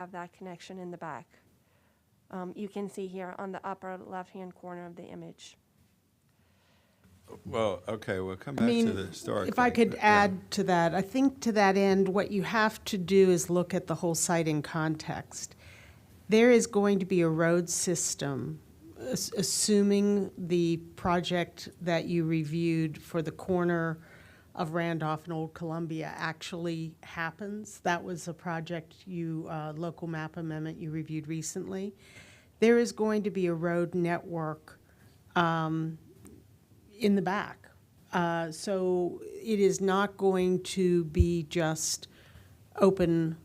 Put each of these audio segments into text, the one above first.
have that connection in the back. You can see here on the upper left-hand corner of the image. Well, okay, we'll come I back mean, to the historic if I thing, could but, add to that, I think to that end, what you have to do is look at the whole site in context. There is going to be a road system, assuming the project that you reviewed for the corner of Randolph and Old Columbia actually happens. That was a project local map amendment you reviewed recently. There is going to be a road network in the back. So it is not going to be just open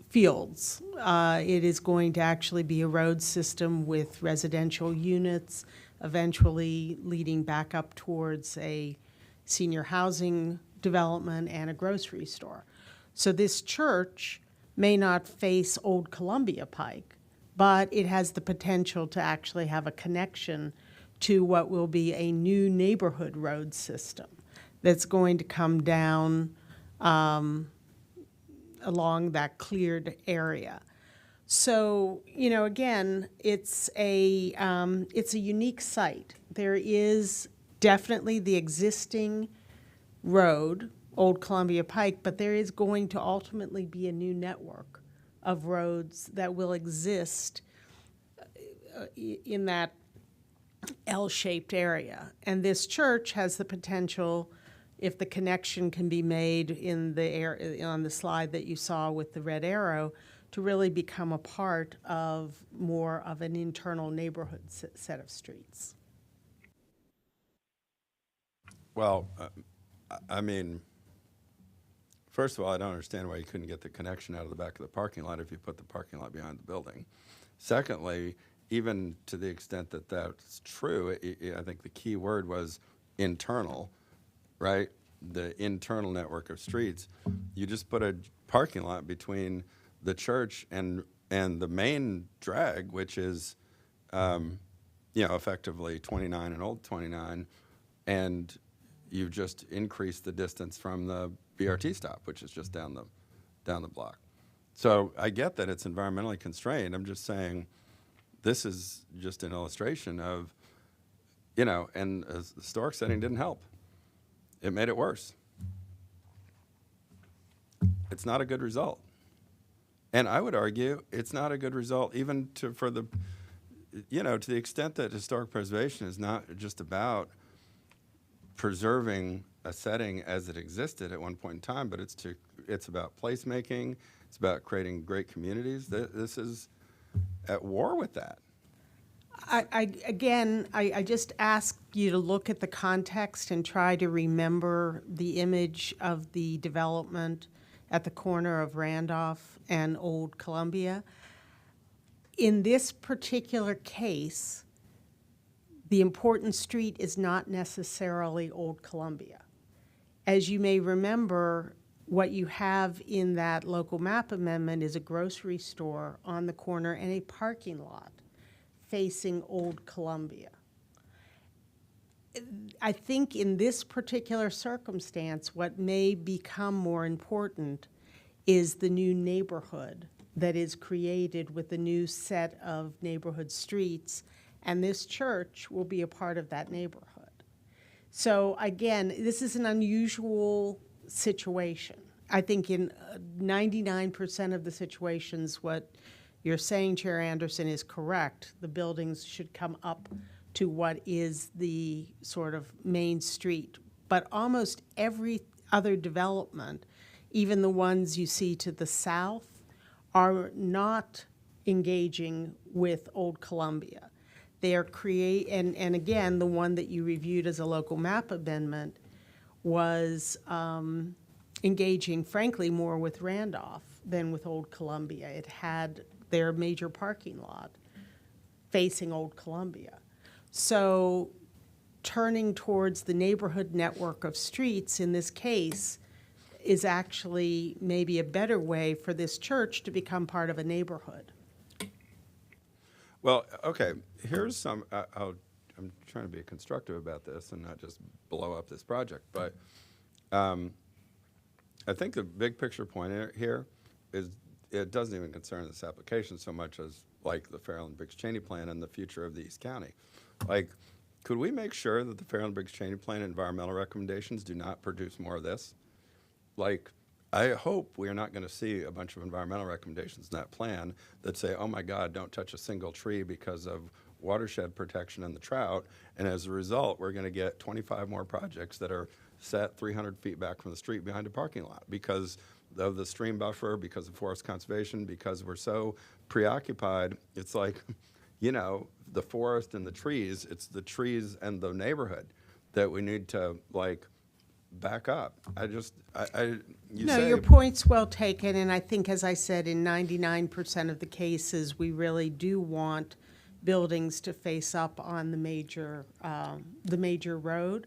fields. It is going to actually be a road system with residential units, eventually leading back up towards a senior housing development and a grocery store. So this church may not face Old Columbia Pike, but it has the potential to actually have a connection to what will be a new neighborhood road system that's going to come down along that cleared area. So, again, it's a unique site. There is definitely the existing road, Old Columbia Pike, but there is going to ultimately be a new network of roads that will exist in that L-shaped area. And this church has the potential, if the connection can be made on the slide that you saw with the red arrow, to really become a part of more of an internal neighborhood set of streets. well, I mean, first of all, I don't understand why you couldn't get the connection out of the back of the parking lot if you put the parking lot behind the building. Secondly, even to the extent that that's true, I think the key word was internal, right? The internal network of streets. You just put a parking lot between the church and the main drag, which is, effectively 29 and Old 29, and you just increase the distance from the BRT stop, which is just down the block. So I get that it's environmentally constrained. I'm just saying this is just an illustration of, and a historic setting didn't help. It made it worse. It's not a good result. And I would argue it's not a good result even to the extent that historic preservation is not just about preserving a setting as it existed at one point in time, but it's about placemaking. It's about creating great communities. This is at war with that. I just ask you to look at the context and try to remember the image of the development at the corner of Randolph and Old Columbia. In this particular case, the important street is not necessarily Old Columbia. As you may remember, what you have in that local map amendment is a grocery store on the corner and a parking lot facing Old Columbia. I think in this particular circumstance, what may become more important is the new neighborhood that is created with the new set of neighborhood streets, and this church will be a part of that neighborhood. So again, this is an unusual situation. I think in 99% of the situations, what you're saying, Chair Anderson, is correct. The buildings should come up to what is the sort of main street. But almost every other development, even the ones you see to the south, are not engaging with Old Columbia. They are and again, the one that you reviewed as a local map amendment was engaging, frankly, more with Randolph than with Old Columbia. It had their major parking lot facing Old Columbia. So turning towards the neighborhood network of streets in this case is actually maybe a better way for this church to become part of a neighborhood. Well, okay, here's I'm trying to be constructive about this and not just blow up this project, but I think the big picture point here is it doesn't even concern this application so much as like the Farrell and Briggs Cheney plan and the future of the East County. Like, could we make sure that the Farrell and Briggs Cheney plan environmental recommendations do not produce more of this? Like, I hope we are not going to see a bunch of environmental recommendations in that plan that say, oh my God, don't touch a single tree because of watershed protection and the trout. And as a result, we're going to get 25 more projects that are set 300 feet back from the street behind a parking lot because of the stream buffer, because of forest conservation, because we're so preoccupied. It's like, you know, the forest and the trees, it's the trees and the neighborhood that we need to like back up. You No, say, your point's well taken, and I think, as I said, in 99% of the cases, we really do want buildings to face up on the major road.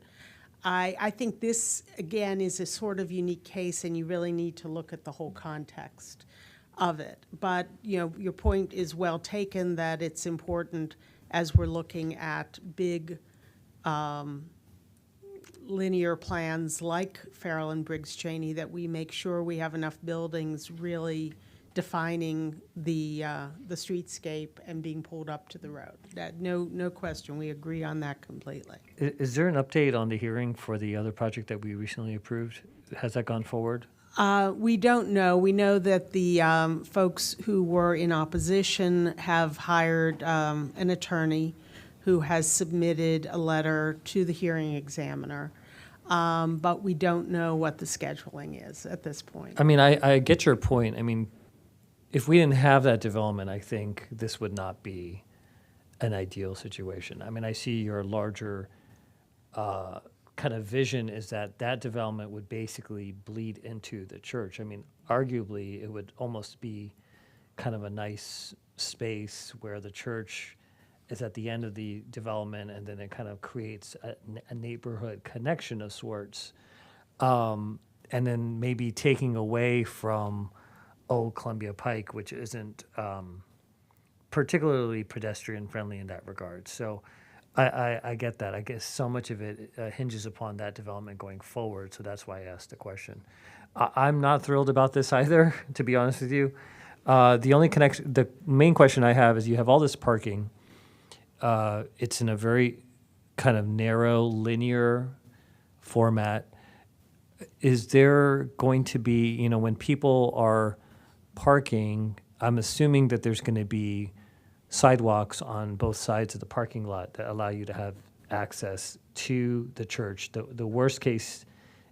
I think this, again, is a sort of unique case, and you really need to look at the whole context of it. But, you know, your point is well taken that it's important as we're looking at big linear plans like Farrell and Briggs Cheney that we make sure we have enough buildings really defining the streetscape and being pulled up to the road. That, no question, we agree on that completely. Is there an update on the hearing for the other project that we recently approved? Has that gone forward? We don't know. We know that the folks who were in opposition have hired an attorney who has submitted a letter to the hearing examiner, but we don't know what the scheduling is at this point. I mean, I get your point. I mean, if we didn't have that development, I think this would not be an ideal situation. I mean, I see your larger kind of vision is that that development would basically bleed into the church. I mean, arguably, it would almost be kind of a nice space where the church is at the end of the development, and then it kind of creates a neighborhood connection of sorts. And then maybe taking away from Old Columbia Pike, which isn't particularly pedestrian friendly in that regard. So I get that. I guess so much of it hinges upon that development going forward. So that's why I asked the question. I'm not thrilled about this either, to be honest with you. The main question I have is you have all this parking. It's in a very kind of narrow, linear format. Is there going to be, you know, when people are parking, I'm assuming that there's going to be sidewalks on both sides of the parking lot that allow you to have access to the church. The worst case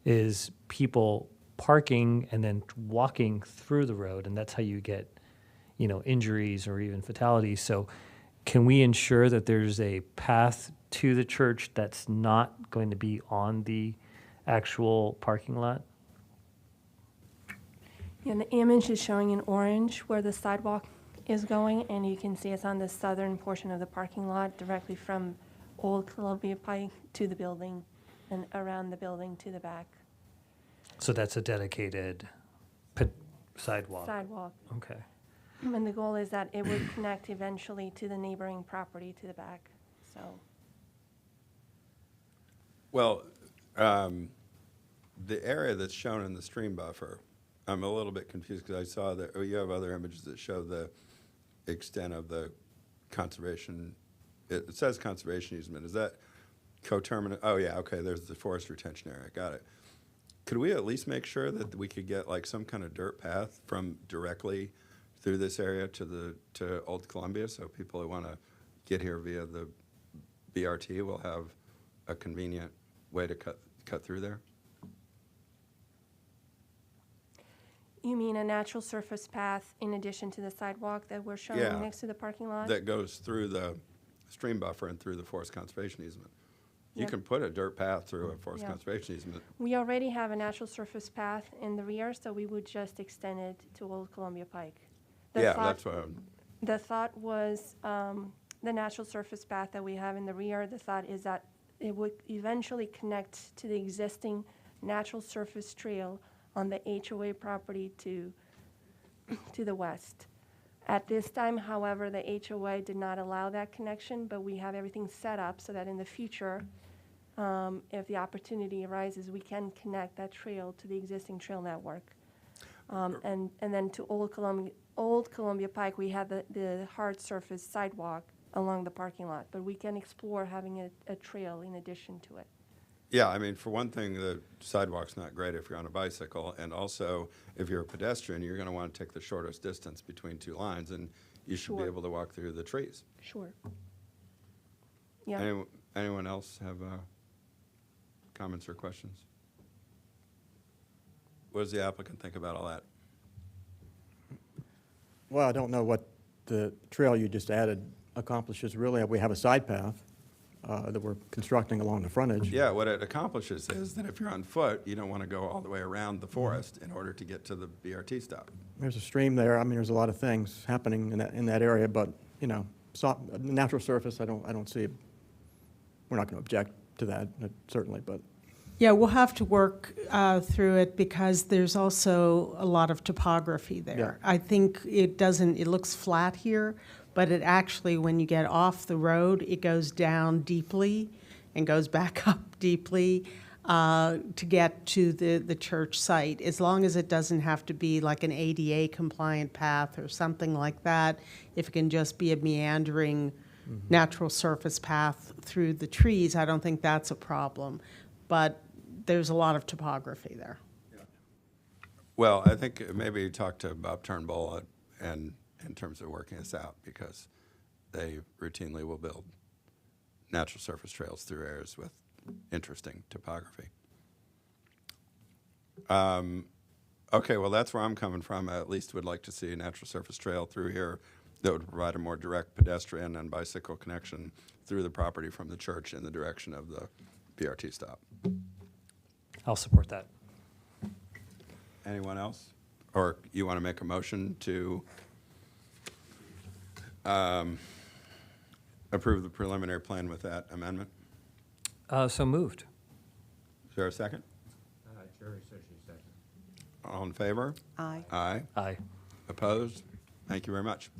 is people parking and then walking through the road, and that's how you get, you know, injuries or even fatalities. So can we ensure that there's a path to the church that's not going to be on the actual parking lot? Yeah, the image is showing in orange where the sidewalk is going, and you can see it's on the southern portion of the parking lot, directly from Old Columbia Pike to the building and around the building to the back. So that's a dedicated sidewalk? Sidewalk. Okay. And the goal is that it would connect eventually to the neighboring property to the back, so. well, the area that's shown in the stream buffer, I'm a little bit confused because I saw that, you have other images that show the extent of the conservation. It says conservation easement. Is that coterminous? Oh, yeah, okay, there's the forest retention area. Got it. Could we at least make sure that we could get like some kind of dirt path from directly through this area to Old Columbia, so people who want to get here via the BRT will have a convenient way to cut through there? You mean a natural surface path in addition to the sidewalk that we're showing Yeah. next to the parking lot? That goes through the stream buffer and through the forest conservation easement. You Yep. can put a dirt path through a forest Yeah. conservation easement. We already have a natural surface path in the rear, so we would just extend it to Old Columbia Pike. The Yeah, thought- that's what The thought was the natural surface path that we have in the rear, the thought is that it would eventually connect to the existing natural surface trail on the HOA property to the west. At this time, however, the HOA did not allow that connection, but we have everything set up so that in the future, if the opportunity arises, we can connect that trail to the existing trail network. And then to Old Columbia Pike, we have the hard surface sidewalk along the parking lot, but we can explore having a trail in addition to it. Yeah, I mean, for one thing, the sidewalk's not great if you're on a bicycle, and also, if you're a pedestrian, you're gonna wanna take the shortest distance between two lines, and you should be Sure. able to walk through the trees. Sure. Yeah. Anyone else have comments or questions? What does the applicant think about all that? Well, I don't know what the trail you just added accomplishes really. We have a side path that we're constructing along the frontage. Yeah, what it accomplishes is that if you're on foot, you don't want to go all the way around the forest in order to get to the BRT stop. There's a stream there. I mean, there's a lot of things happening in that area, but, you know, natural surface, I don't see, we're not going to object to that, certainly, but. Yeah, we'll have to work through it because there's also a lot of topography there. Yeah. I think it looks flat here, but it actually, when you get off the road, it goes down deeply and goes back up deeply to get to the church site. As long as it doesn't have to be like an ADA compliant path or something like that, if it can just be a meandering natural surface path through the trees, I don't think that's a problem. But there's a lot of topography there. Well, I think maybe talk to Bob Turnbull and in terms of working this out, because they routinely will build natural surface trails through areas with interesting topography. Okay, well, that's where I'm coming from. I at least would like to see a natural surface trail through here that would provide a more direct pedestrian and bicycle connection through the property from the church in the direction of the BRT stop. I'll support that. Anyone else? Or you want to make a motion to approve the preliminary plan with that amendment? So moved. Is there a second? Jerry says she's second. All in favor? Aye. Aye. Aye. Opposed? Thank you very much.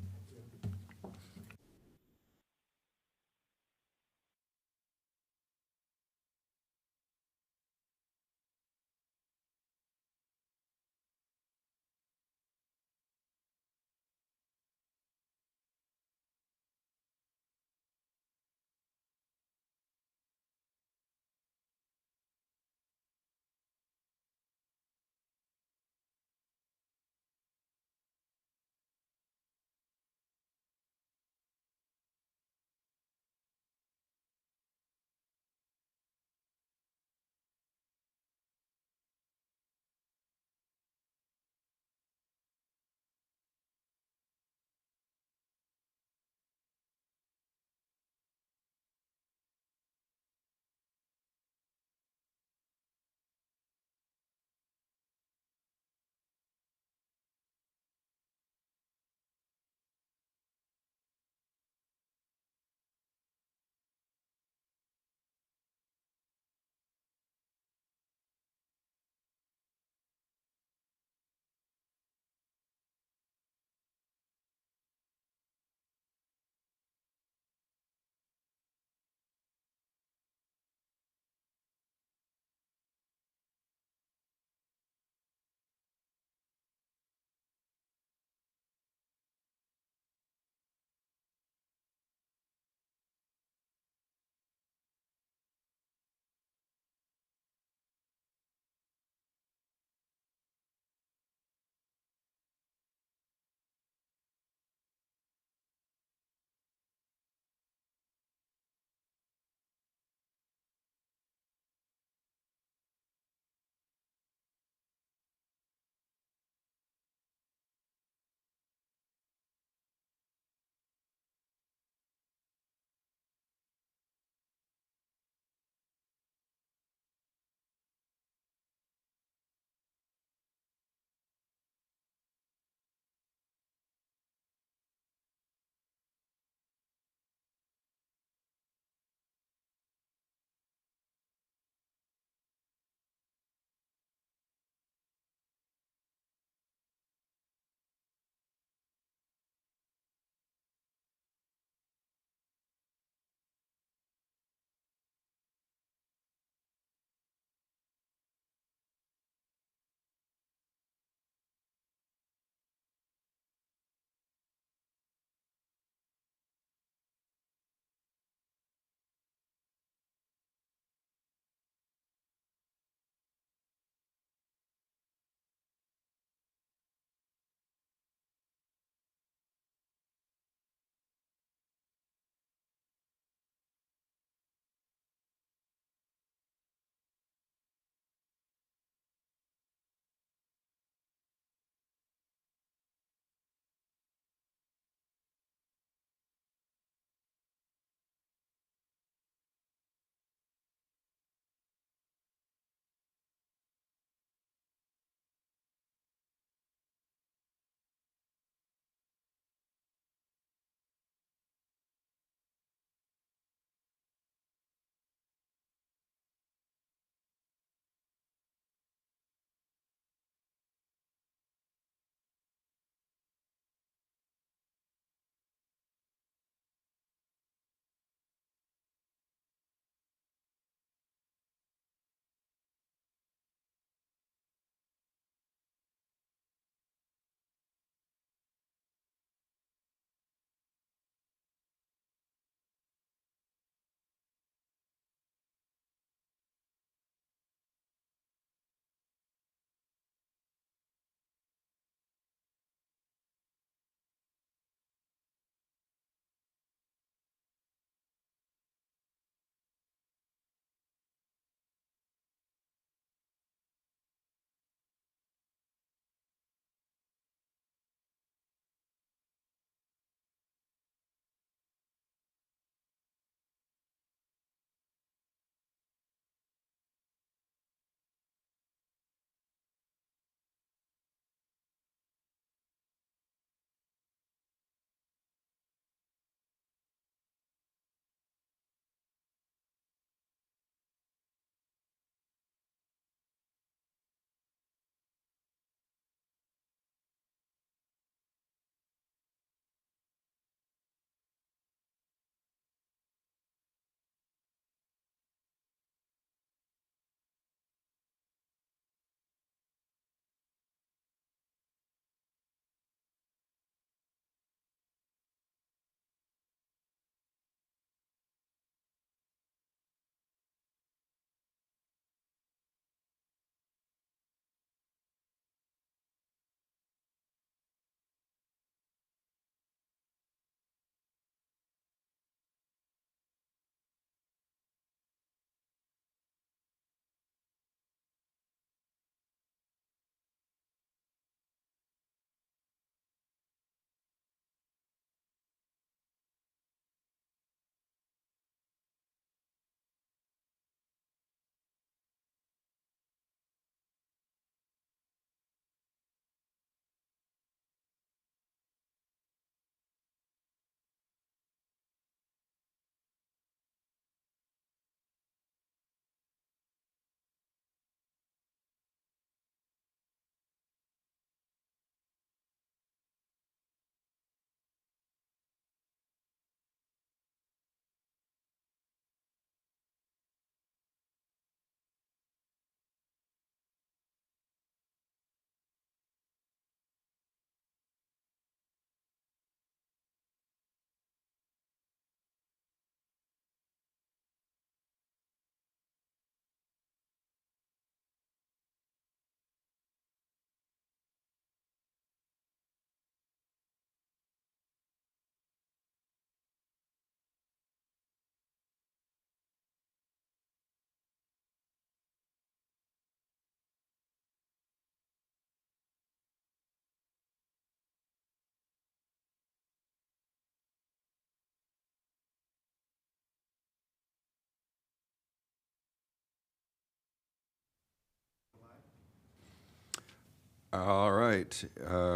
All right,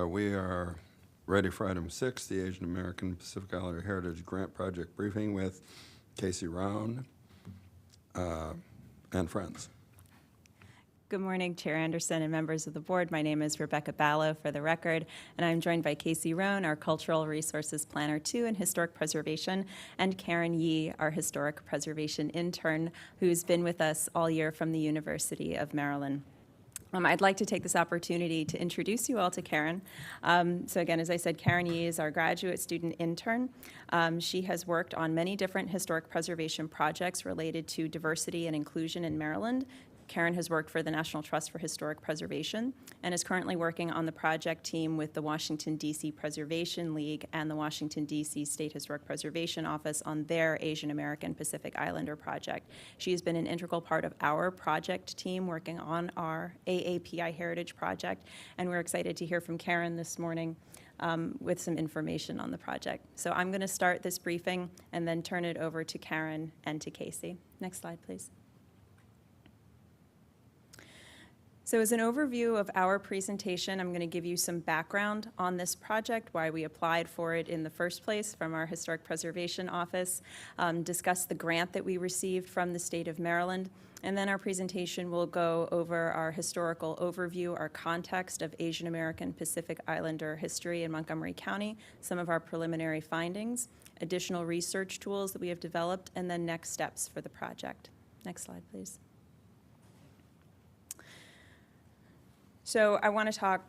we are ready for item 6, the Asian American Pacific Islander Heritage Grant Project briefing with Casey Roan and friends. Good morning, Chair Anderson and members of the board. My name is Rebecca Ballo, for the record, and I'm joined by Casey Roan, our Cultural Resources Planner 2 in Historic Preservation, and Karen Yee, our Historic Preservation intern, who's been with us all year from the University of Maryland. I'd like to take this opportunity to introduce you all to Karen. So again, as I said, Karen Yee is our graduate student intern. She has worked on many different historic preservation projects related to diversity and inclusion in Maryland. Karen has worked for the National Trust for Historic Preservation and is currently working on the project team with the Washington, D.C. Preservation League and the Washington, D.C. State Historic Preservation Office on their Asian American Pacific Islander project. She has been an integral part of our project team working on our AAPI Heritage Project, and we're excited to hear from Karen this morning with some information on the project. So I'm going to start this briefing and then turn it over to Karen and to Casey. Next slide, please. So as an overview of our presentation, I'm going to give you some background on this project, why we applied for it in the first place from our Historic Preservation Office, discuss the grant that we received from the state of Maryland, and then our presentation will go over our historical overview, our context of Asian American Pacific Islander history in Montgomery County, some of our preliminary findings, additional research tools that we have developed, and then next steps for the project. Next slide, please. So I want to talk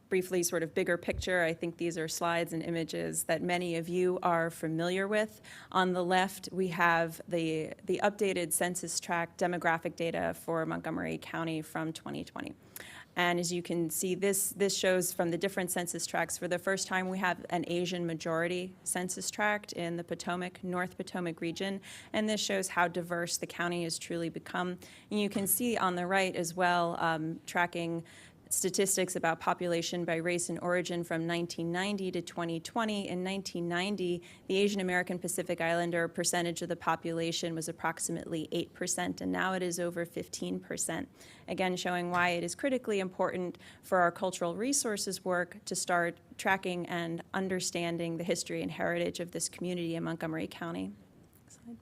briefly sort of bigger picture. I think these are slides and images that many of you are familiar with. On the left, we have the updated census tract demographic data for Montgomery County from 2020. And as you can see, this shows from the different census tracts, for the first time we have an Asian majority census tract in the Potomac, North Potomac region, and this shows how diverse the county has truly become. And you can see on the right as well, tracking statistics about population by race and origin from 1990 to 2020. In 1990, the Asian American Pacific Islander percentage of the population was approximately 8%, and now it is over 15%. Again, showing why it is critically important for our cultural resources work to start tracking and understanding the history and heritage of this community in Montgomery County. Next slide.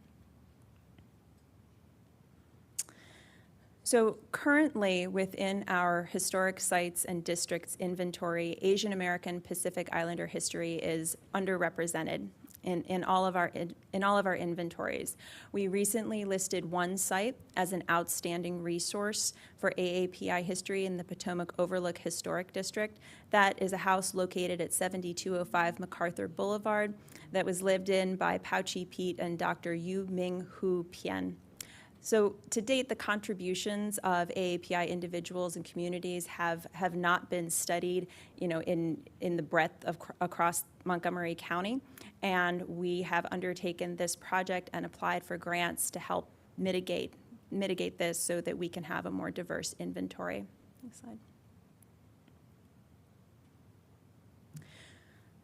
So currently, within our historic sites and districts inventory, Asian American Pacific Islander history is underrepresented in all of our inventories. We recently listed one site as an outstanding resource for AAPI history in the Potomac Overlook Historic District. That is a house located at 7205 MacArthur Boulevard that was lived in by Pouchy Pete and Dr. Yu Ming Hu Pien. So to date, the contributions of AAPI individuals and communities have not been studied, in the breadth of across Montgomery County, and we have undertaken this project and applied for grants to help mitigate this so that we can have a more diverse inventory. Next slide.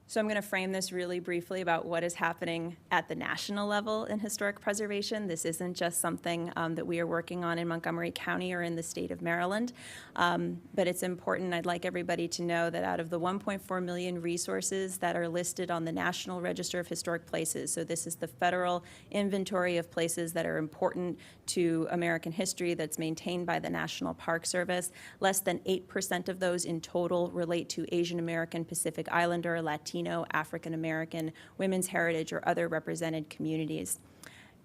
So I'm going to frame this really briefly about what is happening at the national level in historic preservation. This isn't just something that we are working on in Montgomery County or in the state of Maryland, but it's important. I'd like everybody to know that out of the 1.4 million resources that are listed on the National Register of Historic Places, so this is the federal inventory of places that are important to American history that's maintained by the National Park Service, less than 8% of those in total relate to Asian American, Pacific Islander, Latino, African American, women's heritage, or other represented communities.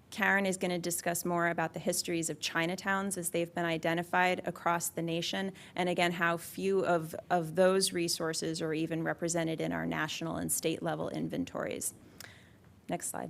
Karen is going to discuss more about the histories of Chinatowns as they've been identified across the nation, and again, how few of those resources are even represented in our national and state level inventories. Next slide.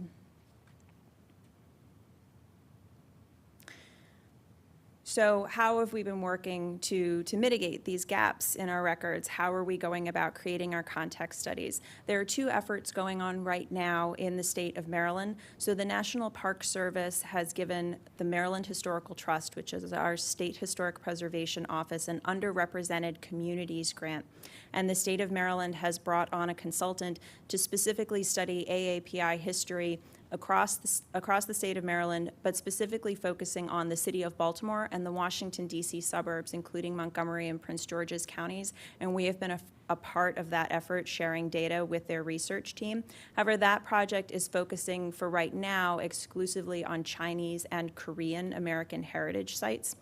So how have we been working to mitigate these gaps in our records? How are we going about creating our context studies? There are two efforts going on right now in the state of Maryland. So the National Park Service has given the Maryland Historical Trust, which is our state historic preservation office, an underrepresented communities grant. And the state of Maryland has brought on a consultant to specifically study AAPI history across the state of Maryland, but specifically focusing on the city of Baltimore and the Washington, D.C. suburbs, including Montgomery and Prince George's counties. And we have been a part of that effort, sharing data with their research team. However, that project is focusing for right now exclusively on Chinese and Korean American heritage sites.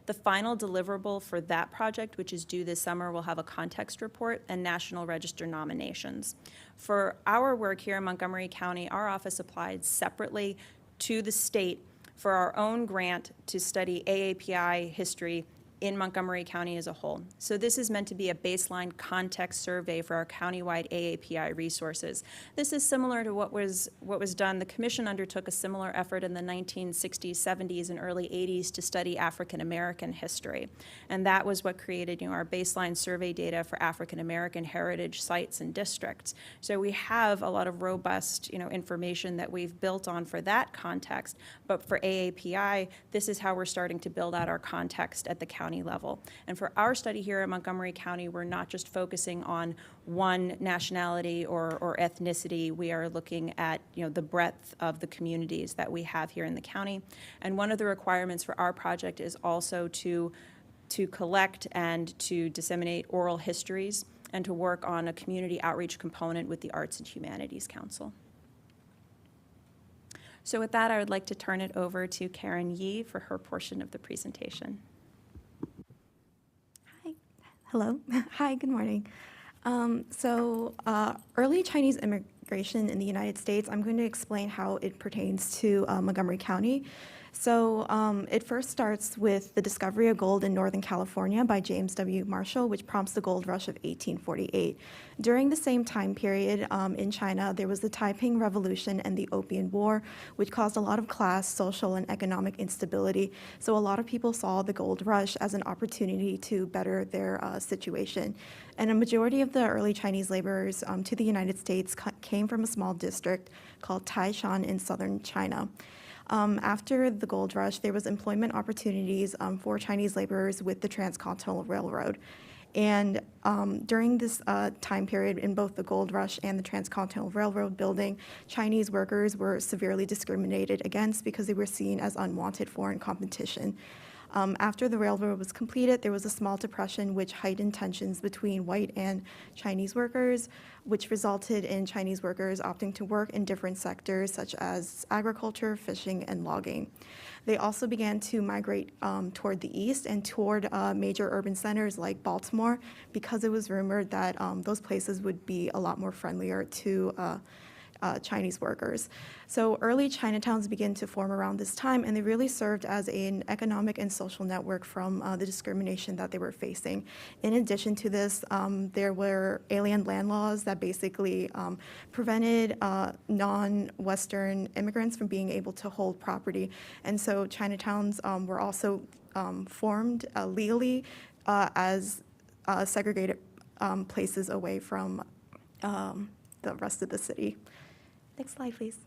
The final deliverable for that project, which is due this summer, will have a context report and National Register nominations. For our work here in Montgomery County, our office applied separately to the state for our own grant to study AAPI history in Montgomery County as a whole. So this is meant to be a baseline context survey for our countywide AAPI resources. This is similar to what was done. The commission undertook a similar effort in the 1960s, 70s, and early 80s to study African American history. And that was what created, our baseline survey data for African American heritage sites and districts. So we have a lot of robust, information that we've built on for that context. But for AAPI, this is how we're starting to build out our context at the county level. And for our study here at Montgomery County, we're not just focusing on one nationality or ethnicity. We are looking at the breadth of the communities that we have here in the county. And one of the requirements for our project is also to collect and to disseminate oral histories and to work on a community outreach component with the Arts and Humanities Council. So with that, I would like to turn it over to Karen Yee for her portion of the presentation. Hello. Hi, good morning. Early Chinese immigration in the United States, I'm going to explain how it pertains to Montgomery County. It first starts with the discovery of gold in Northern California by James W. Marshall, which prompts the gold rush of 1848. During the same time period in China, there was the Taiping Revolution and the Opium War, which caused a lot of class, social, and economic instability. So a lot of people saw the gold rush as an opportunity to better their situation. And a majority of the early Chinese laborers to the United States came from a small district called Taishan in southern China. After the gold rush, there was employment opportunities for Chinese laborers with the Transcontinental Railroad. And during this time period, in both the gold rush and the Transcontinental Railroad building, Chinese workers were severely discriminated against because they were seen as unwanted foreign competition. After the railroad was completed, there was a small depression which heightened tensions between white and Chinese workers, which resulted in Chinese workers opting to work in different sectors such as agriculture, fishing, and logging. They also began to migrate toward the east and toward major urban centers like Baltimore because it was rumored that those places would be a lot more friendlier to Chinese workers. So early Chinatowns began to form around this time, and they really served as an economic and social network from the discrimination that they were facing. In addition to this, there were alien land laws that basically prevented non-Western immigrants from being able to hold property. And so Chinatowns were also formed legally as segregated places away from the rest of the city. Next slide, please.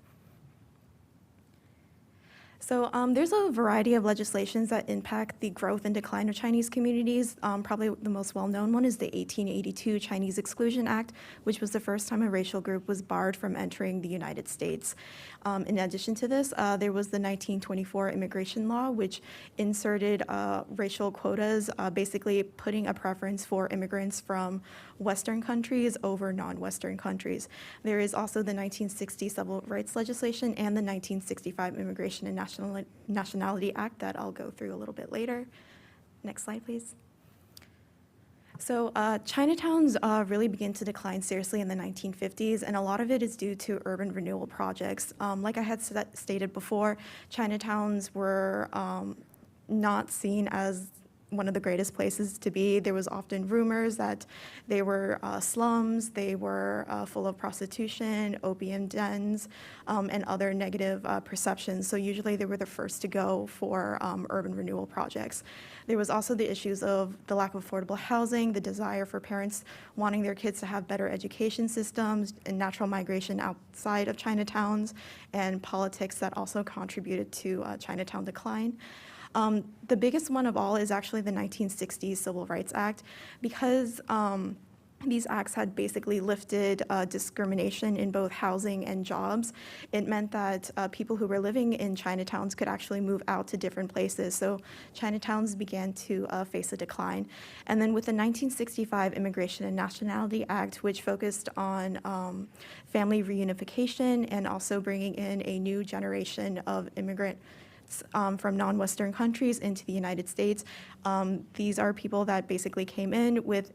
So there's a variety of legislations that impact the growth and decline of Chinese communities. Probably the most well-known one is the 1882 Chinese Exclusion Act, which was the first time a racial group was barred from entering the United States. In addition to this, there was the 1924 immigration law, which inserted racial quotas, basically putting a preference for immigrants from Western countries over non-Western countries. There is also the 1960 civil rights legislation and the 1965 Immigration and Nationality Act that I'll go through a little bit later. Next slide, please. So Chinatowns really began to decline seriously in the 1950s, and a lot of it is due to urban renewal projects. Like I had stated before, Chinatowns were not seen as one of the greatest places to be. There was often rumors that they were slums, they were full of prostitution, opium dens, and other negative perceptions. So usually they were the first to go for urban renewal projects. There was also the issues of the lack of affordable housing, the desire for parents wanting their kids to have better education systems, and natural migration outside of Chinatowns, and politics that also contributed to Chinatown decline. The biggest one of all is actually the 1960s Civil Rights Act, because these acts had basically lifted discrimination in both housing and jobs. It meant that people who were living in Chinatowns could actually move out to different places. So Chinatowns began to face a decline. And then with the 1965 Immigration and Nationality Act, which focused on family reunification and also bringing in a new generation of immigrants from non-Western countries into the United States. These are people that basically came in with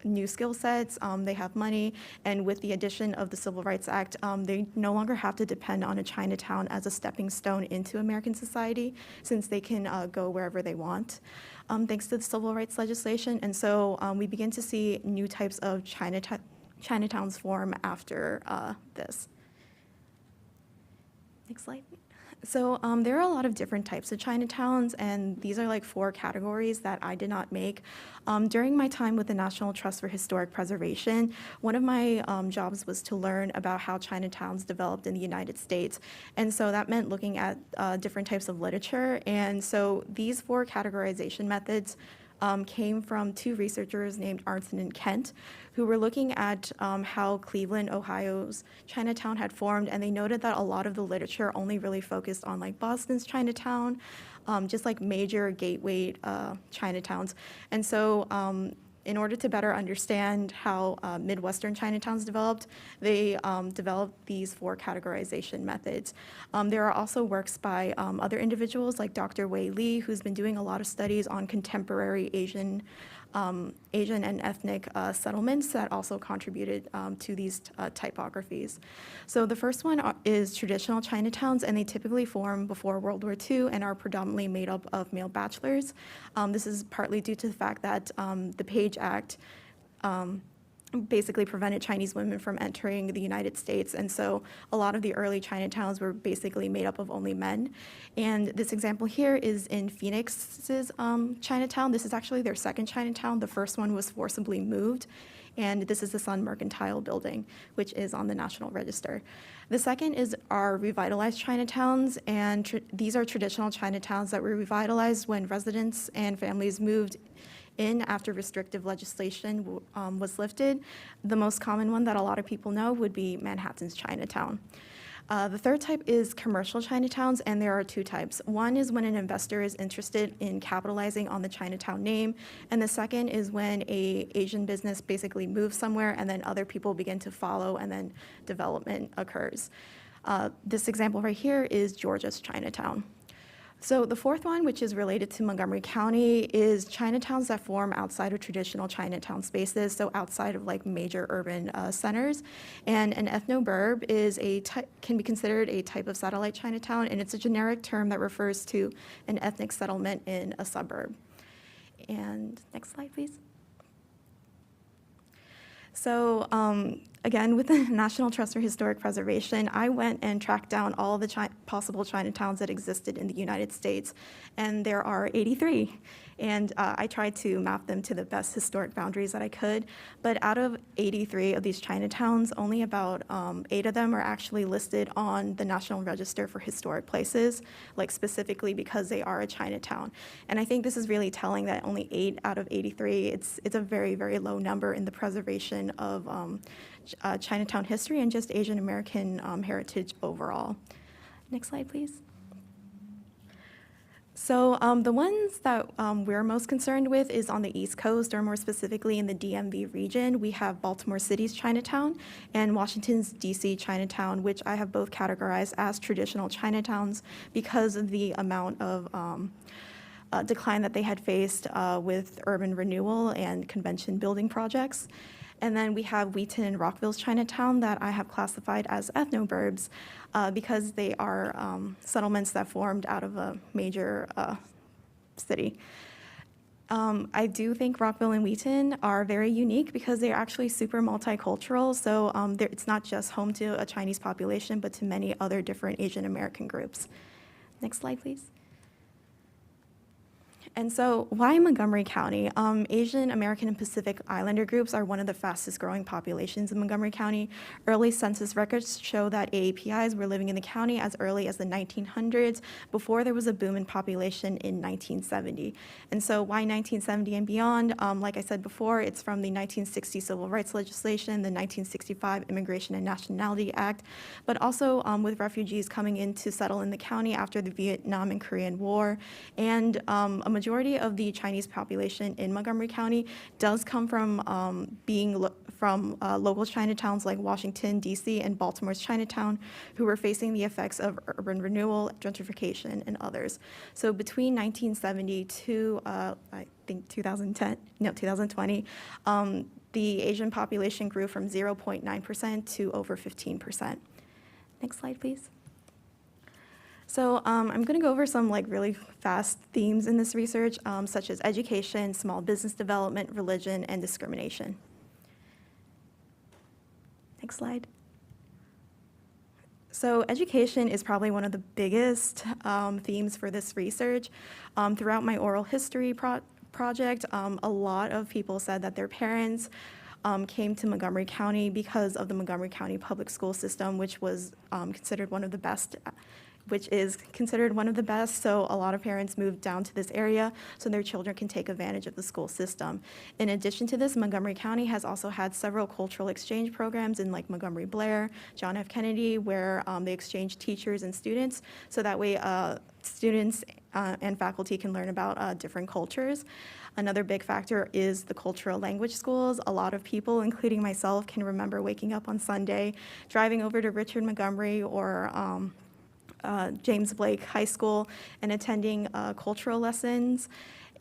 new skill sets, they have money, and with the addition of the Civil Rights Act, they no longer have to depend on a Chinatown as a stepping stone into American society, since they can go wherever they want, thanks to the civil rights legislation. And so we begin to see new types of Chinatowns form after this. Next slide. So there are a lot of different types of Chinatowns, and these are like 4 categories that I did not make. During my time with the National Trust for Historic Preservation, one of my jobs was to learn about how Chinatowns developed in the United States. And so that meant looking at different types of literature. And so these 4 categorization methods came from 2 researchers named Arnson and Kent, who were looking at how Cleveland, Ohio's Chinatown had formed, and they noted that a lot of the literature only really focused on like Boston's Chinatown, just like major gateway Chinatowns. And so in order to better understand how Midwestern Chinatowns developed, they developed these 4 categorization methods. There are also works by other individuals like Dr. Wei Li, who's been doing a lot of studies on contemporary Asian and ethnic settlements that also contributed to these typographies. So the first one is traditional Chinatowns, and they typically form before World War II and are predominantly made up of male bachelors. This is partly due to the fact that the Page Act basically prevented Chinese women from entering the United States. And so a lot of the early Chinatowns were basically made up of only men. And this example here is in Phoenix's Chinatown. This is actually their second Chinatown. The first one was forcibly moved. And this is the Sun Mercantile Building, which is on the National Register. The second is our revitalized Chinatowns, and these are traditional Chinatowns that were revitalized when residents and families moved in after restrictive legislation was lifted. The most common one that a lot of people know would be Manhattan's Chinatown. The third type is commercial Chinatowns, and there are 2 types. One is when an investor is interested in capitalizing on the Chinatown name, and the second is when an Asian business basically moves somewhere and then other people begin to follow and then development occurs. This example right here is Georgia's Chinatown. So the fourth one, which is related to Montgomery County, is Chinatowns that form outside of traditional Chinatown spaces, so outside of like major urban centers. And an ethnoburb is can be considered a type of satellite Chinatown, and it's a generic term that refers to an ethnic settlement in a suburb. And next slide, please. So again, with the National Trust for Historic Preservation, I went and tracked down all the possible Chinatowns that existed in the United States, and there are 83. And I tried to map them to the best historic boundaries that I could. But out of 83 of these Chinatowns, only about 8 of them are actually listed on the National Register for Historic Places, like specifically because they are a Chinatown. And I think this is really telling that only 8 out of 83, it's a very, very low number in the preservation of Chinatown history and just Asian American heritage overall. Next slide, please. So the ones that we're most concerned with is on the East Coast, or more specifically in the DMV region. We have Baltimore City's Chinatown and Washington's DC Chinatown, which I have both categorized as traditional Chinatowns because of the amount of decline that they had faced with urban renewal and convention building projects. And then we have Wheaton and Rockville's Chinatown that I have classified as ethnoburbs because they are settlements that formed out of a major city. I do think Rockville and Wheaton are very unique because they're actually super multicultural. So it's not just home to a Chinese population, but to many other different Asian American groups. Next slide, please. And so why Montgomery County? Asian American and Pacific Islander groups are one of the fastest growing populations in Montgomery County. Early census records show that AAPIs were living in the county as early as the 1900s, before there was a boom in population in 1970. And so why 1970 and beyond? Like I said before, it's from the 1960 Civil Rights legislation, the 1965 Immigration and Nationality Act, but also with refugees coming in to settle in the county after the Vietnam and Korean War. And a majority of the Chinese population in Montgomery County does come from local Chinatowns like Washington, D.C., and Baltimore's Chinatown, who were facing the effects of urban renewal, gentrification, and others. So between 1970 to, I think 2020, the Asian population grew from 0.9% to over 15%. Next slide, please. So I'm going to go over some really fast themes in this research, such as education, small business development, religion, and discrimination. Next slide. So education is probably one of the biggest themes for this research. Throughout my oral history project, a lot of people said that their parents came to Montgomery County because of the Montgomery County public school system, which was considered one of the best, so a lot of parents moved down to this area so their children can take advantage of the school system. In addition to this, Montgomery County has also had several cultural exchange programs in Montgomery Blair, John F. Kennedy, where they exchange teachers and students, so that way students and faculty can learn about different cultures. Another big factor is the cultural language schools. A lot of people, including myself, can remember waking up on Sunday, driving over to Richard Montgomery or James Blake High School and attending cultural lessons.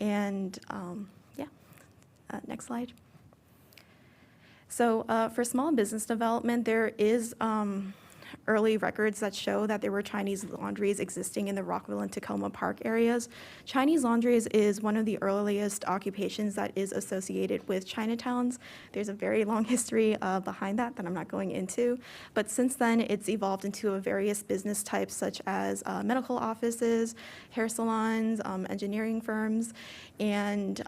And next slide. So for small business development, there is early records that show that there were Chinese laundries existing in the Rockville and Tacoma Park areas. Chinese laundries is one of the earliest occupations that is associated with Chinatowns. There's a very long history behind that I'm not going into, but since then it's evolved into various business types such as medical offices, hair salons, engineering firms, and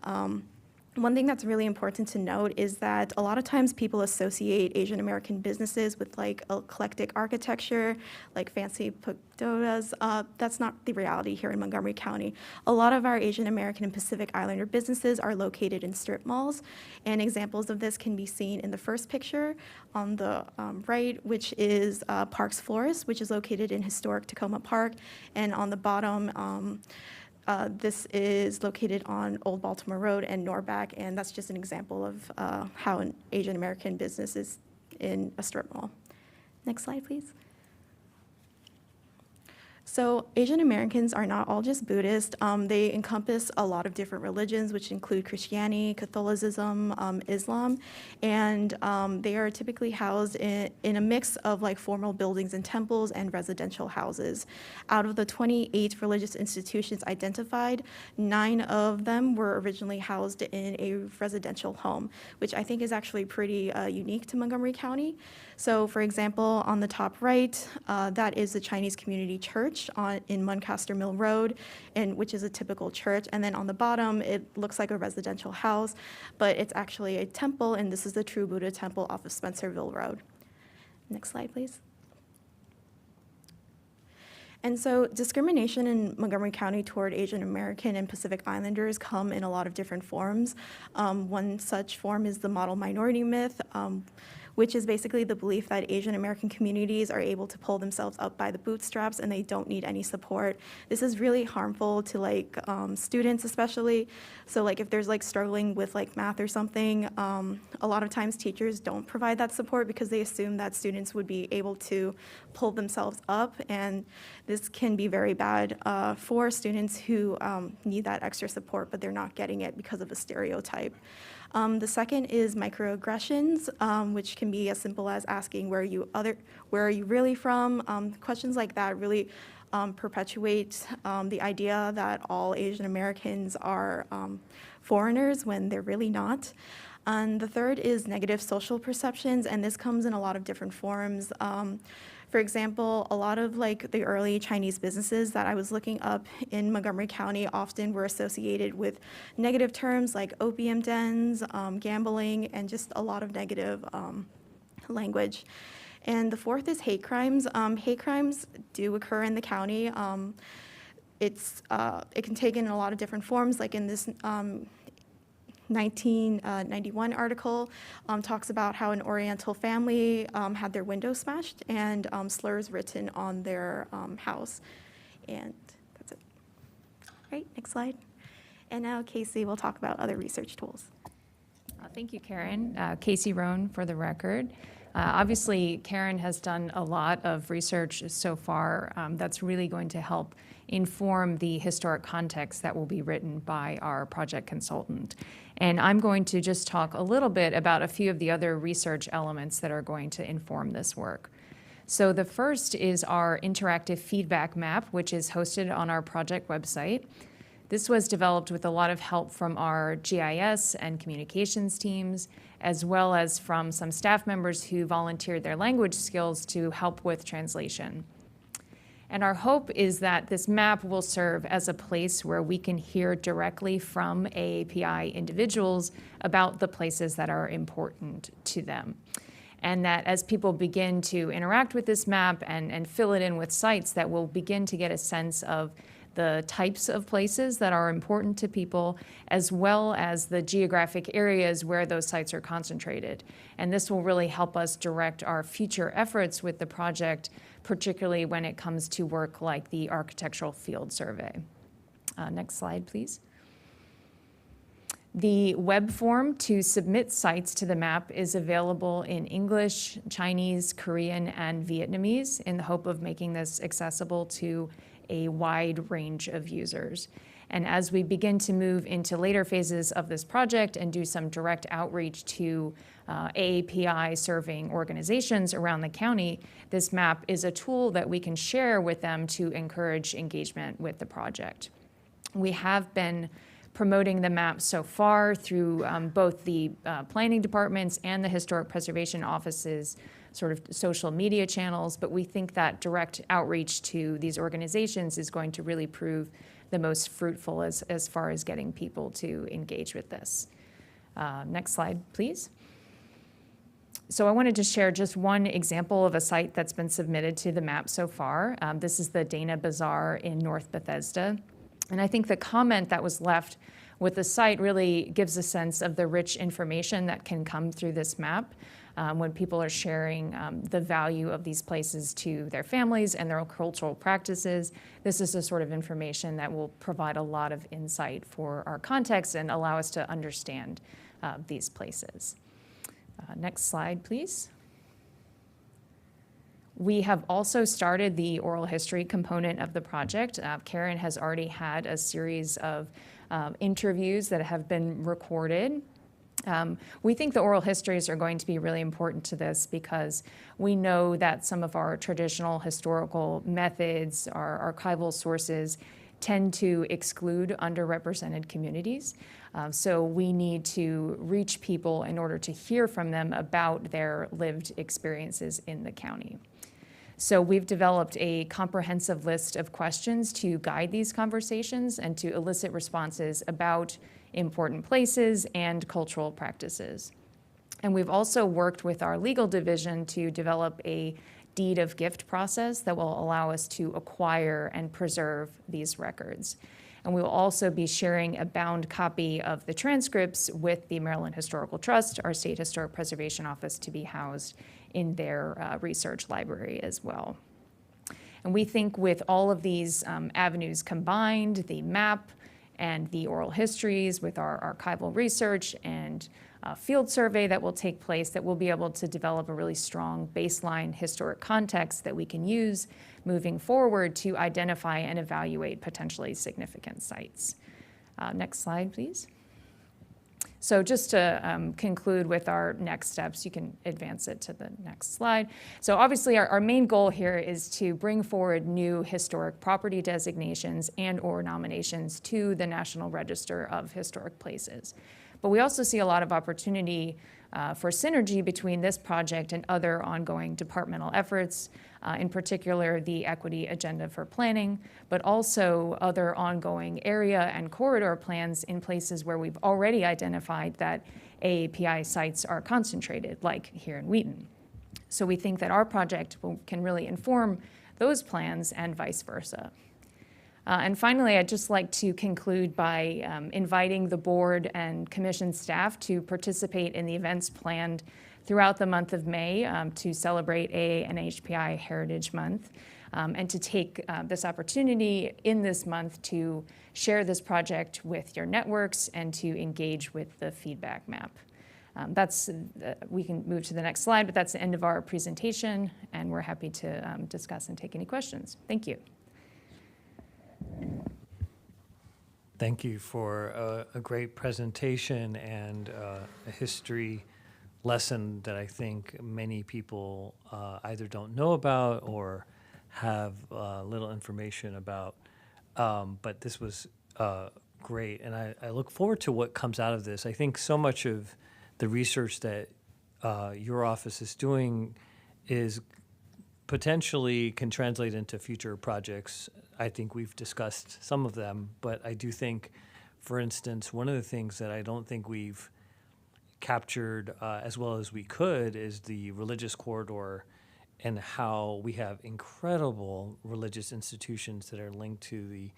one thing that's really important to note is that a lot of times people associate Asian American businesses with eclectic architecture, like fancy pagodas. That's not the reality here in Montgomery County. A lot of our Asian American and Pacific Islander businesses are located in strip malls, and examples of this can be seen in the first picture on the right, which is Parks Florist, which is located in historic Tacoma Park, and on the bottom, this is located on Old Baltimore Road and Norback, and that's just an example of how an Asian American business is in a strip mall. Next slide, please. So Asian Americans are not all just Buddhist. They encompass a lot of different religions, which include Christianity, Catholicism, Islam, and they are typically housed in a mix of formal buildings and temples and residential houses. Out of the 28 religious institutions identified, 9 of them were originally housed in a residential home, which I think is actually pretty unique to Montgomery County. So for example, on the top right, that is the Chinese Community Church in Muncaster Mill Road, which is a typical church. And then on the bottom, it looks like a residential house, but it's actually a temple, and this is the True Buddha Temple off of Spencerville Road. Next slide, please. And so discrimination in Montgomery County toward Asian American and Pacific Islanders come in a lot of different forms. One such form is the model minority myth, which is basically the belief that Asian American communities are able to pull themselves up by the bootstraps and they don't need any support. This is really harmful to students especially. So if there's struggling with math or something, a lot of times teachers don't provide that support because they assume that students would be able to pull themselves up, and this can be very bad for students who need that extra support, but they're not getting it because of a stereotype. The second is microaggressions, which can be as simple as asking where are you really from? Questions like that really perpetuate the idea that all Asian Americans are foreigners when they're really not. And the third is negative social perceptions, and this comes in a lot of different forms. For For example, a lot of like the early Chinese businesses that I was looking up in Montgomery County often were associated with negative terms like opium dens, gambling, and just a lot of negative language. And the fourth is hate crimes. Hate crimes do occur in the county. It can take in a lot of different forms, like in this 1991 article talks about how an Oriental family had their window smashed and slurs written on their house. And that's it. All right, next slide. And now Casey will talk about other research tools. Thank you, Karen. Casey Roan for the record. Obviously, Karen has done a lot of research so far that's really going to help inform the historic context that will be written by our project consultant. And I'm going to just talk a little bit about a few of the other research elements that are going to inform this work. So the first is our interactive feedback map, which is hosted on our project website. This was developed with a lot of help from our GIS and communications teams, as well as from some staff members who volunteered their language skills to help with translation. And our hope is that this map will serve as a place where we can hear directly from AAPI individuals about the places that are important to them. And that as people begin to interact with this map and fill it in with sites, that we'll begin to get a sense of the types of places that are important to people, as well as the geographic areas where those sites are concentrated. And this will really help us direct our future efforts with the project, particularly when it comes to work like the architectural field survey. Next slide, please. The web form to submit sites to the map is available in English, Chinese, Korean, and Vietnamese in the hope of making this accessible to a wide range of users. And as we begin to move into later phases of this project and do some direct outreach to AAPI serving organizations around the county, this map is a tool that we can share with them to encourage engagement with the project. We have been promoting the map so far through both the planning departments and the historic preservation offices sort of social media channels, but we think that direct outreach to these organizations is going to really prove the most fruitful as far as getting people to engage with this. Next slide, please. So I wanted to share just one example of a site that's been submitted to the map so far. This is the Dana Bazaar in North Bethesda. And I think the comment that was left with the site really gives a sense of the rich information that can come through this map. When people are sharing the value of these places to their families and their cultural practices. This is the sort of information that will provide a lot of insight for our context and allow us to understand these places. Next slide, please. We have also started the oral history component of the project. Karen has already had a series of interviews that have been recorded. We think the oral histories are going to be really important to this because we know that some of our traditional historical methods, our archival sources, tend to exclude underrepresented communities. So we need to reach people in order to hear from them about their lived experiences in the county. So we've developed a comprehensive list of questions to guide these conversations and to elicit responses about important places and cultural practices. And we've also worked with our legal division to develop a deed of gift process that will allow us to acquire and preserve these records. And we will also be sharing a bound copy of the transcripts with the Maryland Historical Trust, our state historic preservation office, to be housed in their research library as well. And we think with all of these avenues combined, the map and the oral histories with our archival research and field survey that will take place, that we'll be able to develop a really strong baseline historic context that we can use moving forward to identify and evaluate potentially significant sites. Next slide, please. So just to conclude with our next steps, you can advance it to the next slide. So obviously our main goal here is to bring forward new historic property designations and or nominations to the National Register of Historic Places. But we also see a lot of opportunity for synergy between this project and other ongoing departmental efforts in particular the equity agenda for planning, but also other ongoing area and corridor plans in places where we've already identified that AAPI sites are concentrated, like here in Wheaton. So we think that our project can really inform those plans and vice versa. And finally, I'd just like to conclude by inviting the board and commission staff to participate in the events planned throughout the month of May to celebrate AA and HPI Heritage Month, and to take this opportunity in this month to share this project with your networks and to engage with the feedback map. We can move to the next slide, but that's the end of our presentation, and we're happy to discuss and take any questions. Thank you. Thank you for a great presentation and a history lesson that I think many people either don't know about or have little information about. But this was great, and I look forward to what comes out of this. I think so much of the research that your office is doing is potentially can translate into future projects. I think we've discussed some of them, but I do think, for instance, one of the things that I don't think we've captured as well as we could is the religious corridor and how we have incredible religious institutions that are linked to the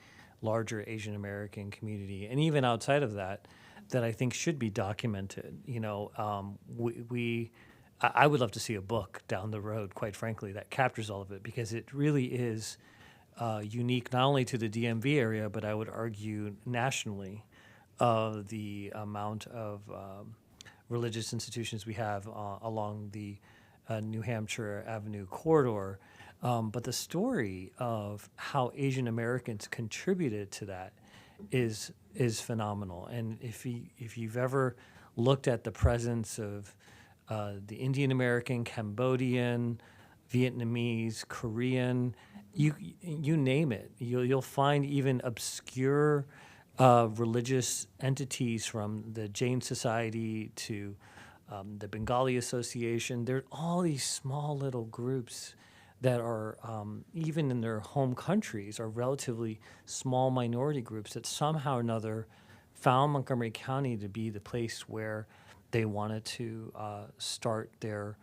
larger Asian American community, and even outside of that, that I think should be documented. You know, I would love to see a book down the road, quite frankly, that captures all of it, because it really is unique not only to the DMV area, but I would argue nationally, the amount of religious institutions we have along the New Hampshire Avenue corridor. But the story of how Asian Americans contributed to that is phenomenal. And if you've ever looked at the presence of the Indian American, Cambodian, Vietnamese, Korean, you name it, you'll find even obscure religious entities from the Jain Society to the Bengali Association. There are all these small little groups that are, even in their home countries, are relatively small minority groups that somehow or another found Montgomery County to be the place where they wanted to start their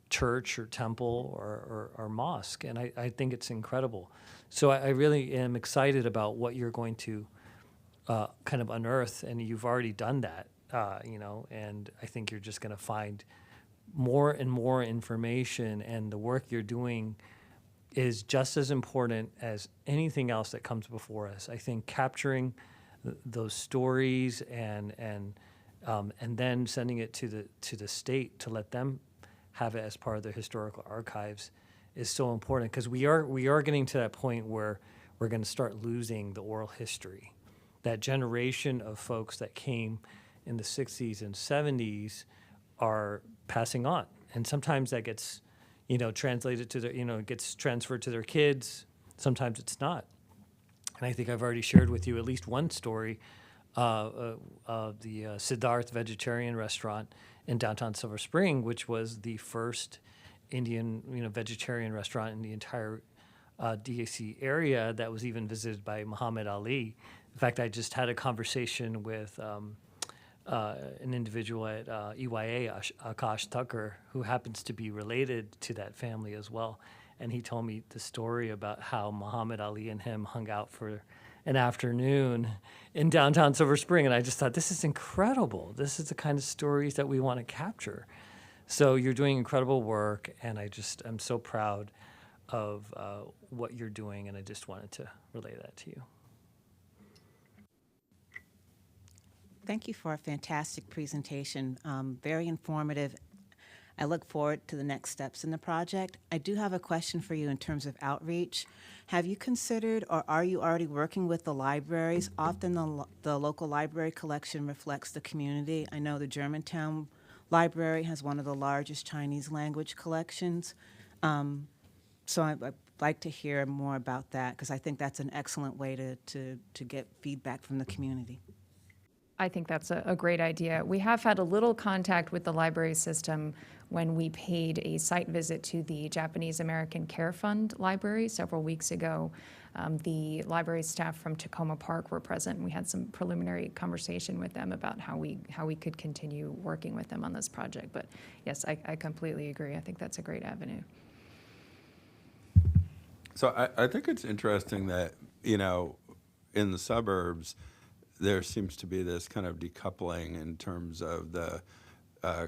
church or temple or mosque. And I think it's incredible. So I really am excited about what you're going to kind of unearth, and you've already done that, and I think you're just going to find more and more information, and the work you're doing is just as important as anything else that comes before us. I think capturing those stories and then sending it to the state to let them have it as part of their historical archives is so important, because we are getting to that point where we're going to start losing the oral history. That generation of folks that came in the 60s and 70s are passing on, and sometimes that gets translated to their gets transferred to their kids. Sometimes it's not. And I think I've already shared with you at least one story of the Siddharth vegetarian restaurant in downtown Silver Spring, which was the first Indian vegetarian restaurant in the entire DAC area that was even visited by Muhammad Ali. In fact, I just had a conversation with an individual at EYA, Akash Thakur, who happens to be related to that family as well. And he told me the story about how Muhammad Ali and him hung out for an afternoon in downtown Silver Spring. And I just thought, this is incredible. This is the kind of stories that we want to capture. So you're doing incredible work, and I'm so proud of what you're doing, and I just wanted to relay that to you. Thank you for a fantastic presentation, very informative. I look forward to the next steps in the project. I do have a question for you in terms of outreach. Have you considered, or are you already working with the libraries? Often the local library collection reflects the community. I know the Germantown Library has one of the largest Chinese language collections. So I'd like to hear more about that, because I think that's an excellent way to get feedback from the community. I think that's a great idea. We have had a little contact with the library system when we paid a site visit to the Japanese American Care Fund Library several weeks ago. The library staff from Tacoma Park were present, and we had some preliminary conversation with them about how we could continue working with them on this project. But yes, I completely agree. I think that's a great avenue. So I think it's interesting that, you know, in the suburbs, there seems to be this kind of decoupling in terms of the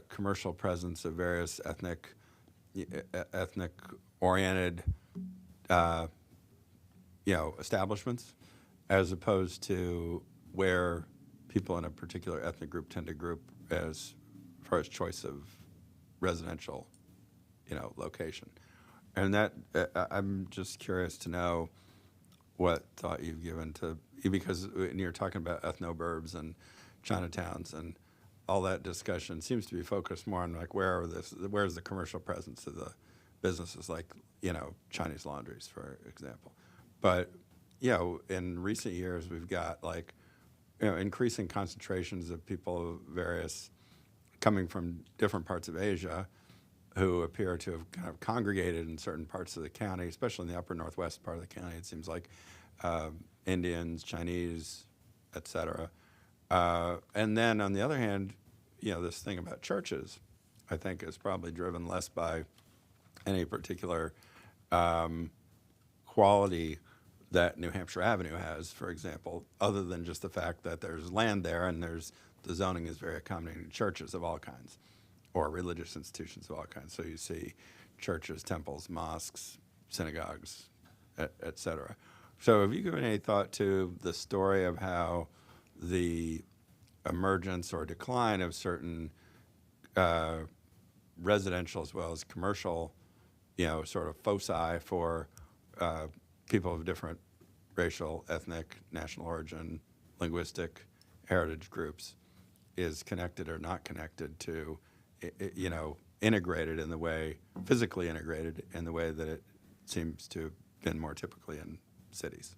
commercial presence of various ethnic-oriented, establishments, as opposed to where people in a particular ethnic group tend to group as far as choice of residential, location. And that I'm just curious to know what thought you've given to, because when you're talking about ethnoburbs and Chinatowns and all that discussion seems to be focused more on like where's the commercial presence of the businesses like, Chinese laundries, for example. But, in recent years, we've got like, increasing concentrations of people of various, coming from different parts of Asia, who appear to have kind of congregated in certain parts of the county, especially in the upper northwest part of the county. It seems like Indians, Chinese, et cetera. And then on the other hand, this thing about churches, I think, is probably driven less by any particular quality that New Hampshire Avenue has, for example, other than just the fact that there's land there and the zoning is very accommodating to churches of all kinds, or religious institutions of all kinds. So you see churches, temples, mosques, synagogues, et cetera. So have you given any thought to the story of how the emergence or decline of certain residential as well as commercial, sort of foci for people of different racial, ethnic, national origin, linguistic heritage groups is connected or not connected to, integrated in the way, physically integrated in the way that it seems to have been more typically in cities?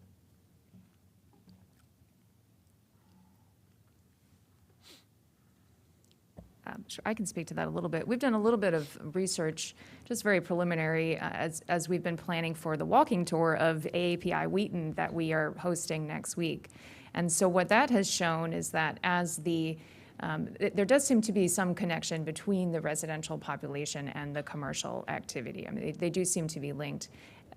Sure, I can speak to that a little bit. We've done a little bit of research, just very preliminary, as we've been planning for the walking tour of AAPI Wheaton that we are hosting next week. And so what that has shown is that there does seem to be some connection between the residential population and the commercial activity. I mean, they do seem to be linked.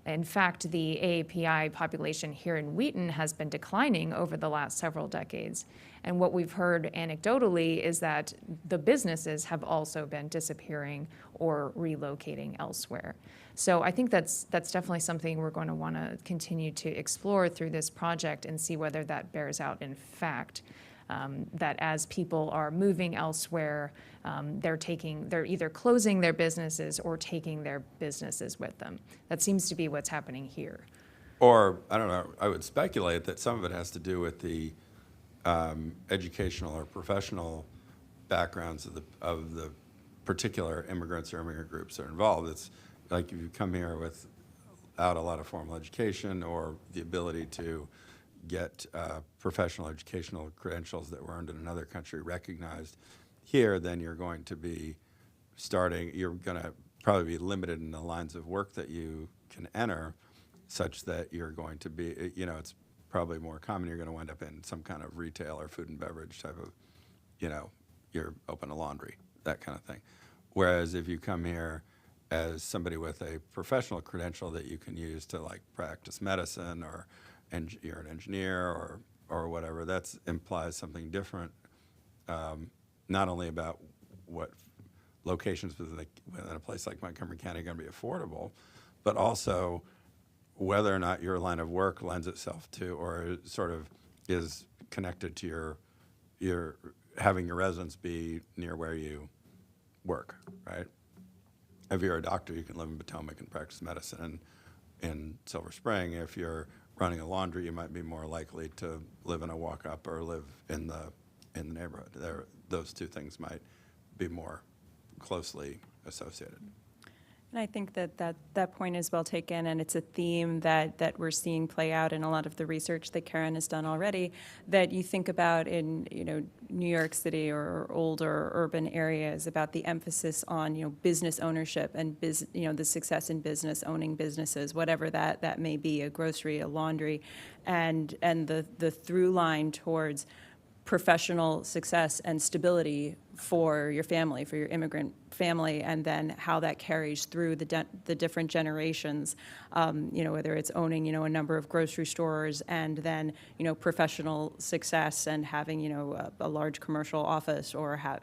In fact, the AAPI population here in Wheaton has been declining over the last several decades. And what we've heard anecdotally is that the businesses have also been disappearing or relocating elsewhere. So I think that's definitely something we're going to want to continue to explore through this project and see whether that bears out in fact. That as people are moving elsewhere, they're either closing their businesses or taking their businesses with them. That seems to be what's happening here. Or, I don't know, I would speculate that some of it has to do with the educational or professional backgrounds of the particular immigrants or immigrant groups that are involved. It's like if you come here without a lot of formal education or the ability to get professional educational credentials that were earned in another country recognized here, then you're going to probably be limited in the lines of work that you can enter, such that you're going to be, it's probably more common you're going to wind up in some kind of retail or food and beverage type of, you're open a laundry, that kind of thing. Whereas if you come here as somebody with a professional credential that you can use to like practice medicine, or you're an engineer or whatever, that implies something different, not only about what locations within a place like Montgomery County are going to be affordable, but also whether or not your line of work lends itself to or sort of is connected to your having your residence be near where you work, right? If you're a doctor, you can live in Potomac and practice medicine in Silver Spring. If you're running a laundry, you might be more likely to live in a walk-up or live in the neighborhood. Those two things might be more closely associated. And I think that point is well taken, and it's a theme that we're seeing play out in a lot of the research that Karen has done already, that you think about in, New York City or older urban areas, about the emphasis on, business ownership and the success in business, owning businesses, whatever that may be, a grocery, a laundry, and the through line towards professional success and stability for your family, for your immigrant family, and then how that carries through the different generations, whether it's owning, a number of grocery stores, and then, professional success and having, a large commercial office, or have,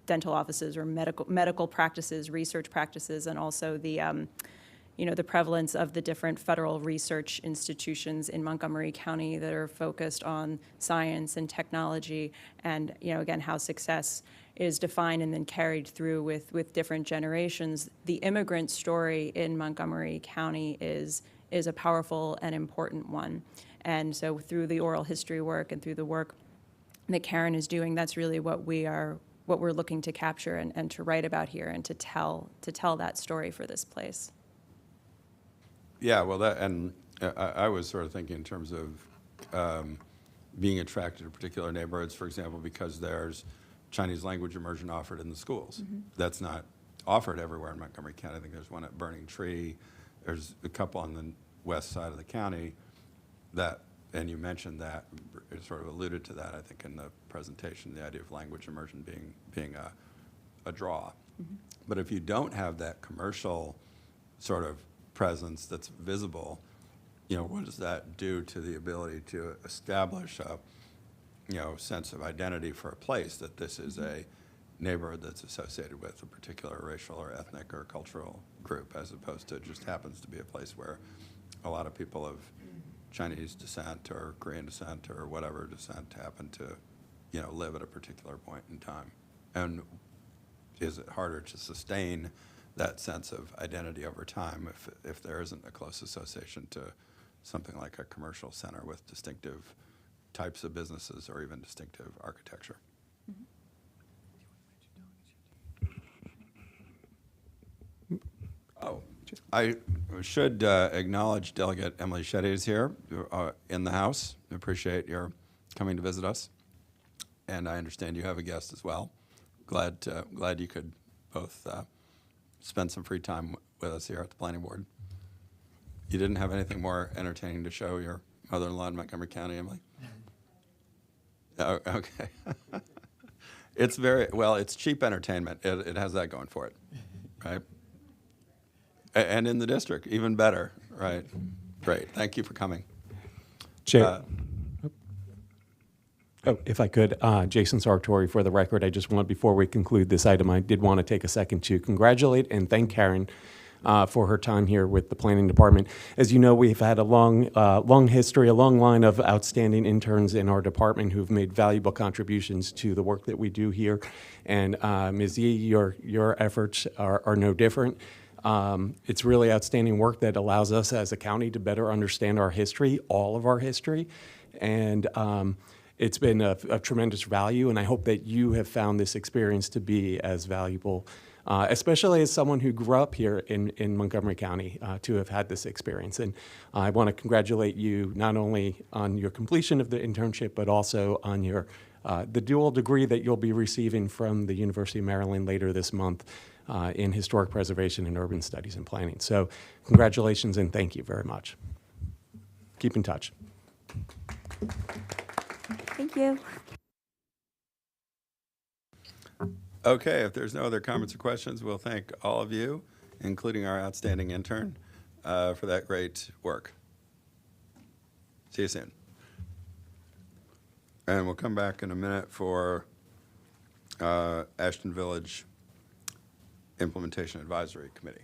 dental offices or medical practices, research practices, and also the prevalence of the different federal research institutions in Montgomery County that are focused on science and technology, and, again, how success is defined and then carried through with different generations. The immigrant story in Montgomery County is a powerful and important one. And so through the oral history work and through the work that Karen is doing, that's really what we're looking to capture and to write about here, and to tell that story for this place. Yeah, well, I was sort of thinking in terms of being attracted to particular neighborhoods, for example, because there's Chinese language immersion offered in the schools. Mm-hmm. That's not offered everywhere in Montgomery County. I think there's one at Burning Tree. There's a couple on the west side of the county that, and you mentioned that, it sort of alluded to that, I think, in the presentation, the idea of language immersion being a draw. Mm-hmm. But if you don't have that commercial sort of presence that's visible, what does that do to the ability to establish a, sense of identity for a place, that this is a neighborhood that's associated with a particular racial or ethnic or cultural group, as opposed to just happens to be a place where a lot of people of Chinese descent or Korean descent or whatever descent happen to, live at a particular point in time? And is it harder to sustain that sense of identity over time if there isn't a close association to something like a commercial center with distinctive types of businesses or even distinctive architecture? Oh, I should acknowledge Delegate Emily Shetty is here in the House. I appreciate your coming to visit us. And I understand you have a guest as well. Glad you could both spend some free time with us here at the Planning Board. You didn't have anything more entertaining to show your mother-in-law in Montgomery County, Emily? Oh, okay. It's cheap entertainment. It has that going for it, right? And in the district, even better, right? Great. Thank you for coming. If I could, Jason Sartori, for the record, before we conclude this item, I did want to take a second to congratulate and thank Karen for her time here with the Planning Department. As you know, we've had a long history, a long line of outstanding interns in our department who've made valuable contributions to the work that we do here. And Ms. Yee, your efforts are no different. It's really outstanding work that allows us as a county to better understand our history, all of our history. And it's been of tremendous value, and I hope that you have found this experience to be as valuable, especially as someone who grew up here in Montgomery County, to have had this experience. And I want to congratulate you not only on your completion of the internship, but also on your the dual degree that you'll be receiving from the University of Maryland later this month in Historic Preservation and Urban Studies and Planning. So congratulations and thank you very much. Keep in touch. Thank you. Okay, if there's no other comments or questions, we'll thank all of you, including our outstanding intern, for that great work. See you soon. And we'll come back in a minute for Ashton Village Implementation Advisory Committee.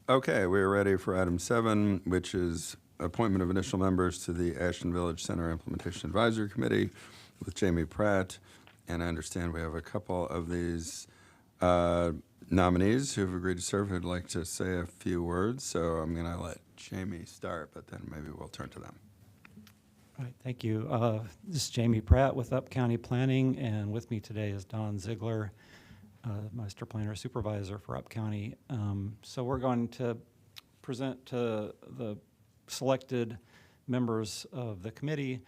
Okay, we're ready for item 7, which is appointment of initial members to the Ashton Village Center Implementation Advisory Committee with Jamie Pratt. And I understand we have a couple of these nominees who have agreed to serve who'd like to say a few words. So I'm going to let Jamie start, but then maybe we'll turn to them. All right, thank you. This is Jamie Pratt with Up County Planning, and with me today is Don Ziegler, Master Planner Supervisor for Up County. So we're going to present to the selected members of the committee.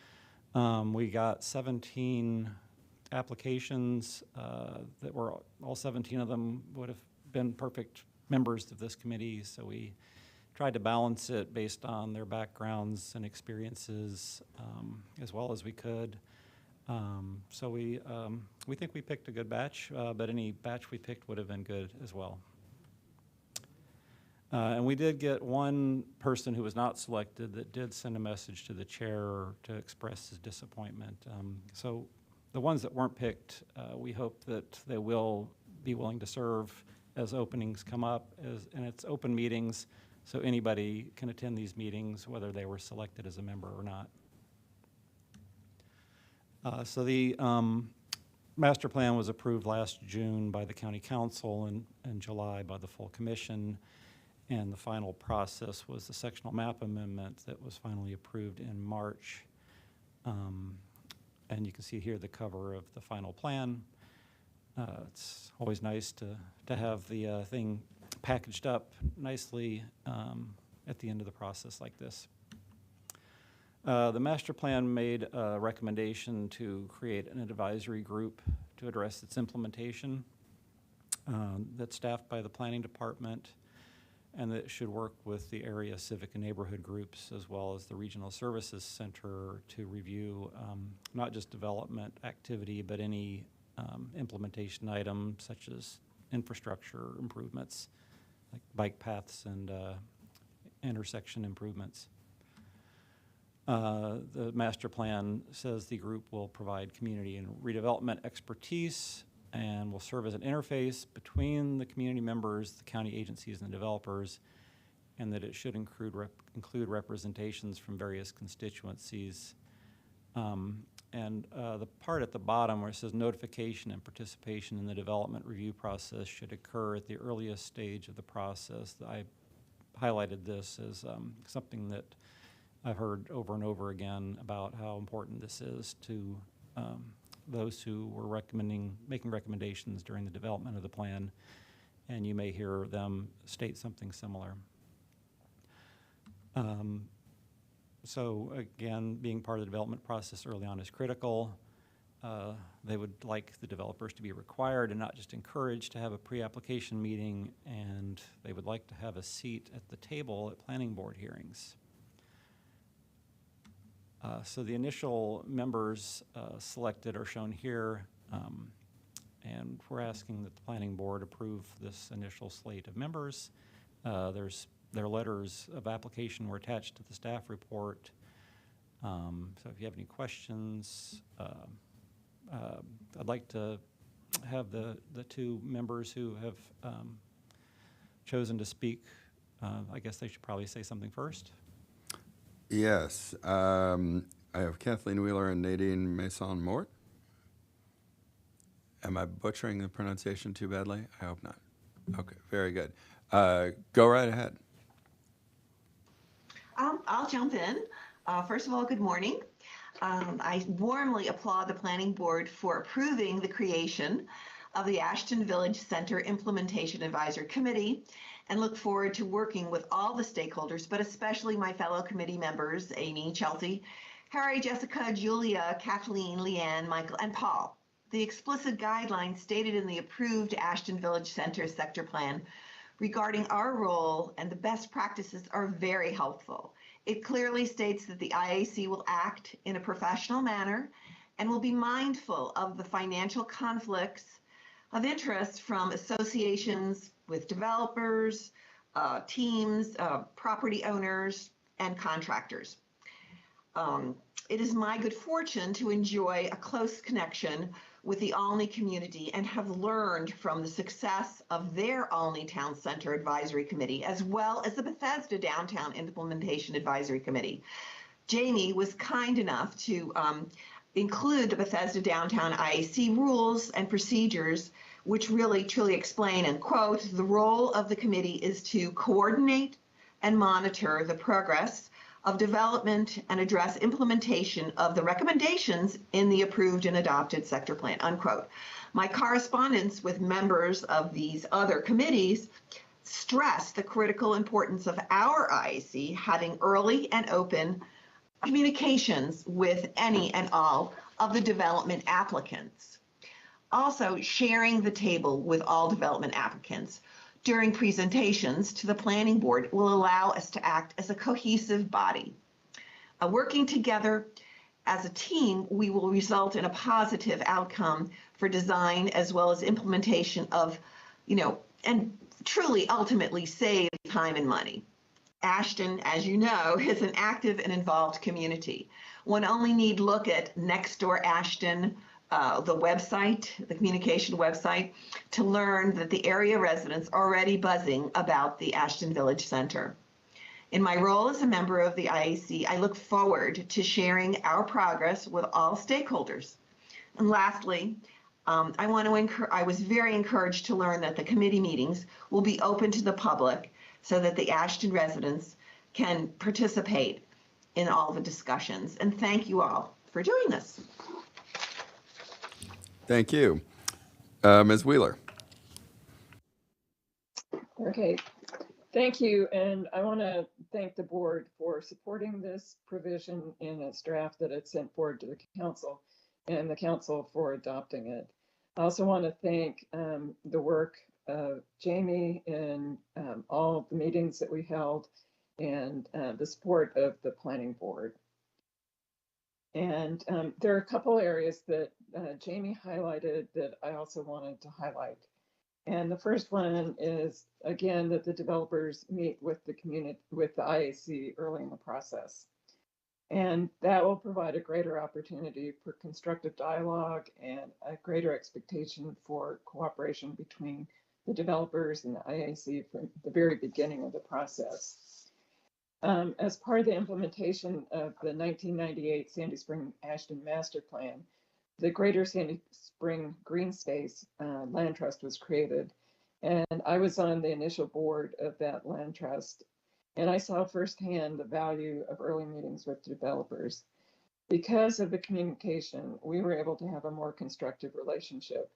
We got 17 applications that were, all 17 of them would have been perfect members of this committee, so we tried to balance it based on their backgrounds and experiences as well as we could. So we think we picked a good batch, but any batch we picked would have been good as well. And we did get one person who was not selected that did send a message to the chair to express his disappointment. So the ones that weren't picked, we hope that they will be willing to serve as openings come up, and it's open meetings, so anybody can attend these meetings, whether they were selected as a member or not. So the master plan was approved last June by the county council and July by the full commission. And the final process was the sectional map amendment that was finally approved in March. And you can see here the cover of the final plan. It's always nice to have the thing packaged up nicely at the end of the process like this. The master plan made a recommendation to create an advisory group to address its implementation that's staffed by the planning department, and that should work with the area civic and neighborhood groups as well as the regional services center to review not just development activity, but any implementation items such as infrastructure improvements like bike paths and intersection improvements. The master plan says the group will provide community and redevelopment expertise and will serve as an interface between the community members, the county agencies, and the developers, and that it should include representations from various constituencies. And the part at the bottom where it says notification and participation in the development review process should occur at the earliest stage of the process. I highlighted this as something that I've heard over and over again about how important this is to those who were making recommendations during the development of the plan, and you may hear them state something similar. So again, being part of the development process early on is critical. They would like the developers to be required and not just encouraged to have a pre-application meeting, and they would like to have a seat at the table at planning board hearings. So the initial members selected are shown here, and we're asking that the planning board approve this initial slate of members. Their letters of application were attached to the staff report. So if you have any questions, I'd like to have the two members who have chosen to speak. I guess they should probably say something first. Yes. I have Kathleen Wheeler and Nadine Mason-Mort. Am I butchering the pronunciation too badly? I hope not. Okay, very good. Go right ahead. I'll jump in. First of all, good morning. I warmly applaud the Planning Board for approving the creation of the Ashton Village Center Implementation Advisory Committee and look forward to working with all the stakeholders, but especially my fellow committee members, Amy, Chelsea, Harry, Jessica, Julia, Kathleen, Leanne, Michael, and Paul. The explicit guidelines stated in the approved Ashton Village Center sector plan regarding our role and the best practices are very helpful. It clearly states that the IAC will act in a professional manner and will be mindful of the financial conflicts of interest from associations with developers, teams, property owners, and contractors. It is my good fortune to enjoy a close connection with the Olney community and have learned from the success of their Olney Town Center Advisory Committee, as well as the Bethesda Downtown Implementation Advisory Committee. Jamie was kind enough to include the Bethesda Downtown IAC rules and procedures, which really truly explain, and quote, the role of the committee is to coordinate and monitor the progress of development and address implementation of the recommendations in the approved and adopted sector plan, unquote. My correspondence with members of these other committees stress the critical importance of our IAC having early and open communications with any and all of the development applicants. Also, sharing the table with all development applicants during presentations to the planning board will allow us to act as a cohesive body. Working together as a team, we will result in a positive outcome for design as well as implementation of, and truly ultimately save time and money. Ashton, as you know, is an active and involved community. One only need look at Nextdoor Ashton, the website, the communication website, to learn that the area residents are already buzzing about the Ashton Village Center. In my role as a member of the IAC, I look forward to sharing our progress with all stakeholders. And lastly, I was very encouraged to learn that the committee meetings will be open to the public so that the Ashton residents can participate in all the discussions. And thank you all for doing this. Thank you. Ms. Wheeler. Okay, thank you. And I want to thank the board for supporting this provision in its draft that it sent forward to the council and the council for adopting it. I also want to thank the work of Jamie in all the meetings that we held and the support of the planning board. And there are a couple areas that Jamie highlighted that I also wanted to highlight. And the first one is, again, that the developers meet with the community, with the IAC early in the process. And that will provide a greater opportunity for constructive dialogue and a greater expectation for cooperation between the developers and the IAC from the very beginning of the process. As part of the implementation of the 1998 Sandy Spring Ashton Master Plan, the Greater Sandy Spring Green Space Land Trust was created. And I was on the initial board of that land trust. And I saw firsthand the value of early meetings with developers. Because of the communication, we were able to have a more constructive relationship.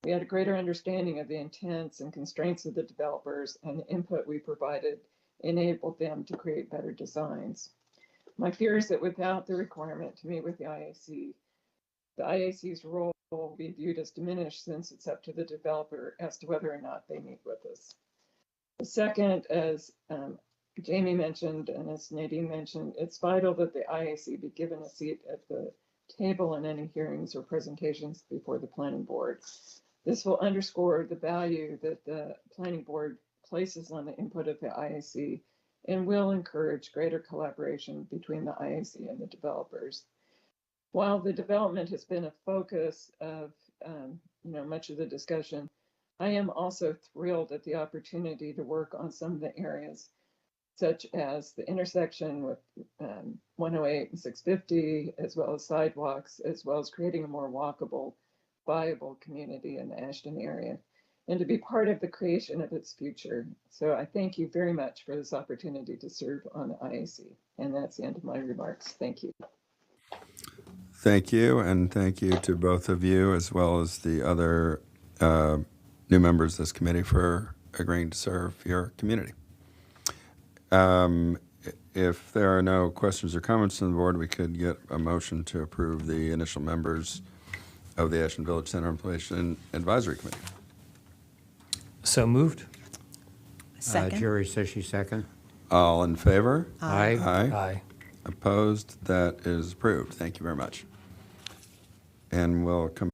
We had a greater understanding of the intents and constraints of the developers, and the input we provided enabled them to create better designs. My fear is that without the requirement to meet with the IAC's role will be viewed as diminished, since it's up to the developer as to whether or not they meet with us. The second, as Jamie mentioned, and as Nadine mentioned, it's vital that the IAC be given a seat at the table in any hearings or presentations before the planning board. This will underscore the value that the planning board places on the input of the IAC and will encourage greater collaboration between the IAC and the developers. While the development has been a focus of much of the discussion, I am also thrilled at the opportunity to work on some of the areas, such as the intersection with 108 and 650, as well as sidewalks, as well as creating a more walkable, viable community in the Ashton area, and to be part of the creation of its future. So I thank you very much for this opportunity to serve on the IAC. And that's the end of my remarks. Thank you. Thank you, and thank you to both of you, as well as the other new members of this committee, for agreeing to serve your community. If there are no questions or comments from the board, we could get a motion to approve the initial members of the Ashton Village Center Implementation Advisory Committee. So moved. Second. Jerry says she second. All in favor? Aye. Aye. Opposed? That is approved. Thank you very much. And we'll come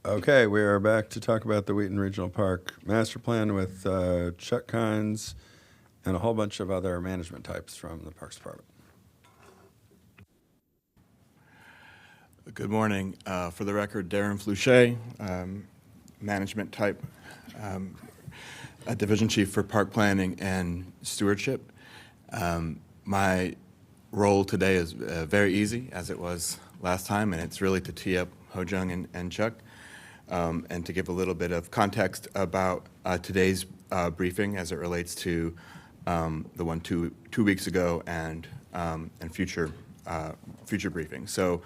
Okay, we are back to talk about the Wheaton Regional Park Master Plan with Chuck Kynes and a whole bunch of other management types from the Parks Department. Good morning. For the record, Darren Fluchet, management type, a division chief for park planning and stewardship. My role today is very easy, as it was last time, and it's really to tee up Ho-Jung and Chuck, and to give a little bit of context about today's briefing as it relates to the one two weeks ago and future briefings. So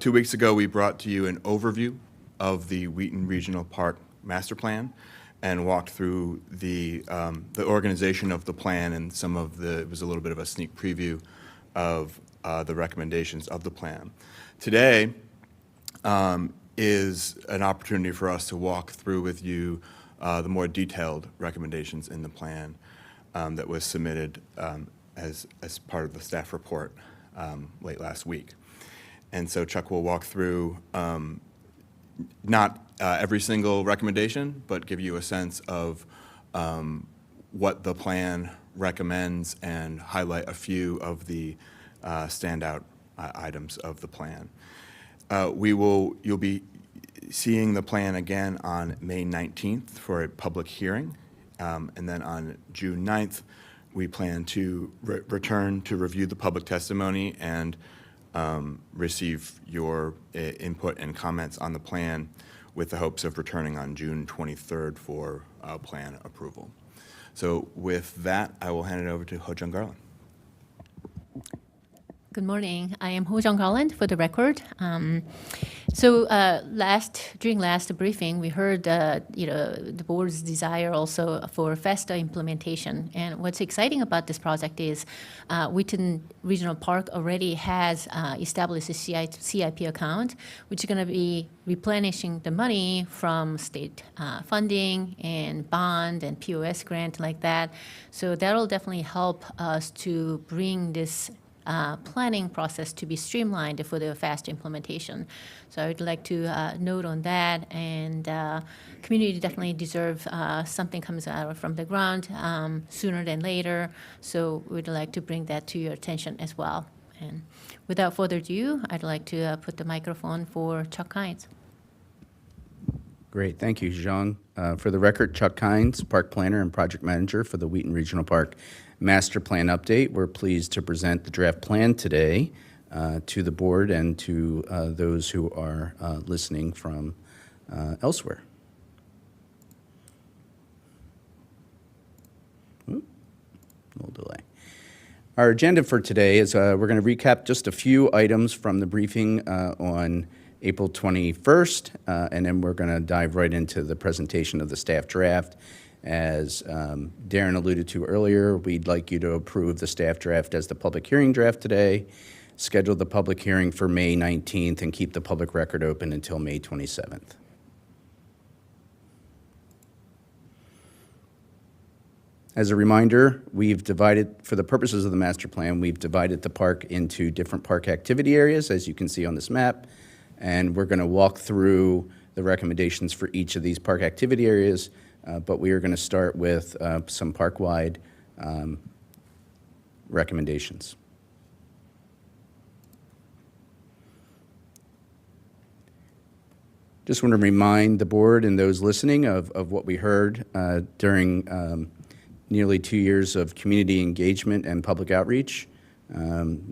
2 weeks ago, we brought to you an overview of the Wheaton Regional Park Master Plan and walked through the organization of the plan and some of it was a little bit of a sneak preview of the recommendations of the plan. Today is an opportunity for us to walk through with you the more detailed recommendations in the plan that was submitted as part of the staff report late last week. And so Chuck will walk through not every single recommendation, but give you a sense of what the plan recommends and highlight a few of the standout items of the plan. You'll be seeing the plan again on May 19th for a public hearing, and then on June 9th, we plan to return to review the public testimony and receive your input and comments on the plan with the hopes of returning on June 23rd for plan approval. So with that, I will hand it over to Ho-Jung Garland. Good morning. I am Ho-Jung Garland for the record. During last briefing, we heard the board's desire also for faster implementation. And what's exciting about this project is Wheaton Regional Park already has established a CIP account, which is going to be replenishing the money from state funding and bond and POS grant like that. So that'll definitely help us to bring this planning process to be streamlined for the fast implementation. So I would like to note on that, and community definitely deserve something comes out from the ground sooner than later. So we'd like to bring that to your attention as well. And without further ado, I'd like to put the microphone for Chuck Kynes. Great, thank you, Zhang. For the record, Chuck Kynes, Park Planner and Project Manager for the Wheaton Regional Park Master Plan Update. We're pleased to present the draft plan today to the board and to those who are listening from elsewhere. A little delay. Our agenda for today is we're going to recap just a few items from the briefing on April 21st, and then we're going to dive right into the presentation of the staff draft. As Darren alluded to earlier, we'd like you to approve the staff draft as the public hearing draft today, schedule the public hearing for May 19th, and keep the public record open until May 27th. As a reminder, we've divided, for the purposes of the master plan, we've divided the park into different park activity areas, as you can see on this map. And we're going to walk through the recommendations for each of these park activity areas, but we are going to start with some park-wide recommendations. Just want to remind the board and those listening of what we heard during nearly 2 years of community engagement and public outreach.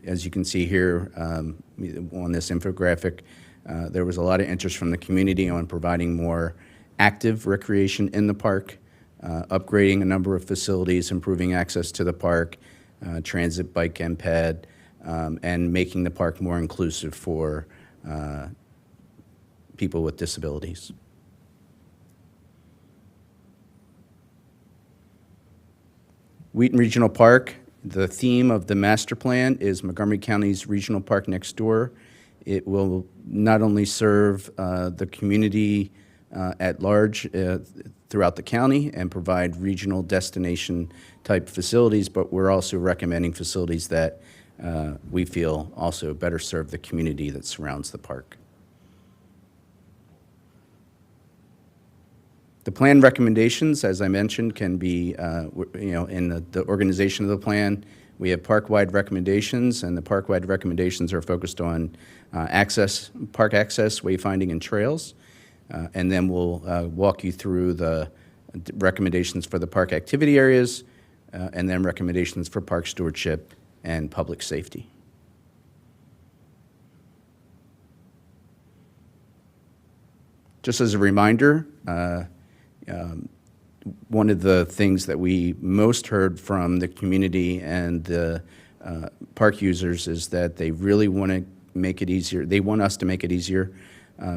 As you can see here on this infographic, there was a lot of interest from the community on providing more active recreation in the park, upgrading a number of facilities, improving access to the park, transit, bike, and ped, and making the park more inclusive for people with disabilities. Wheaton Regional Park, the theme of the master plan is Montgomery County's regional park next door. It will not only serve the community at large throughout the county and provide regional destination type facilities, but we're also recommending facilities that we feel also better serve the community that surrounds the park. The plan recommendations, as I mentioned, can be, in the organization of the plan, we have park-wide recommendations, and the park-wide recommendations are focused on park access, wayfinding, and trails. And then we'll walk you through the recommendations for the park activity areas, and then recommendations for park stewardship and public safety. Just as a reminder, one of the things that we most heard from the community and the park users is that they really want to make it easier. They want us to make it easier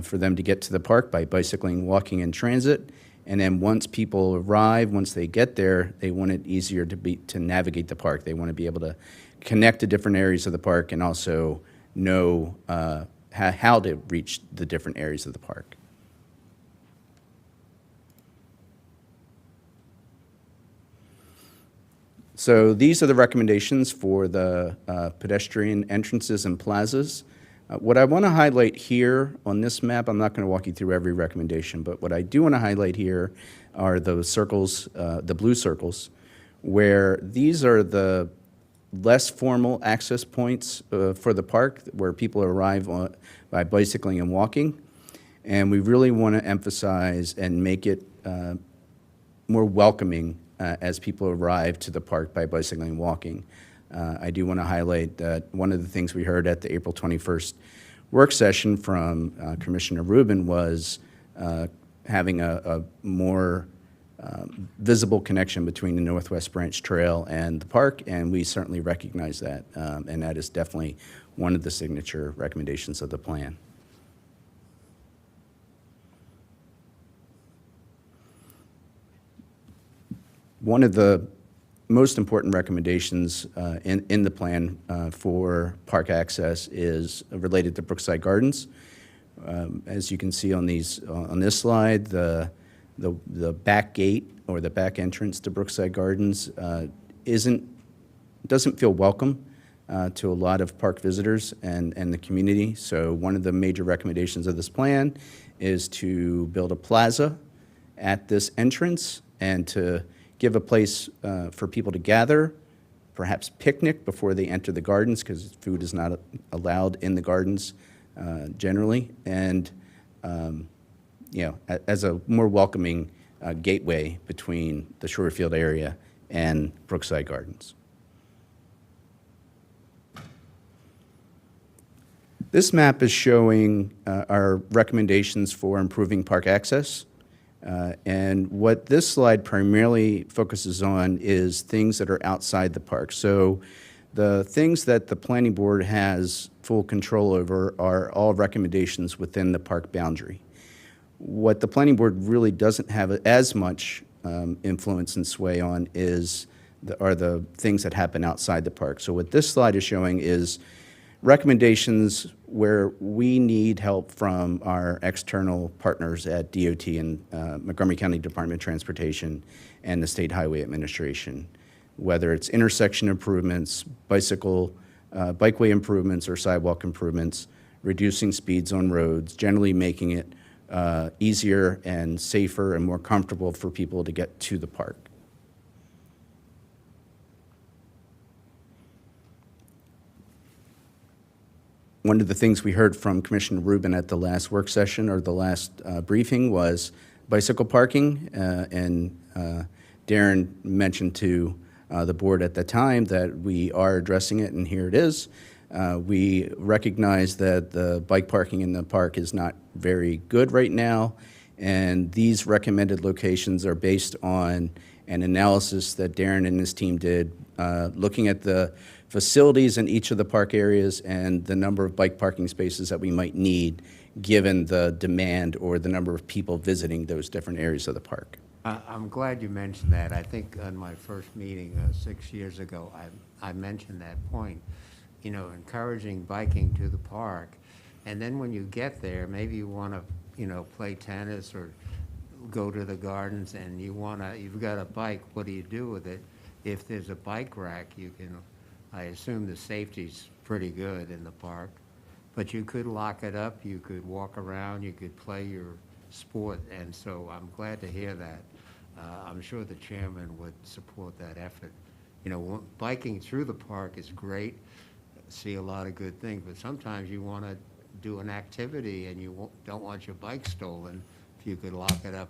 for them to get to the park by bicycling, walking, and transit. And then once people arrive, once they get there, they want it easier to navigate the park. They want to be able to connect to different areas of the park and also know how to reach the different areas of the park. So these are the recommendations for the pedestrian entrances and plazas. What I want to highlight here on this map, I'm not going to walk you through every recommendation, but what I do want to highlight here are those circles, the blue circles, where these are the less formal access points for the park where people arrive by bicycling and walking. And we really want to emphasize and make it more welcoming as people arrive to the park by bicycling and walking. I do want to highlight that one of the things we heard at the April 21st work session from Commissioner Rubin was having a more visible connection between the Northwest Branch Trail and the park, and we certainly recognize that, and that is definitely one of the signature recommendations of the plan. One of the most important recommendations in the plan for park access is related to Brookside Gardens. As you can see on this slide, the back gate or the back entrance to Brookside Gardens doesn't feel welcome to a lot of park visitors and the community. So one of the major recommendations of this plan is to build a plaza at this entrance and to give a place for people to gather, perhaps picnic before they enter the gardens, because food is not allowed in the gardens generally, and as a more welcoming gateway between the Shorefield area and Brookside Gardens. This map is showing our recommendations for improving park access. And what this slide primarily focuses on is things that are outside the park. So the things that the planning board has full control over are all recommendations within the park boundary. What the planning board really doesn't have as much influence and sway on are the things that happen outside the park. So what this slide is showing is recommendations where we need help from our external partners at DOT and Montgomery County Department of Transportation and the State Highway Administration, whether it's intersection improvements, bikeway improvements, or sidewalk improvements, reducing speeds on roads, generally making it easier and safer and more comfortable for people to get to the park. One of the things we heard from Commissioner Rubin at the last work session or the last briefing was bicycle parking, and Darren mentioned to the board at the time that we are addressing it, and here it is. We recognize that the bike parking in the park is not very good right now, and these recommended locations are based on an analysis that Darren and his team did, looking at the facilities in each of the park areas and the number of bike parking spaces that we might need given the demand or the number of people visiting those different areas of the park. I'm glad you mentioned that. I think on my first meeting 6 years ago, I mentioned that point, encouraging biking to the park. And then when you get there, maybe you want to, play tennis or go to the gardens and you've got a bike, what do you do with it? If there's a bike rack, you can, I assume the safety's pretty good in the park, but you could lock it up, you could walk around, you could play your sport, and so I'm glad to hear that. I'm sure the chairman would support that effort. You know, biking through the park is great, see a lot of good things, but sometimes you want to do an activity and you don't want your bike stolen. If you could lock it up,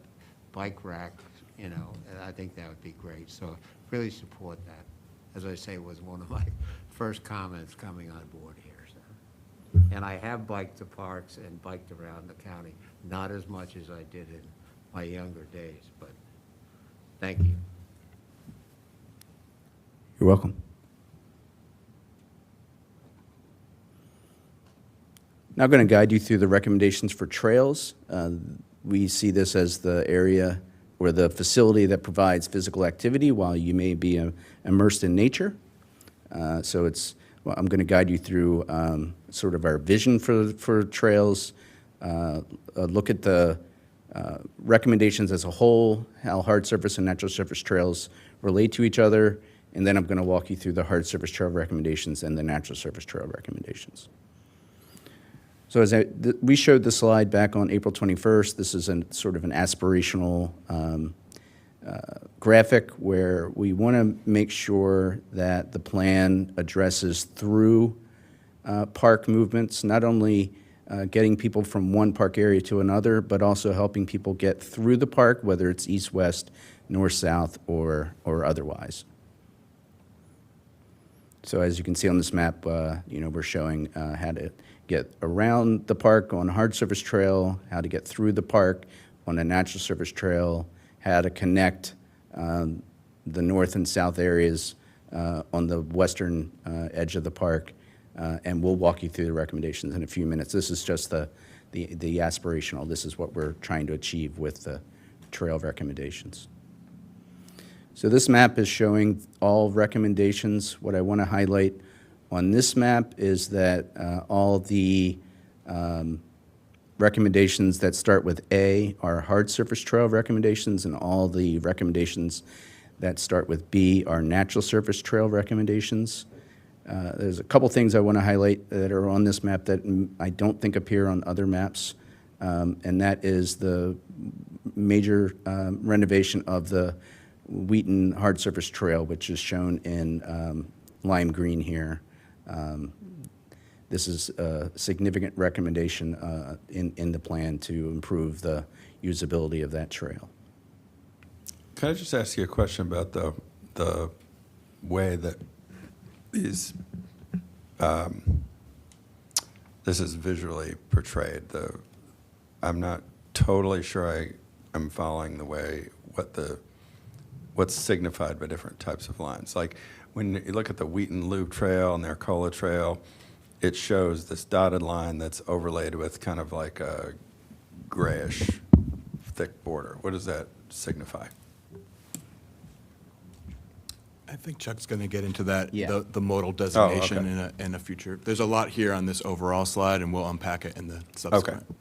bike rack, you know, I think that would be great. So really support that. As I say, it was one of my first comments coming on board here. So. And I have biked the parks and biked around the county, not as much as I did in my younger days, but thank you. You're welcome. Now I'm going to guide you through the recommendations for trails. We see this as the area or the facility that provides physical activity while you may be immersed in nature. So I'm going to guide you through sort of our vision for trails, look at the recommendations as a whole, how hard surface and natural surface trails relate to each other, and then I'm going to walk you through the hard surface trail recommendations and the natural surface trail recommendations. So as we showed the slide back on April 21st, this is sort of an aspirational graphic where we want to make sure that the plan addresses through park movements, not only getting people from one park area to another, but also helping people get through the park, whether it's east-west, north-south, or otherwise. So as you can see on this map, we're showing how to get around the park on a hard surface trail, how to get through the park on a natural surface trail, how to connect the north and south areas on the western edge of the park, and we'll walk you through the recommendations in a few minutes. This is just the aspirational. This is what we're trying to achieve with the trail recommendations. So this map is showing all recommendations. What I want to highlight on this map is that all the recommendations that start with A are hard surface trail recommendations, and all the recommendations that start with B are natural surface trail recommendations. There's a couple things I want to highlight that are on this map that I don't think appear on other maps, and that is the major renovation of the Wheaton hard surface trail, which is shown in lime green here. This is a significant recommendation in the plan to improve the usability of that trail. Can I just ask you a question about the way that these this is visually portrayed? I'm not totally sure I am following the way what's signified by different types of lines. Like when you look at the Wheaton Loop Trail and the Arcola Trail, it shows this dotted line that's overlaid with kind of like a grayish thick border. What does that signify? I think Chuck's going to get into that, Yeah. the modal designation okay. in a future. There's a lot here on this overall slide, and we'll unpack it in the subsequent. Okay.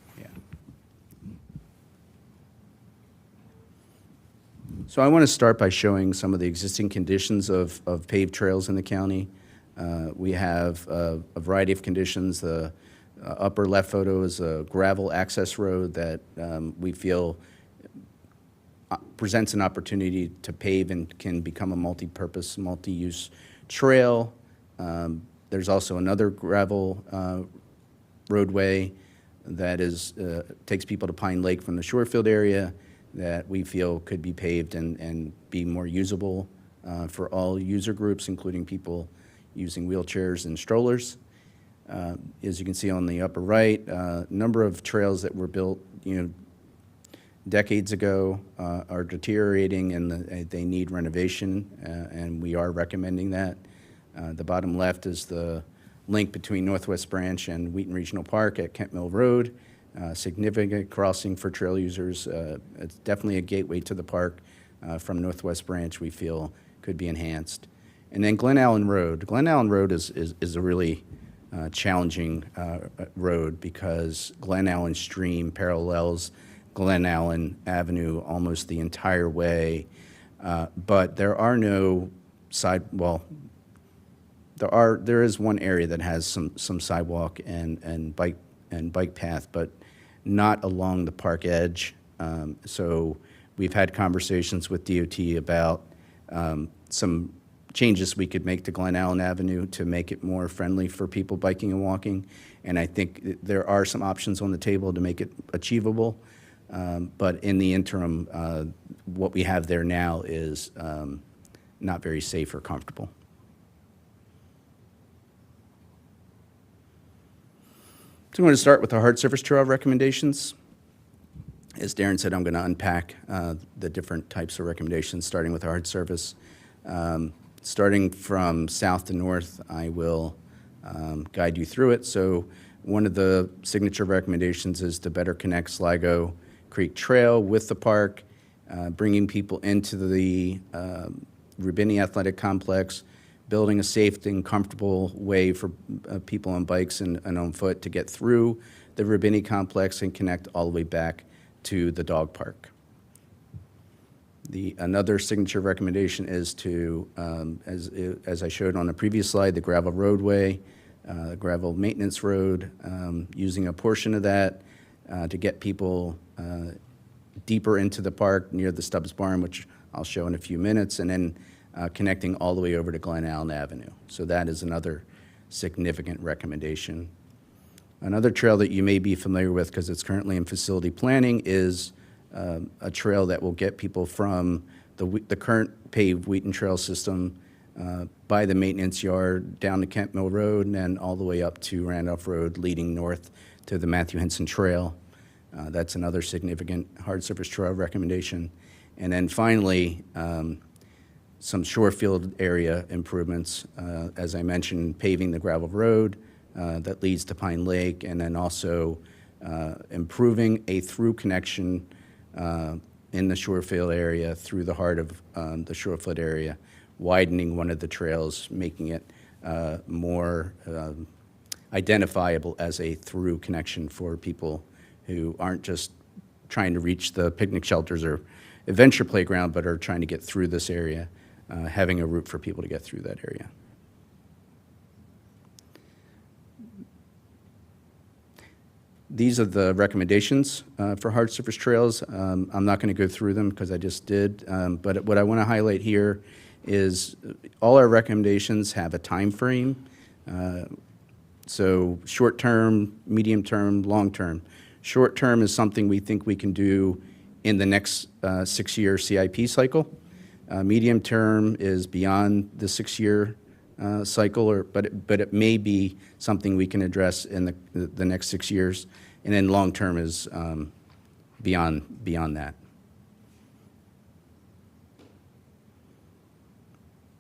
So I want to start by showing some of the existing conditions of paved trails in the county. We have a variety of conditions. The upper left photo is a gravel access road that we feel presents an opportunity to pave and can become a multi-purpose, multi-use trail. There's also another gravel roadway that takes people to Pine Lake from the Shorefield area that we feel could be paved and be more usable for all user groups, including people using wheelchairs and strollers. As you can see on the upper right, a number of trails that were built, decades ago are deteriorating and they need renovation, and we are recommending that. The bottom left is the link between Northwest Branch and Wheaton Regional Park at Kent Mill Road. Significant crossing for trail users. It's definitely a gateway to the park from Northwest Branch we feel could be enhanced. And then Glen Allen Road. Glen Allen Road is a really challenging road because Glen Allen Stream parallels Glen Allen Avenue almost the entire way, but there are no there is one area that has some sidewalk and bike path, but not along the park edge. So we've had conversations with DOT about some changes we could make to Glen Allen Avenue to make it more friendly for people biking and walking. And I think there are some options on the table to make it achievable. But in the interim, what we have there now is not very safe or comfortable. So I'm going to start with the hard surface trail recommendations. As Darren said, I'm going to unpack the different types of recommendations, starting with hard surface. Starting from south to north, I will guide you through it. So one of the signature recommendations is to better connect Sligo Creek Trail with the park, bringing people into the Roubini Athletic Complex, building a safe and comfortable way for people on bikes and on foot to get through the Roubini Complex and connect all the way back to the dog park. Another signature recommendation is to, as I showed on the previous slide, the gravel roadway, gravel maintenance road, using a portion of that to get people deeper into the park near the Stubs barn, which I'll show in a few minutes, and then connecting all the way over to Glen Allen Avenue. So that is another significant recommendation. Another trail that you may be familiar with because it's currently in facility planning is a trail that will get people from the current paved Wheaton trail system by the maintenance yard down to Kent Mill Road and then all the way up to Randolph Road leading north to the Matthew Henson Trail. That's another significant hard surface trail recommendation. And then finally, some shore field area improvements. As I mentioned, paving the gravel road that leads to Pine Lake, and then also improving a through connection in the shorefield area through the heart of the shorefoot area, widening one of the trails, making it more identifiable as a through connection for people who aren't just trying to reach the picnic shelters or adventure playground, but are trying to get through this area, having a route for people to get through that area. These are the recommendations for hard surface trails. I'm not going to go through them because I just did, but what I want to highlight here is all our recommendations have a time frame. So short term, medium term, long term. Short term is something we think we can do in the next 6-year CIP cycle. Medium term is beyond the 6-year cycle, but it may be something we can address in the next 6 years, and then long term is beyond that.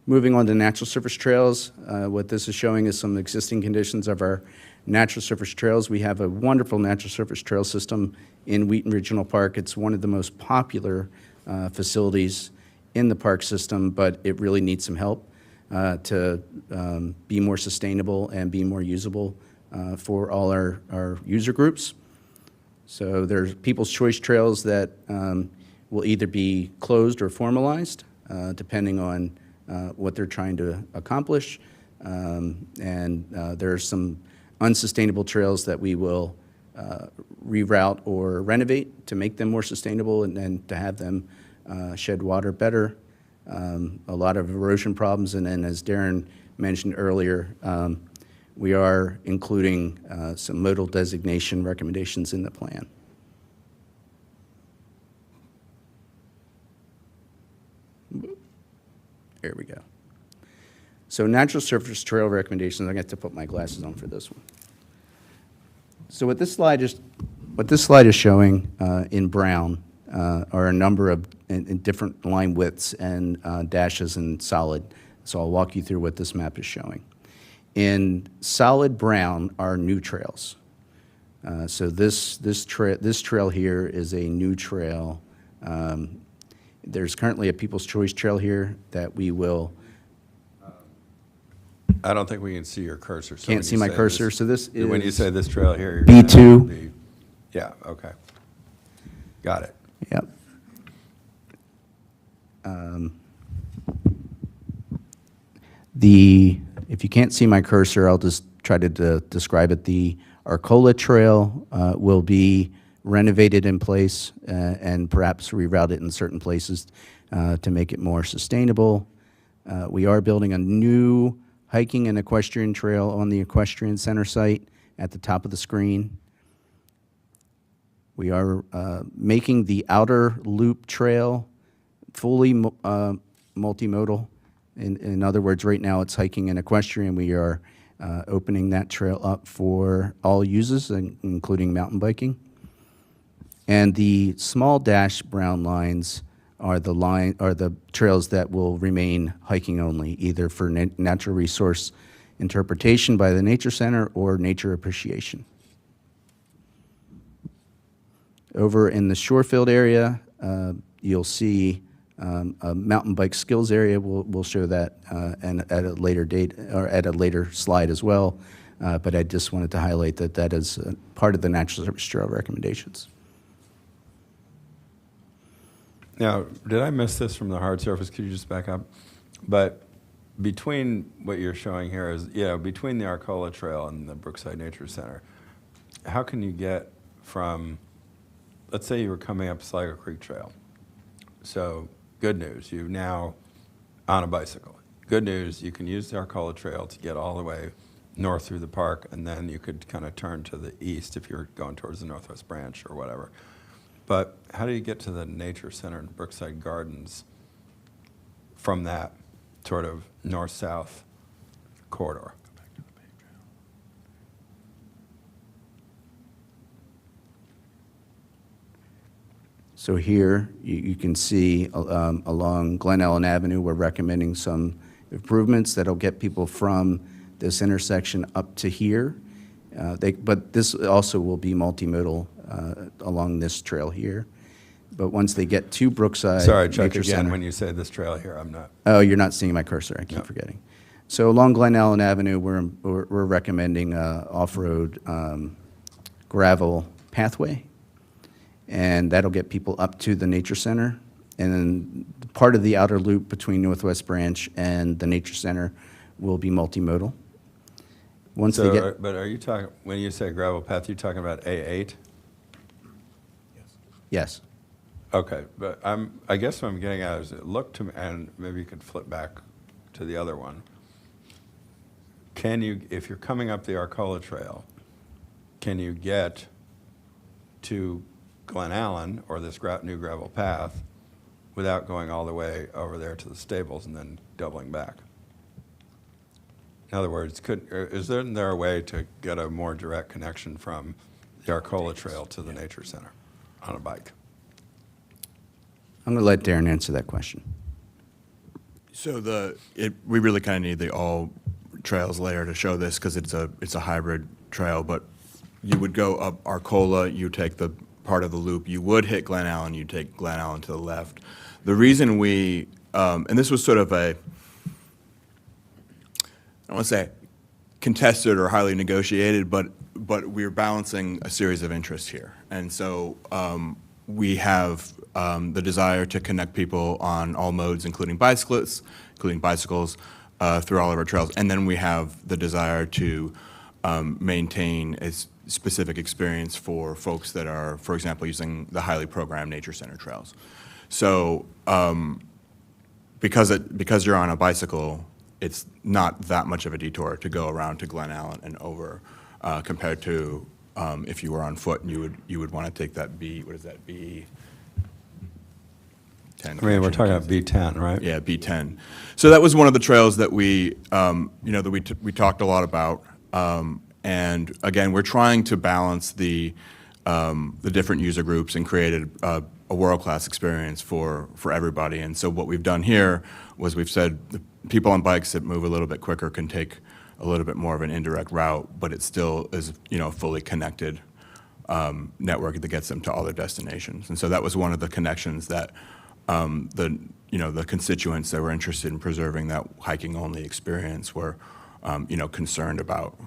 Moving on to natural surface trails, what this is showing is some existing conditions of our natural surface trails. We have a wonderful natural surface trail system in Wheaton Regional Park. It's one of the most popular facilities in the park system, but it really needs some help to be more sustainable and be more usable for all our user groups. So there's People's Choice Trails that will either be closed or formalized, depending on what they're trying to accomplish. And there are some unsustainable trails that we will reroute or renovate to make them more sustainable and then to have them shed water better. A lot of erosion problems, and then as Darren mentioned earlier, we are including some modal designation recommendations in the plan. There we go. So natural surface trail recommendations, I get to put my glasses on for this one. So what this slide is showing in brown are a number of in different line widths and dashes in solid. So I'll walk you through what this map is showing. In solid brown are new trails. So this trail here is a new trail. There's currently a People's Choice Trail here that we will. I don't think we can see your cursor. So Can't see my cursor. So this is when you say this trail here, you're B2. Yeah. Okay. Got it. Yep. If you can't see my cursor, I'll just try to describe it. The Arcola Trail will be renovated in place and perhaps reroute it in certain places to make it more sustainable. We are building a new hiking and equestrian trail on the Equestrian Center site at the top of the screen. We are making the outer loop trail fully multimodal. In other words, right now it's hiking and equestrian. We are opening that trail up for all users, including mountain biking. And the small dashed brown lines are the trails that will remain hiking only, either for natural resource interpretation by the Nature Center or nature appreciation. Over in the Shorefield area, you'll see a mountain bike skills area. We'll show that and at a later date or at a later slide as well. But I just wanted to highlight that that is part of the natural surface trail recommendations. Now, did I miss this from the hard surface? Could you just back up? But between what you're showing here is, between the Arcola Trail and the Brookside Nature Center, how can you get from, let's say you were coming up Sligo Creek Trail. So good news, you're now on a bicycle. Good news, you can use the Arcola Trail to get all the way north through the park, and then you could kind of turn to the east if you're going towards the Northwest Branch or whatever. But how do you get to the Nature Center and Brookside Gardens from that sort of north-south corridor? So here you can see along Glen Ellen Avenue, we're recommending some improvements that'll get people from this intersection up to here. But this also will be multimodal along this trail here. But once they get to Brookside Sorry, Chuck, Nature again, Center, when you say this trail here, I'm not. Oh, you're not seeing my cursor. I keep forgetting. So along Glen Ellen Avenue, we're recommending off-road gravel pathway, and that'll get people up to the Nature Center. And then part of the outer loop between Northwest Branch and the Nature Center will be multimodal. Once they get, But are you talking, when you say gravel path, you're talking about A8? yes. Okay, but I guess what I'm getting at is it looked to me, and maybe you could flip back to the other one. Can you, if you're coming up the Arcola Trail, can you get to Glen Allen or this new gravel path without going all the way over there to the stables and then doubling back? In other words, isn't there a way to get a more direct connection from the Arcola Trail to the Nature Center on a bike? I'm going to let Darren answer that question. So we really kind of need the all trails layer to show this because it's a hybrid trail. But you would go up Arcola, you take the part of the loop, you would hit Glen Allen, you take Glen Allen to the left. The reason we and this was sort of I don't want to say contested or highly negotiated, but we're balancing a series of interests here, and so we have the desire to connect people on all modes, including bicyclists, including bicycles, through all of our trails. And then we have the desire to maintain a specific experience for folks that are, for example, using the highly programmed Nature Center trails. So because you're on a bicycle, it's not that much of a detour to go around to Glen Allen and over compared to if you were on foot and you would want to take that what is that, B10? I mean, we're talking about B10, right? Yeah, B10. So that was one of the trails that we talked a lot about. And again, we're trying to balance the different user groups and create a world-class experience for everybody. And so what we've done here was we've said the people on bikes that move a little bit quicker can take a little bit more of an indirect route, but it still is, a fully connected network that gets them to all their destinations. And so that was one of the connections that the constituents that were interested in preserving that hiking-only experience were, concerned about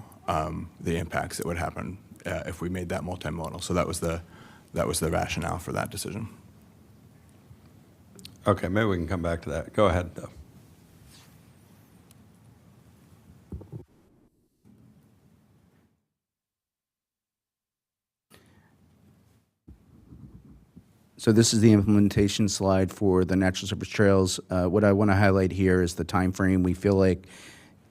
the impacts that would happen if we made that multimodal. So that was the rationale for that decision. Okay, maybe we can come back to that. Go ahead, though. So this is the implementation slide for the natural surface trails. What I want to highlight here is the time frame. We feel like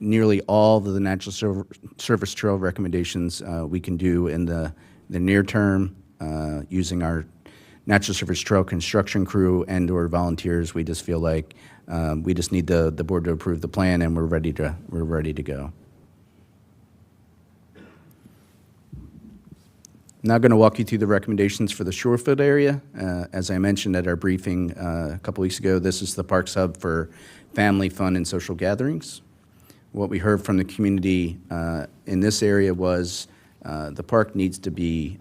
nearly all of the natural surface trail recommendations we can do in the near term using our natural surface trail construction crew and/or volunteers. We just feel like we just need the board to approve the plan, and we're ready to go. I'm now going to walk you through the recommendations for the Shorefield area. As I mentioned at our briefing a couple weeks ago, this is the park's hub for family fun and social gatherings. What we heard from the community in this area was the park needs to be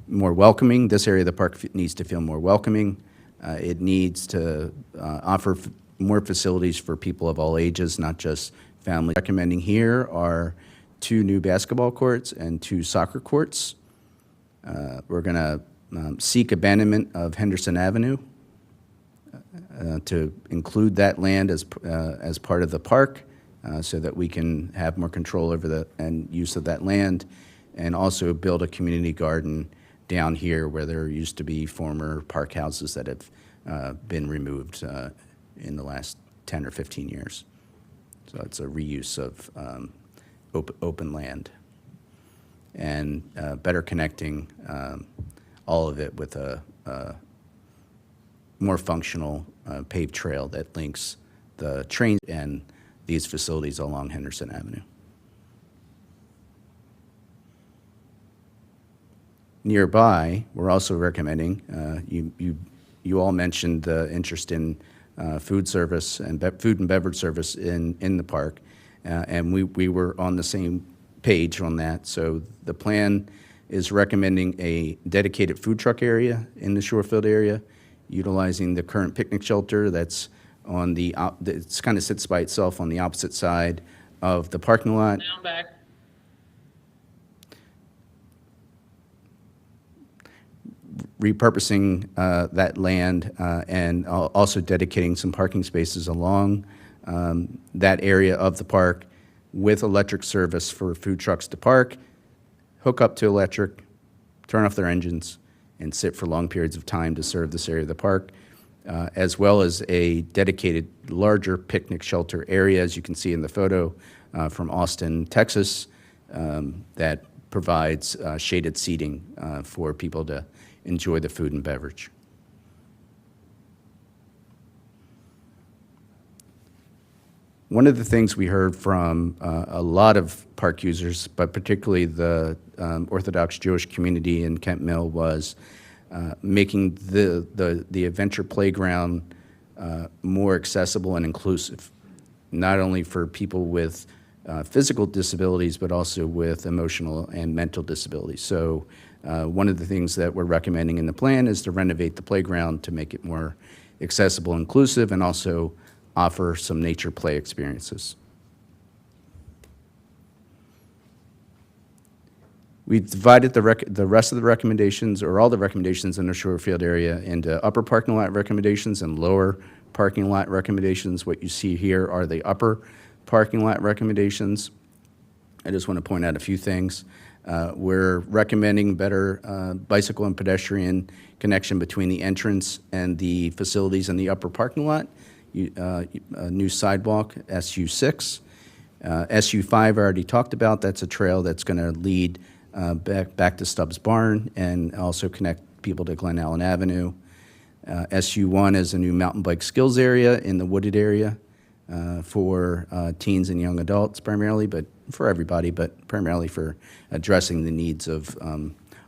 more welcoming. This area of the park needs to feel more welcoming. It needs to offer more facilities for people of all ages, not just family. Recommending here are 2 new basketball courts and 2 soccer courts. We're going to seek abandonment of Henderson Avenue to include that land as part of the park so that we can have more control over and use of that land, and also build a community garden down here where there used to be former park houses that have been removed in the last 10 or 15 years. So it's a reuse of open land, and better connecting all of it with a more functional paved trail that links the train and these facilities along Henderson Avenue. Nearby, we're also recommending, you all mentioned the interest in food service and food and beverage service in the park, and we were on the same page on that. So the plan is recommending a dedicated food truck area in the Shorefield area, utilizing the current picnic shelter that's on the, it kind of sits by itself on the opposite side of the parking lot. Now I'm back. Repurposing that land and also dedicating some parking spaces along that area of the park with electric service for food trucks to park, hook up to electric, turn off their engines, and sit for long periods of time to serve this area of the park, as well as a dedicated larger picnic shelter area, as you can see in the photo from Austin, Texas, that provides shaded seating for people to enjoy the food and beverage. One of the things we heard from a lot of park users, but particularly the Orthodox Jewish community in Kent Mill, was making the adventure playground more accessible and inclusive, not only for people with physical disabilities, but also with emotional and mental disabilities. So one of the things that we're recommending in the plan is to renovate the playground to make it more accessible, inclusive, and also offer some nature play experiences. We've divided the rest of the recommendations, or all the recommendations in the Shorefield area, into upper parking lot recommendations and lower parking lot recommendations. What you see here are the upper parking lot recommendations. I just want to point out a few things. We're recommending better bicycle and pedestrian connection between the entrance and the facilities in the upper parking lot. A new sidewalk, SU6. SU5 I already talked about. That's a trail that's going to lead back to Stubs Barn and also connect people to Glen Allen Avenue. SU1 is a new mountain bike skills area in the wooded area for teens and young adults primarily, but for everybody, but primarily for addressing the needs of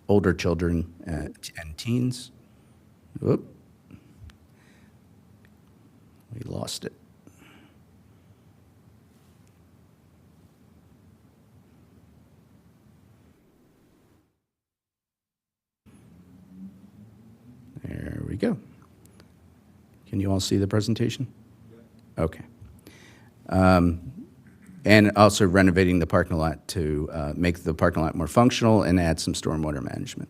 older children and teens. Whoop. We lost it. There we go. Can you all see the presentation? Okay. And also renovating the parking lot to make the parking lot more functional and add some stormwater management.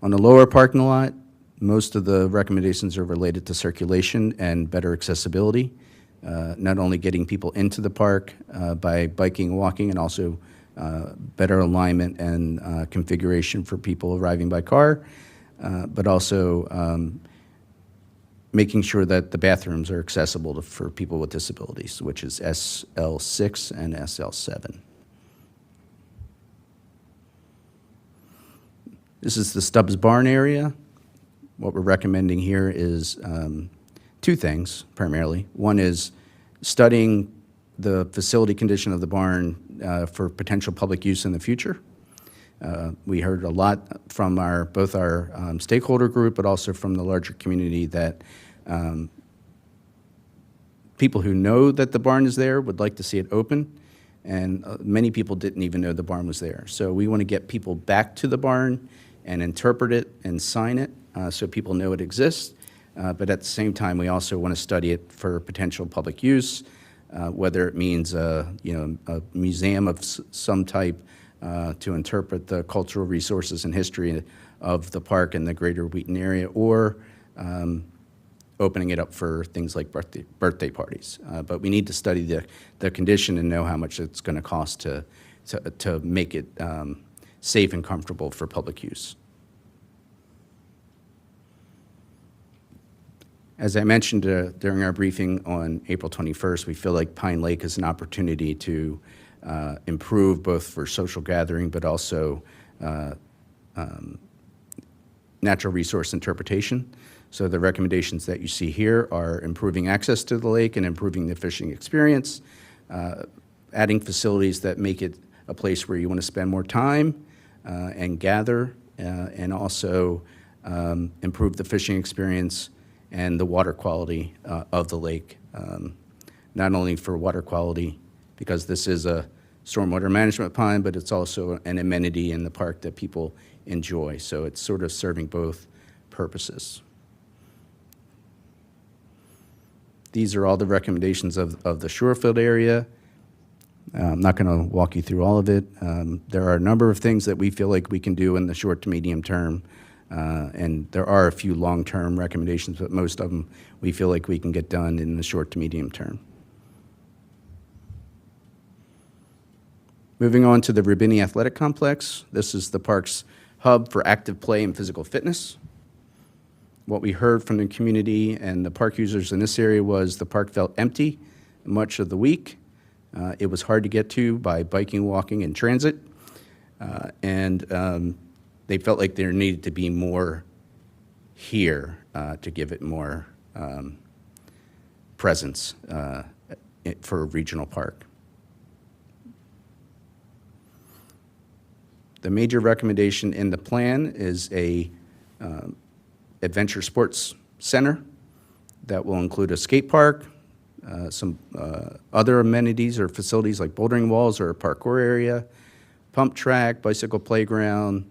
On the lower parking lot, most of the recommendations are related to circulation and better accessibility, not only getting people into the park by biking and walking, and also better alignment and configuration for people arriving by car, but also making sure that the bathrooms are accessible for people with disabilities, which is SL6 and SL7. This is the Stubs barn area. What we're recommending here is two things, primarily. One is studying the facility condition of the barn for potential public use in the future. We heard a lot from both our stakeholder group, but also from the larger community that people who know that the barn is there would like to see it open, and many people didn't even know the barn was there. So we want to get people back to the barn and interpret it and sign it so people know it exists. But at the same time, we also want to study it for potential public use, whether it means a museum of some type to interpret the cultural resources and history of the park and the greater Wheaton area, or opening it up for things like birthday parties. But we need to study the condition and know how much it's going to cost to make it safe and comfortable for public use. As I mentioned during our briefing on April 21st, we feel like Pine Lake is an opportunity to improve both for social gathering, but also natural resource interpretation. So the recommendations that you see here are improving access to the lake and improving the fishing experience, adding facilities that make it a place where you want to spend more time and gather, and also improve the fishing experience and the water quality of the lake. Not only for water quality, because this is a stormwater management pond, but it's also an amenity in the park that people enjoy. So it's sort of serving both purposes. These are all the recommendations of the Shorefield area. I'm not going to walk you through all of it. There are a number of things that we feel like we can do in the short to medium term, and there are a few long-term recommendations, but most of them we feel like we can get done in the short to medium term. Moving on to the Roubini Athletic Complex. This is the park's hub for active play and physical fitness. What we heard from the community and the park users in this area was the park felt empty much of the week. It was hard to get to by biking, walking, and transit. And they felt like there needed to be more here to give it more presence for a regional park. The major recommendation in the plan is a adventure sports center that will include a skate park, some other amenities or facilities like bouldering walls or a parkour area, pump track, bicycle playground,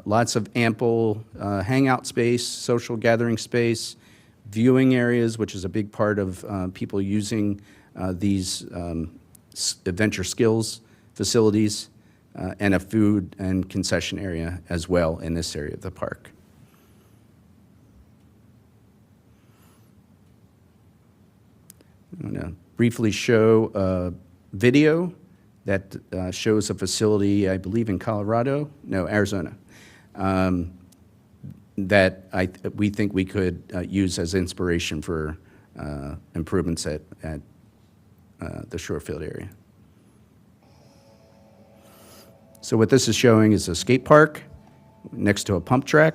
lots of ample hangout space, social gathering space, viewing areas, which is a big part of people using these adventure skills facilities, and a food and concession area as well in this area of the park. I'm going to briefly show a video that shows a facility, I believe in Arizona, that we think we could use as inspiration for improvements at the Shorefield area. So what this is showing is a skate park next to a pump track,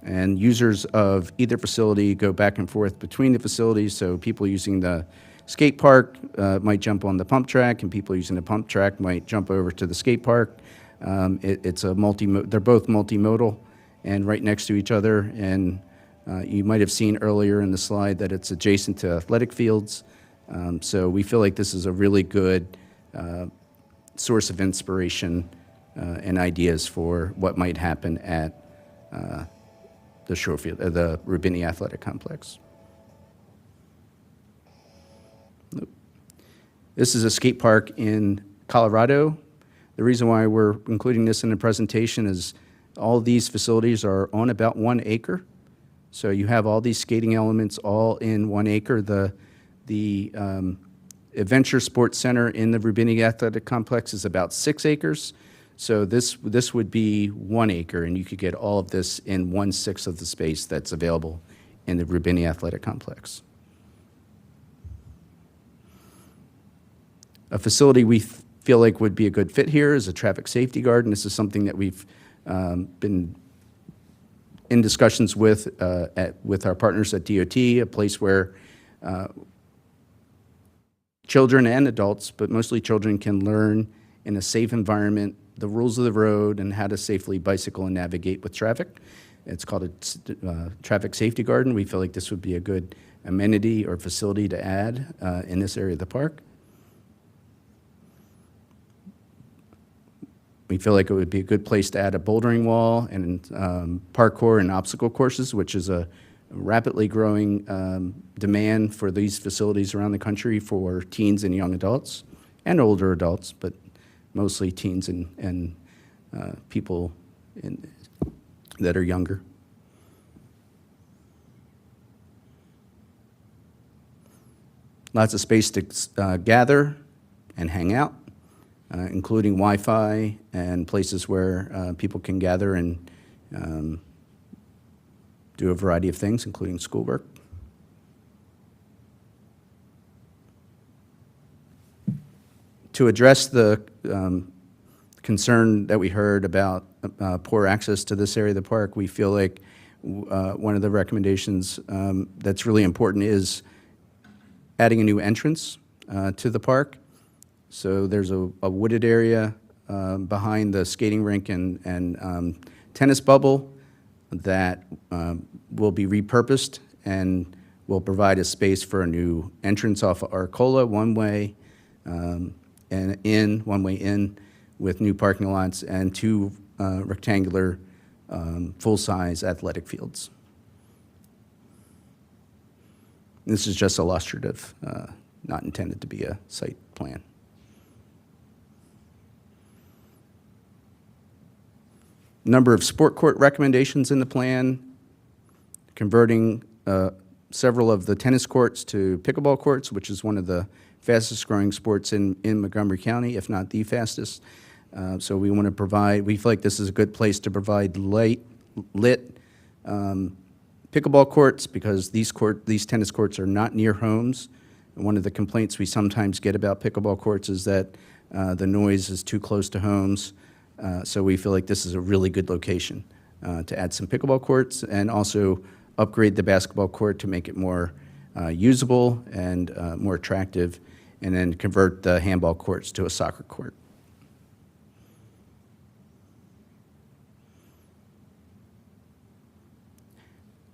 and users of either facility go back and forth between the facilities. So people using the skate park might jump on the pump track, and people using the pump track might jump over to the skate park. It's a they're both multimodal and right next to each other. And you might have seen earlier in the slide that it's adjacent to athletic fields. So we feel like this is a really good source of inspiration and ideas for what might happen at the Shorefield, the Roubini Athletic Complex. This is a skate park in Colorado. The reason why we're including this in the presentation is all these facilities are on about 1 acre. So you have all these skating elements all in 1 acre. The Adventure Sports Center in the Roubini Athletic Complex is about 6 acres. So this would be 1 acre, and you could get all of this in 1/6 of the space that's available in the Roubini Athletic Complex. A facility we feel like would be a good fit here is a traffic safety garden. This is something that we've been in discussions with our partners at DOT, a place where children and adults, but mostly children, can learn in a safe environment the rules of the road and how to safely bicycle and navigate with traffic. It's called a traffic safety garden. We feel like this would be a good amenity or facility to add in this area of the park. We feel like it would be a good place to add a bouldering wall and parkour and obstacle courses, which is a rapidly growing demand for these facilities around the country for teens and young adults and older adults, but mostly teens and people that are younger. Lots of space to gather and hang out, including Wi-Fi and places where people can gather and do a variety of things, including schoolwork. To address the concern that we heard about poor access to this area of the park, we feel like one of the recommendations that's really important is adding a new entrance to the park. So there's a wooded area behind the skating rink and tennis bubble that will be repurposed and will provide a space for a new entrance off of Arcola, one-way in with new parking lots and 2 rectangular full-size athletic fields. This is just illustrative, not intended to be a site plan. Number of sport court recommendations in the plan, converting several of the tennis courts to pickleball courts, which is one of the fastest growing sports in Montgomery County, if not the fastest. So we want to provide, we feel like this is a good place to provide lit pickleball courts, because these tennis courts are not near homes. And one of the complaints we sometimes get about pickleball courts is that the noise is too close to homes. So we feel like this is a really good location to add some pickleball courts and also upgrade the basketball court to make it more usable and more attractive, and then convert the handball courts to a soccer court.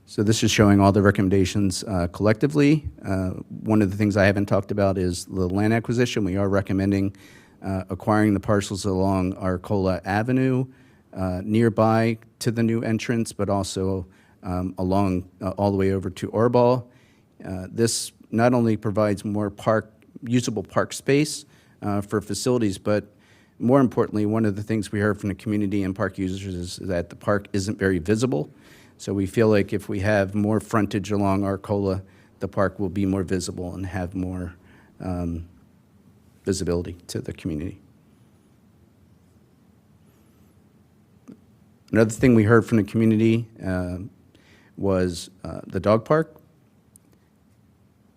So this is showing all the recommendations collectively. One of the things I haven't talked about is the land acquisition. We are recommending acquiring the parcels along Arcola Avenue nearby to the new entrance, but also along all the way over to Orball. This not only provides more usable park space for facilities, but more importantly, one of the things we heard from the community and park users is that the park isn't very visible. So we feel like if we have more frontage along Arcola, the park will be more visible and have more visibility to the community. Another thing we heard from the community was the dog park.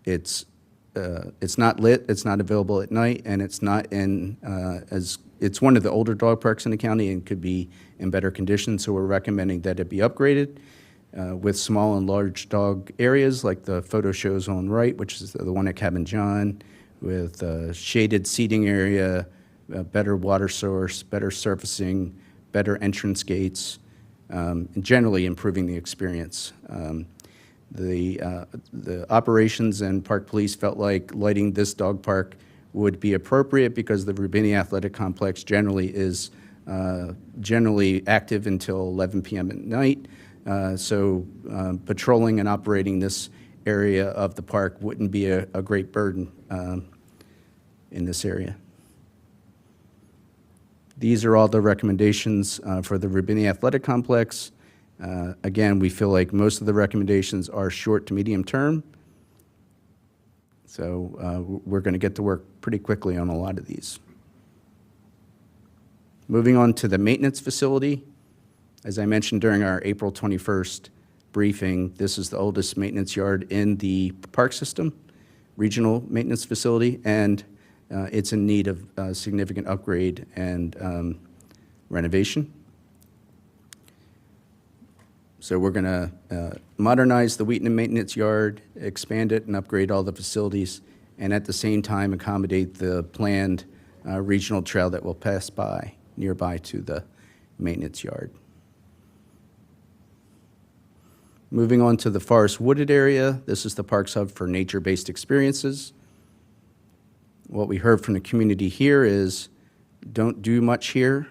It's not lit, it's not available at night, and it's not in it's one of the older dog parks in the county and could be in better condition. So we're recommending that it be upgraded with small and large dog areas like the photo shows on right, which is the one at Cabin John, with shaded seating area, better water source, better surfacing, better entrance gates, and generally improving the experience. The operations and park police felt like lighting this dog park would be appropriate because the Roubini Athletic Complex generally is generally active until 11 p.m. at night. So patrolling and operating this area of the park wouldn't be a great burden in this area. These are all the recommendations for the Roubini Athletic Complex. Again, we feel like most of the recommendations are short to medium term. So we're going to get to work pretty quickly on a lot of these. Moving on to the maintenance facility. As I mentioned during our April 21st briefing, this is the oldest maintenance yard in the park system, regional maintenance facility, and it's in need of significant upgrade and renovation. So we're going to modernize the Wheaton maintenance yard, expand it, and upgrade all the facilities, and at the same time accommodate the planned regional trail that will pass by nearby to the maintenance yard. Moving on to the forest wooded area, this is the park's hub for nature-based experiences. What we heard from the community here is, don't do much here.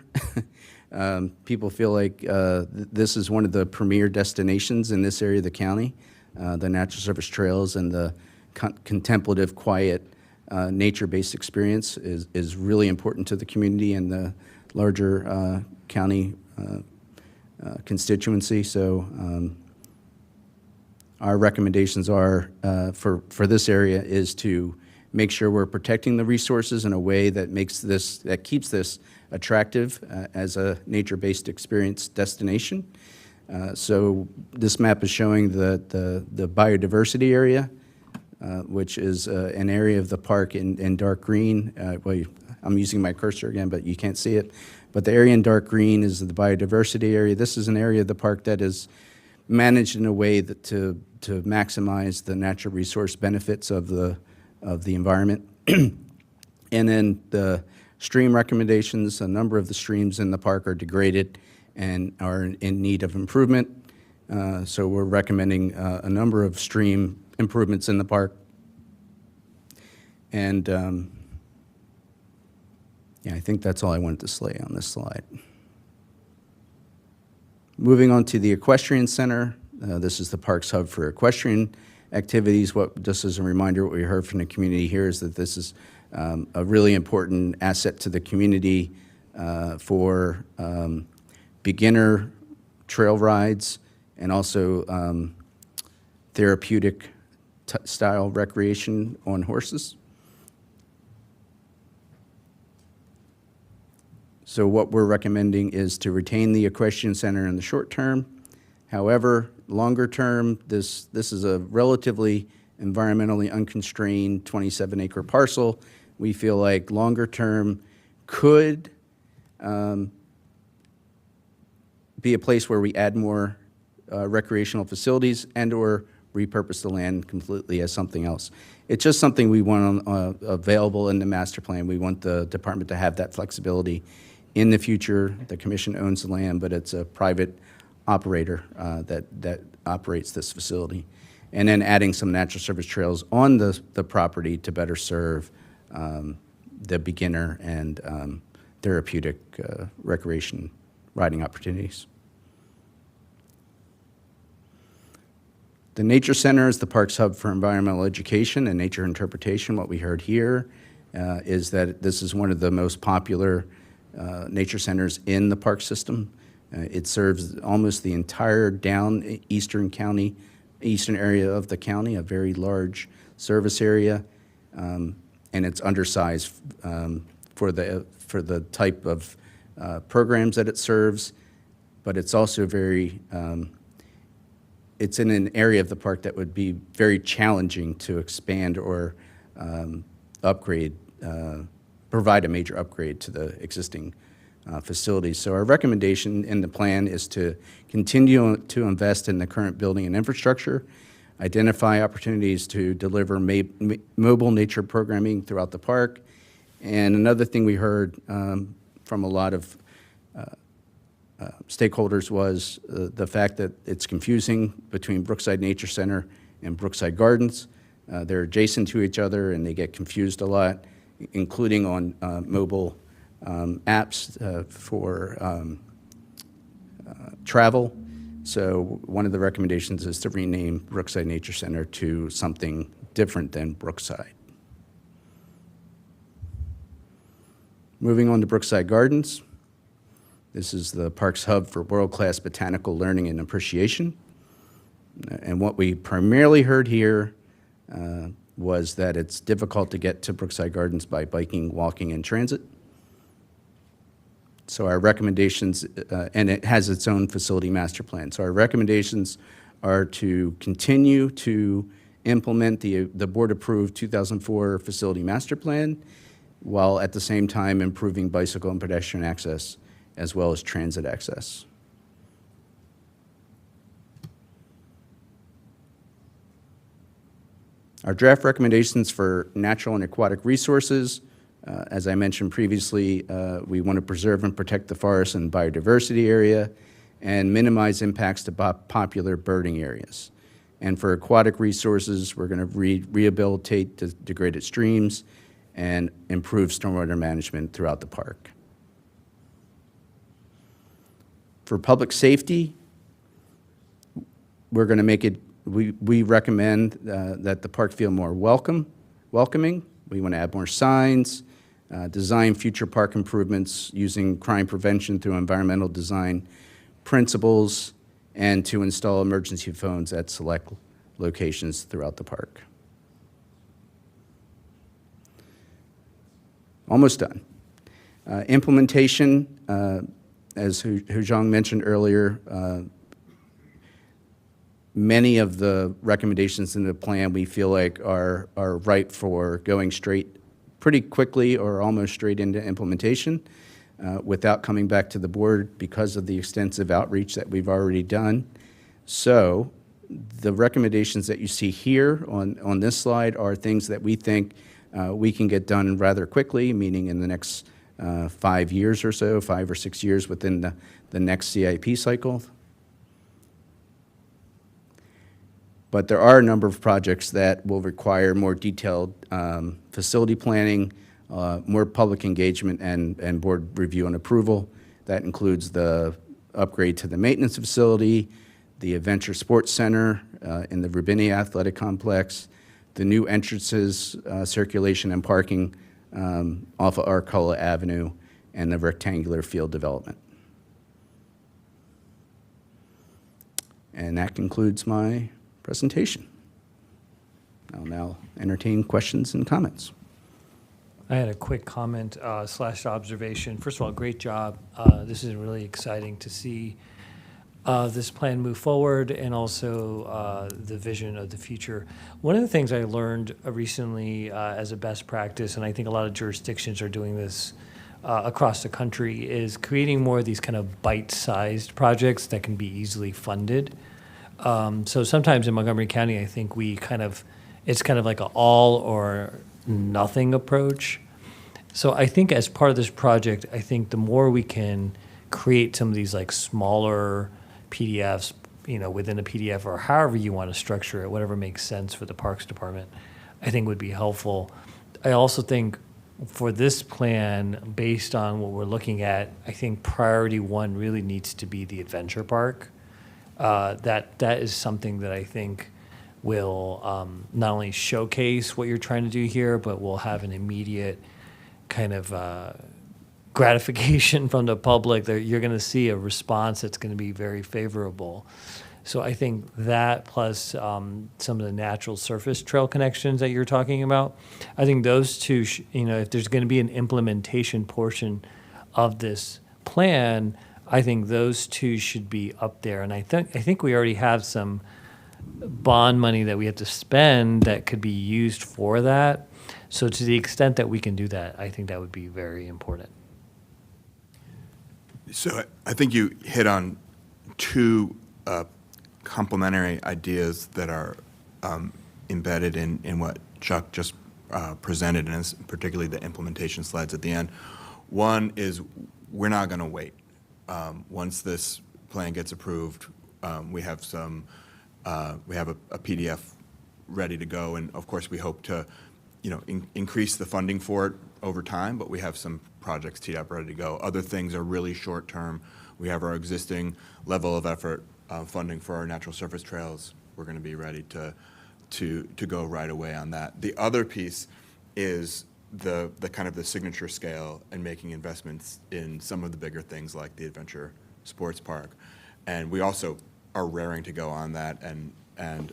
People feel like this is one of the premier destinations in this area of the county. The natural surface trails and the contemplative, quiet, nature-based experience is really important to the community and the larger county constituency. So our recommendations are for this area is to make sure we're protecting the resources in a way that keeps this attractive as a nature-based experience destination. So this map is showing the biodiversity area, which is an area of the park in dark green. Well, I'm using my cursor again, but you can't see it. But the area in dark green is the biodiversity area. This is an area of the park that is managed in a way that to maximize the natural resource benefits of the environment. And then the stream recommendations, a number of the streams in the park are degraded and are in need of improvement. So we're recommending a number of stream improvements in the park. And yeah, I think that's all I wanted to say on this slide. Moving on to the Equestrian Center. This is the park's hub for equestrian activities. Just as a reminder, what we heard from the community here is that this is a really important asset to the community for beginner trail rides and also therapeutic style recreation on horses. So what we're recommending is to retain the Equestrian Center in the short term. However, longer term, this is a relatively environmentally unconstrained 27-acre parcel. We feel like longer term could be a place where we add more recreational facilities and or repurpose the land completely as something else. It's just something we want available in the master plan. We want the department to have that flexibility in the future. The commission owns the land, but it's a private operator that operates this facility. And then adding some natural surface trails on the property to better serve the beginner and therapeutic recreation riding opportunities. The Nature Center is the park's hub for environmental education and nature interpretation. What we heard here is that this is one of the most popular nature centers in the park system. It serves almost the entire eastern area of the county, a very large service area, and it's undersized for the type of programs that it serves, but it's also very it's in an area of the park that would be very challenging to expand or upgrade, provide a major upgrade to the existing facilities. So our recommendation in the plan is to continue to invest in the current building and infrastructure, identify opportunities to deliver mobile nature programming throughout the park. And another thing we heard from a lot of stakeholders was the fact that it's confusing between Brookside Nature Center and Brookside Gardens. They're adjacent to each other and they get confused a lot, including on mobile apps for travel. So one of the recommendations is to rename Brookside Nature Center to something different than Brookside. Moving on to Brookside Gardens. This is the park's hub for world-class botanical learning and appreciation. And what we primarily heard here was that it's difficult to get to Brookside Gardens by biking, walking, and transit. So our recommendations, and it has its own facility master plan. So our recommendations are to continue to implement the board-approved 2004 facility master plan, while at the same time improving bicycle and pedestrian access, as well as transit access. Our draft recommendations for natural and aquatic resources, as I mentioned previously, we want to preserve and protect the forest and biodiversity area and minimize impacts to popular birding areas. And for aquatic resources, we're going to rehabilitate degraded streams and improve stormwater management throughout the park. For public safety, we're going to make it, we recommend that the park feel more welcoming. We want to add more signs, design future park improvements using crime prevention through environmental design principles, and to install emergency phones at select locations throughout the park. Almost done. Implementation, as Hujong mentioned earlier, many of the recommendations in the plan we feel like are ripe for going straight pretty quickly or almost straight into implementation without coming back to the board because of the extensive outreach that we've already done. So the recommendations that you see here on this slide are things that we think we can get done rather quickly, meaning in the next 5 years or so, 5 or 6 years within the next CIP cycle. But there are a number of projects that will require more detailed facility planning, more public engagement, and board review and approval. That includes the upgrade to the maintenance facility, the Adventure Sports Center in the Roubini Athletic Complex, the new entrances, circulation and parking off of Arcola Avenue, and the rectangular field development. And that concludes my presentation. I'll now entertain questions and comments. I had a quick comment slash observation. First of all, great job. This is really exciting to see this plan move forward, and also the vision of the future. One of the things I learned recently as a best practice, and I think a lot of jurisdictions are doing this across the country, is creating more of these kind of bite-sized projects that can be easily funded. So sometimes in Montgomery County, I think it's kind of like an all or nothing approach. So I think as part of this project, I think the more we can create some of these like smaller PDFs, within a PDF or however you want to structure it, whatever makes sense for the Parks Department, I think would be helpful. I also think for this plan, based on what we're looking at, I think priority one really needs to be the adventure park. That is something that I think will not only showcase what you're trying to do here, but will have an immediate kind of gratification from the public. That you're going to see a response that's going to be very favorable. So I think that plus some of the natural surface trail connections that you're talking about, I think those two, if there's going to be an implementation portion of this plan, I think those two should be up there. And I think we already have some bond money that we have to spend that could be used for that. So to the extent that we can do that, I think that would be very important. So I think you hit on two complementary ideas that are embedded in what Chuck just presented, and particularly the implementation slides at the end. One is we're not going to wait. Once this plan gets approved, we have a PDF ready to go, and of course we hope to, increase the funding for it over time. But we have some projects teed up ready to go. Other things are really short term. We have our existing level of effort funding for our natural surface trails. We're going to be ready to go right away on that. The other piece is the kind of the signature scale and making investments in some of the bigger things like the Adventure Sports Park. And we also are raring to go on that and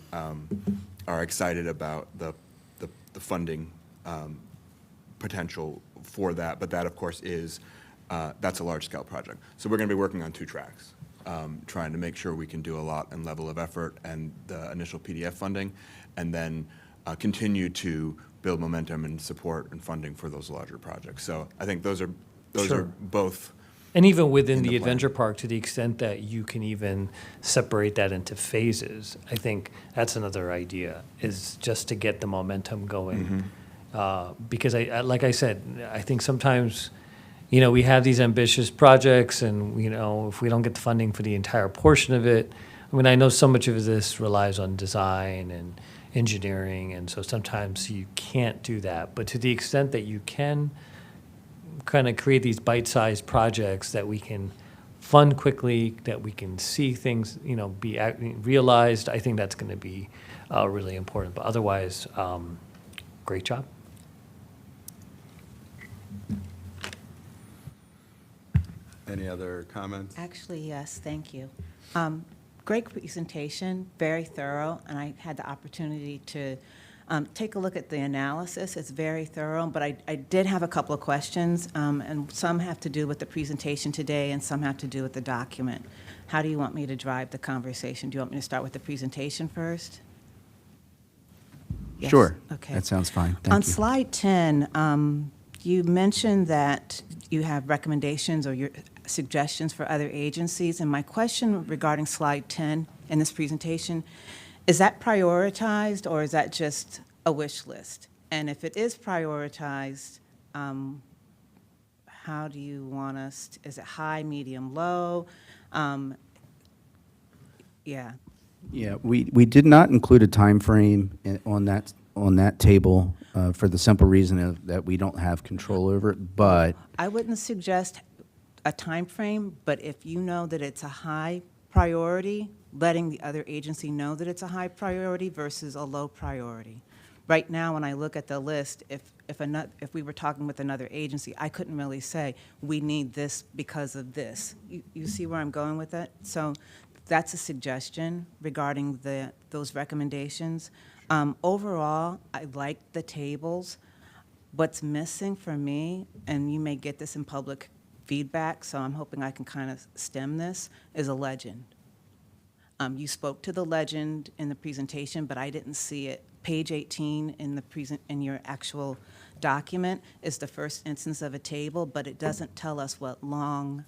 are excited about the the funding potential for that, but that, of course, is, that's a large-scale project. So we're going to be working on 2 tracks, trying to make sure we can do a lot and level of effort and the initial PDF funding, and then continue to build momentum and support and funding for those larger projects. So I think those are Sure. both. And even within in the the plan. adventure park, to the extent that you can even separate that into phases, I think that's another idea, is just to get the momentum going. Because like I said, I think sometimes, we have these ambitious projects and, if we don't get the funding for the entire portion of it, I mean, I know so much of this relies on design and engineering, and so sometimes you can't do that. But to the extent that you can kind of create these bite-sized projects that we can fund quickly, that we can see things, be realized, I think that's going to be really important. But otherwise, great job. Any other comments? Actually, yes, thank you. Great presentation, very thorough, and I had the opportunity to take a look at the analysis. It's very thorough, but I did have a couple of questions, and some have to do with the presentation today and some have to do with the document. How do you want me to drive the conversation? Do you want me to start with the presentation first? Yes? Sure. Okay. That sounds fine. On Thank you. slide 10, you mentioned that you have recommendations or your suggestions for other agencies, and my question regarding slide 10 in this presentation, is that prioritized or is that just a wish list? And if it is prioritized, how do you want us, is it high, medium, low? Yeah. Yeah, we did not include a time frame on that table for the simple reason that we don't have control over it, but I wouldn't suggest a time frame, but if you know that it's a high priority, letting the other agency know that it's a high priority versus a low priority. Right now, when I look at the list, if we were talking with another agency, I couldn't really say, we need this because of this. You see where I'm going with that? So that's a suggestion regarding those recommendations. Overall, I like the tables. What's missing for me, and you may get this in public feedback, so I'm hoping I can kind of stem this, is a legend. You spoke to the legend in the presentation, but I didn't see it. Page 18 in your actual document is the first instance of a table, but it doesn't tell us what long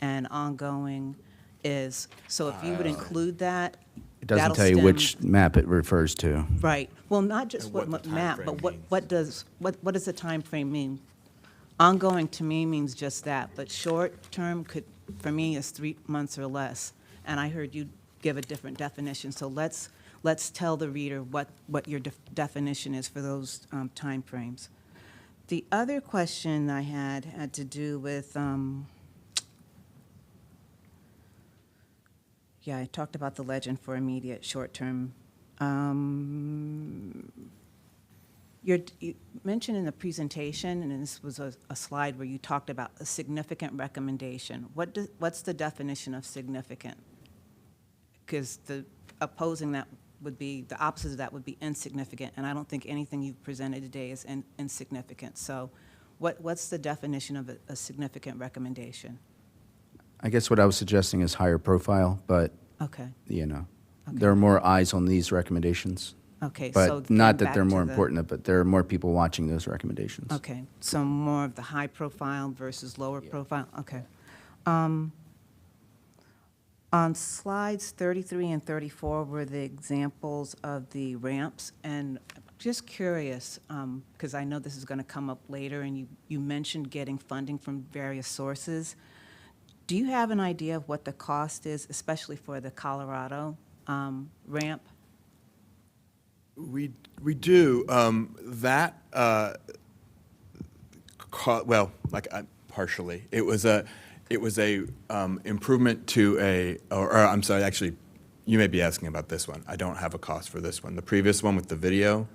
and ongoing is. So if you would include that, it doesn't that'll tell you stem- which map it refers to. Right. Well, not just And what what the map, timeframe but means. what does the time frame mean? Ongoing to me means just that, but short term could, for me, is 3 months or less. And I heard you give a different definition, so let's tell the reader what your definition is for those time frames. The other question I had to do with, yeah, I talked about the legend for immediate short term. You mentioned in the presentation, and this was a slide where you talked about a significant recommendation. What's the definition of significant? Because the opposing that would be, the opposite of that would be insignificant, and I don't think anything you've presented today is insignificant. So what's the definition of a significant recommendation? I guess what I was suggesting is higher profile, but, Okay, there are more eyes on these recommendations. okay. So But not getting that they're back more to the- important, but there are more people watching those recommendations. Okay, so more of the high profile versus lower profile, okay. On slides 33 and 34 were the examples of the ramps, and just curious, because I know this is going to come up later, and you mentioned getting funding from various sources. Do you have an idea of what the cost is, especially for the Colorado ramp? We do. Partially. It was a improvement to or I'm sorry, actually, you may be asking about this one. I don't have a cost for this one. The previous one with the video,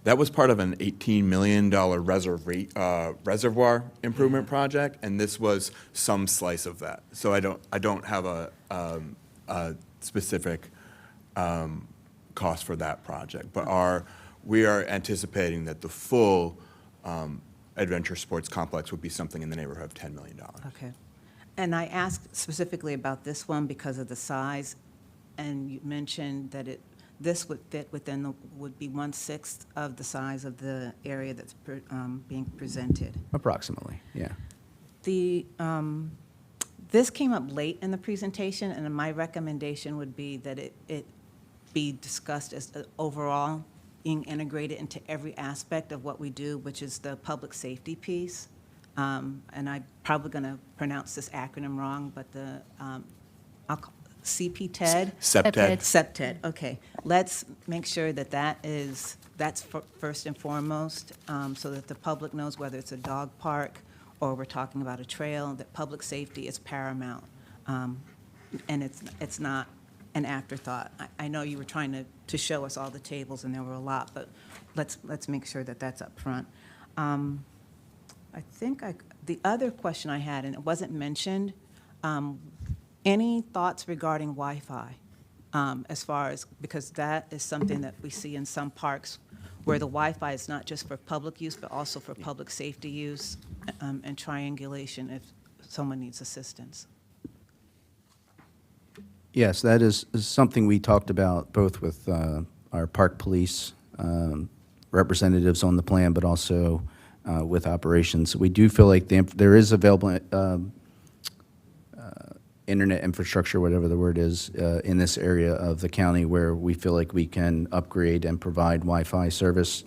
that was part of an $18 million reservoir improvement project, and this was some slice of that. So I don't have a specific cost for that project, but we are anticipating that the full adventure sports complex would be something in the neighborhood of $10 million. Okay. And I asked specifically about this one because of the size, and you mentioned that this would fit within, would be 1/6 of the size of the area that's being presented. Approximately, yeah. This came up late in the presentation, and my recommendation would be that it be discussed as overall being integrated into every aspect of what we do, which is the public safety piece. And I'm probably going to pronounce this acronym wrong, but I'll call CPTED? SEPTED. SEPTED, okay. Let's make sure that that's first and foremost, so that the public knows whether it's a dog park or we're talking about a trail, that public safety is paramount. And it's not an afterthought. I know you were trying to show us all the tables, and there were a lot, but let's make sure that that's up front. I think the other question I had, and it wasn't mentioned, any thoughts regarding Wi-Fi? As far as, because that is something that we see in some parks where the Wi-Fi is not just for public use, but also for public safety use and triangulation if someone needs assistance. Yes, that is something we talked about both with our park police representatives on the plan, but also with operations. We do feel like there is available internet infrastructure, whatever the word is, in this area of the county where we feel like we can upgrade and provide Wi-Fi service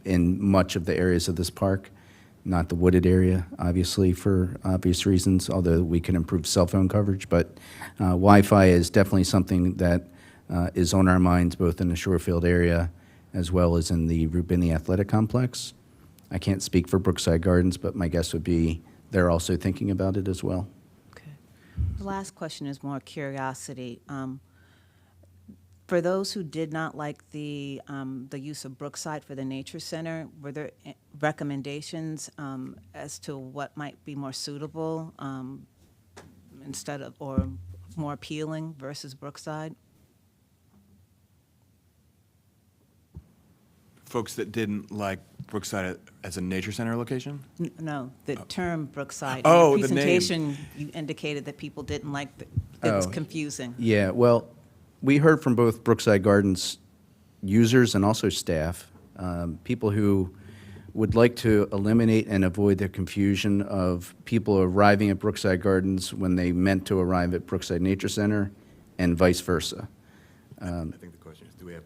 in much of the areas of this park. Not the wooded area, obviously, for obvious reasons, although we can improve cell phone coverage. But Wi-Fi is definitely something that is on our minds, both in the Shorefield area as well as in the Roubini Athletic Complex. I can't speak for Brookside Gardens, but my guess would be they're also thinking about it as well. Okay. The last question is more curiosity. For those who did not like the use of Brookside for the Nature Center, were there recommendations as to what might be more suitable instead of, or more appealing versus Brookside? Folks that didn't like Brookside as a nature center location? No, the term Brookside. Oh, in the the name. presentation, you indicated that people didn't like it was Oh. confusing. Yeah, well, we heard from both Brookside Gardens users and also staff, people who would like to eliminate and avoid the confusion of people arriving at Brookside Gardens when they meant to arrive at Brookside Nature Center and vice versa. I think the question is, do we have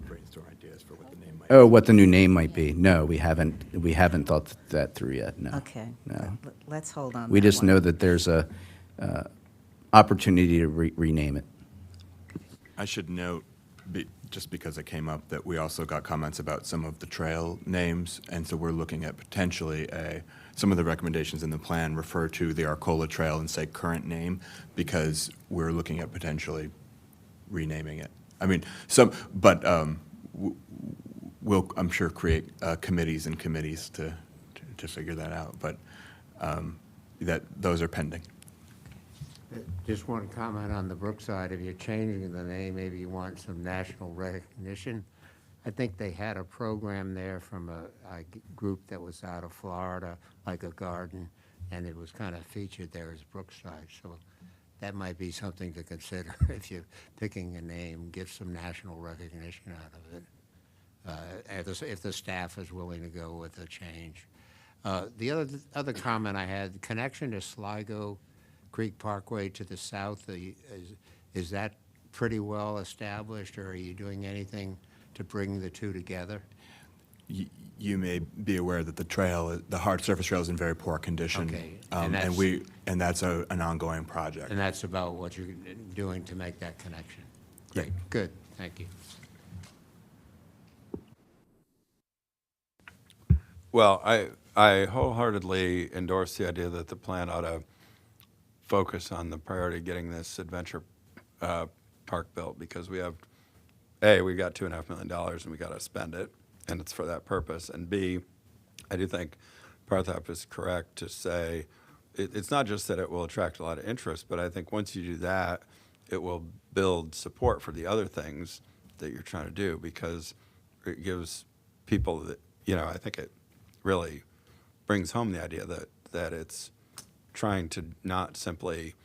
brainstorm ideas for what the name might Oh, what the new name might be? No, we haven't thought that through yet, no. Okay. No. Let's hold on. We that just one. know that there's a opportunity to rename it. I should note, just because it came up, that we also got comments about some of the trail names, and so we're looking at potentially some of the recommendations in the plan refer to the Arcola Trail and say current name, because we're looking at potentially renaming it. I mean, but we'll, I'm sure, create committees and committees to figure that out, but those are pending. Just one comment on the Brookside. If you're changing the name, maybe you want some national recognition. I think they had a program there from a group that was out of Florida, like a garden, and it was kind of featured there as Brookside. So that might be something to consider if you're picking a name. Get some national recognition out of it, if the staff is willing to go with a change. The other comment I had, the connection to Sligo Creek Parkway to the south, is that pretty well established, or are you doing anything to bring the two together? You may be aware that the hard surface trail is in very poor condition. Okay. And that's an ongoing project. And that's about what you're doing to make that connection? Great, Yeah. Good, thank you. Well, I wholeheartely endorse the idea that the plan ought to focus on the priority of getting this adventure park built, because we got $2.5 million and we got to spend it, and it's for that purpose. And B, I do think Parthap is correct to say it's not just that it will attract a lot of interest, but I think once you do that, it will build support for the other things that you're trying to do, because it gives people that, I think it really brings home the idea that it's trying to not simply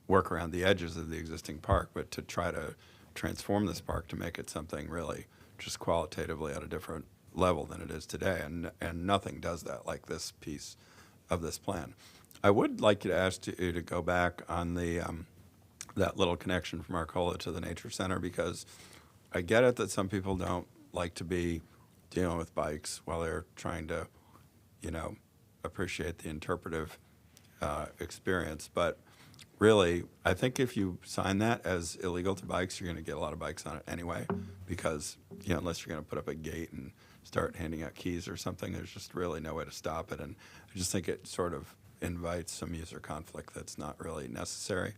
work around the edges of the existing park, but to try to transform this park to make it something really just qualitatively at a different level than it is today. And nothing does that like this piece of this plan. I would like you to ask you to go back on the that little connection from Arcola to the Nature Center, because I get it that some people don't like to be dealing with bikes while they're trying to, appreciate the interpretive experience. But really, I think if you sign that as illegal to bikes, you're going to get a lot of bikes on it anyway, because, unless you're going to put up a gate and start handing out keys or something, there's just really no way to stop it. And I just think it sort of invites some user conflict that's not really necessary.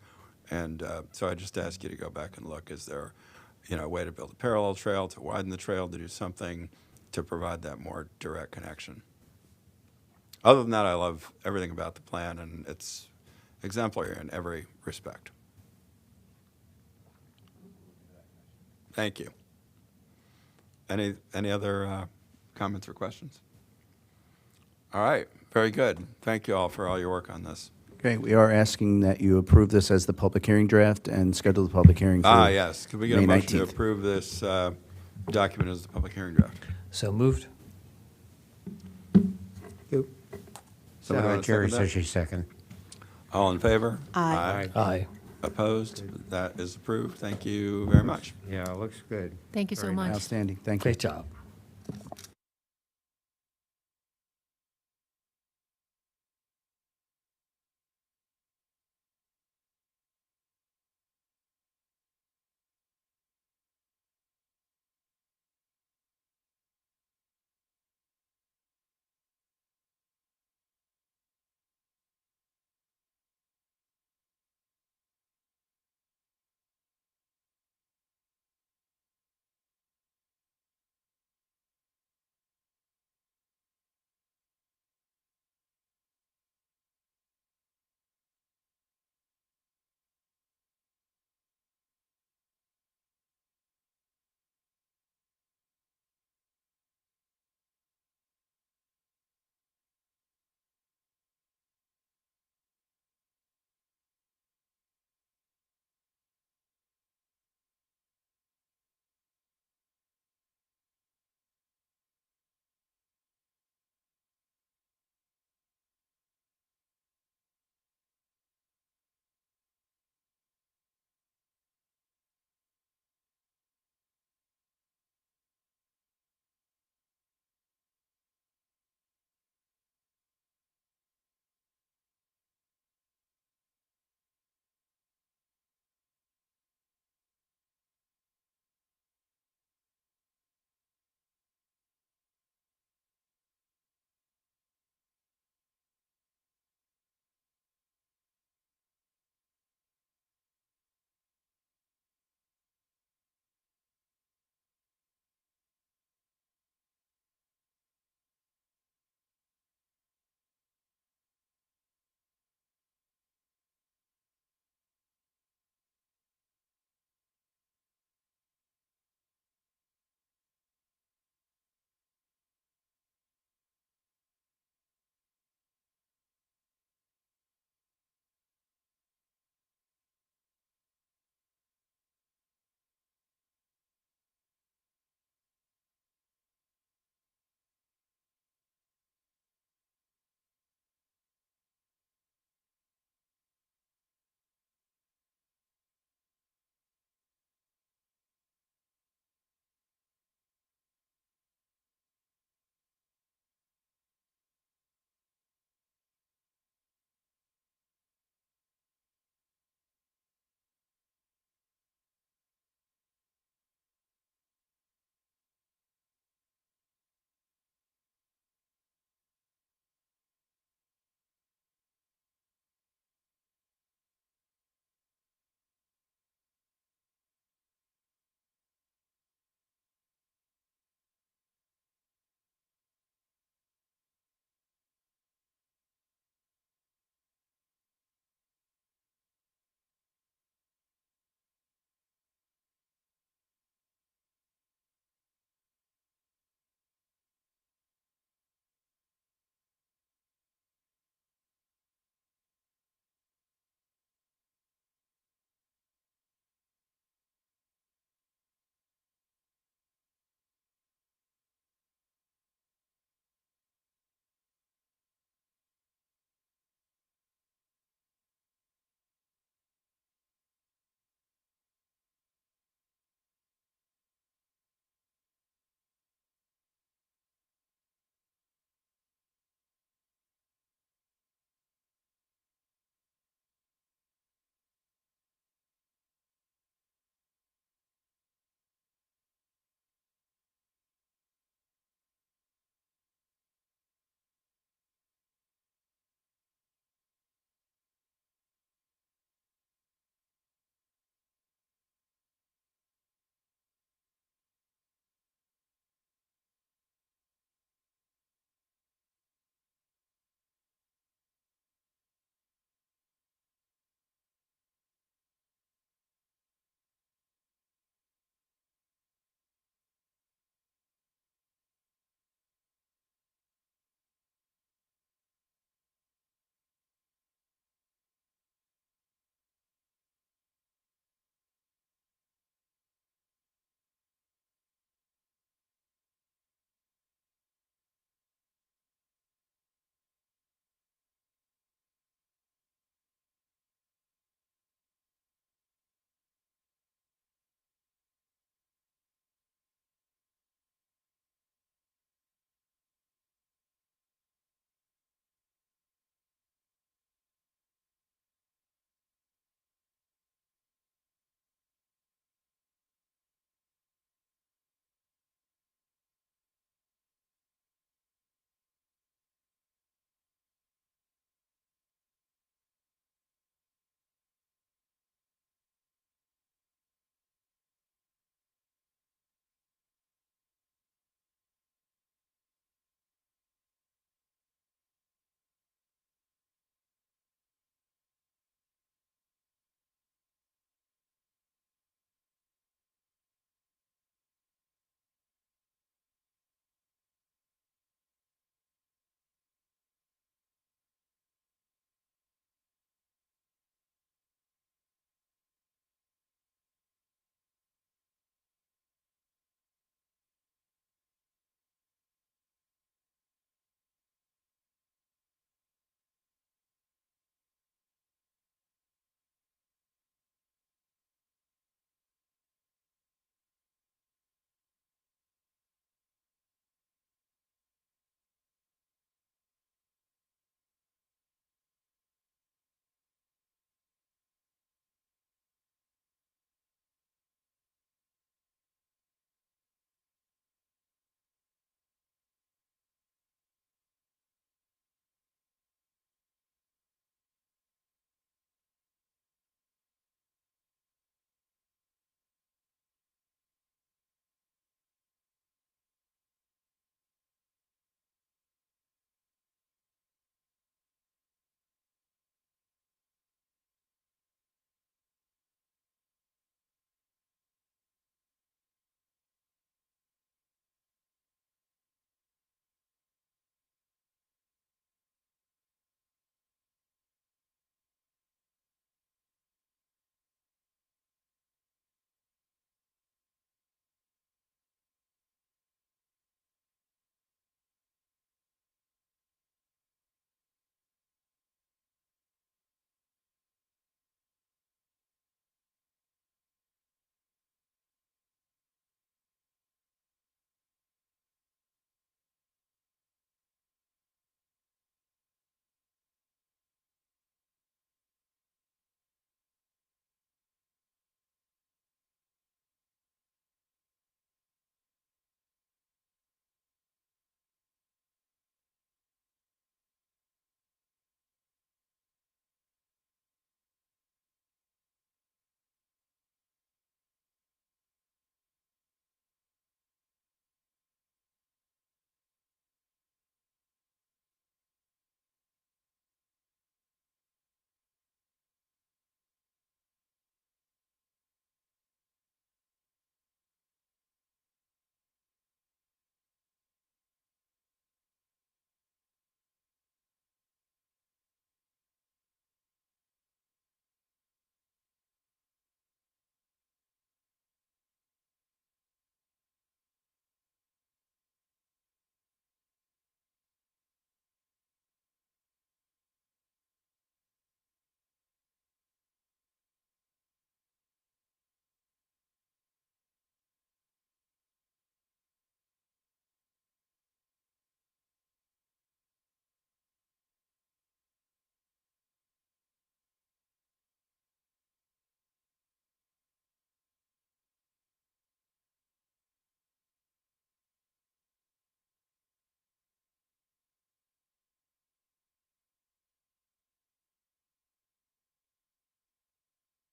And so I just ask you to go back and look. Is there, a way to build a parallel trail, to widen the trail, to do something to provide that more direct connection? Other than that, I love everything about the plan, and it's exemplary in every respect. Thank you. Any other comments or questions? All right, very good. Thank you all for all your work on this. Okay, we are asking that you approve this as the public hearing draft and schedule the public hearing for Yes. Can we get a May motion to 19th. approve this document as the public hearing draft? So moved. Somebody wanna Jerry second that? says she second. All in favor? Aye. Aye. Opposed? That is approved. Thank you very much. Yeah, it looks good. Thank you so Very much. Outstanding. Thank you. Great job.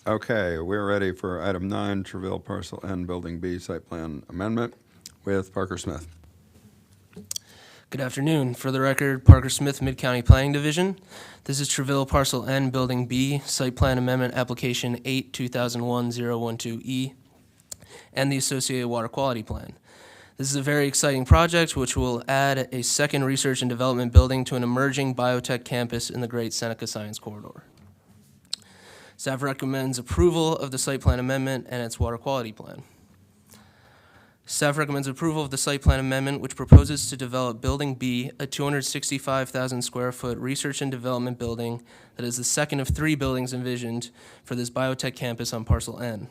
Okay, we're ready for item 9, Treville Parcel N, Building B, Site Plan Amendment with Parker Smith. Good afternoon. For the record, Parker Smith, Mid-County Planning Division. This is Treville Parcel N, Building B, Site Plan Amendment Application 8-2001-012E, and the associated water quality plan. This is a very exciting project which will add a second research and development building to an emerging biotech campus in the Great Seneca Science Corridor. Staff recommends approval of the site plan amendment and its water quality plan. Staff recommends approval of the site plan amendment, which proposes to develop Building B, a 265,000 square foot research and development building that is the second of 3 buildings envisioned for this biotech campus on Parcel N.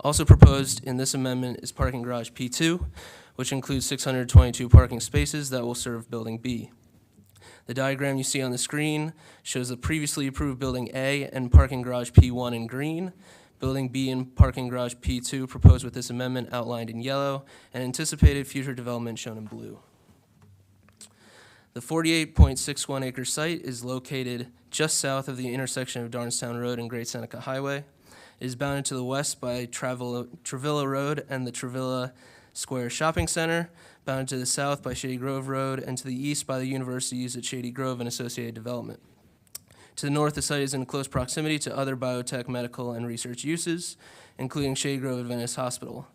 Also proposed in this amendment is parking garage P2, which includes 622 parking spaces that will serve Building B. The diagram you see on the screen shows the previously approved Building A and parking garage P1 in green, Building B and parking garage P2 proposed with this amendment outlined in yellow, and anticipated future development shown in blue. The 48.61 acre site is located just south of the intersection of Darnestown Road and Great Seneca Highway. It is bounded to the west by Travilla Road and the Travilla Square Shopping Center, bounded to the south by Shady Grove Road, and to the east by the universities at Shady Grove and associated development. To the north, the site is in close proximity to other biotech, medical, and research uses, including Shady Grove Adventist Hospital.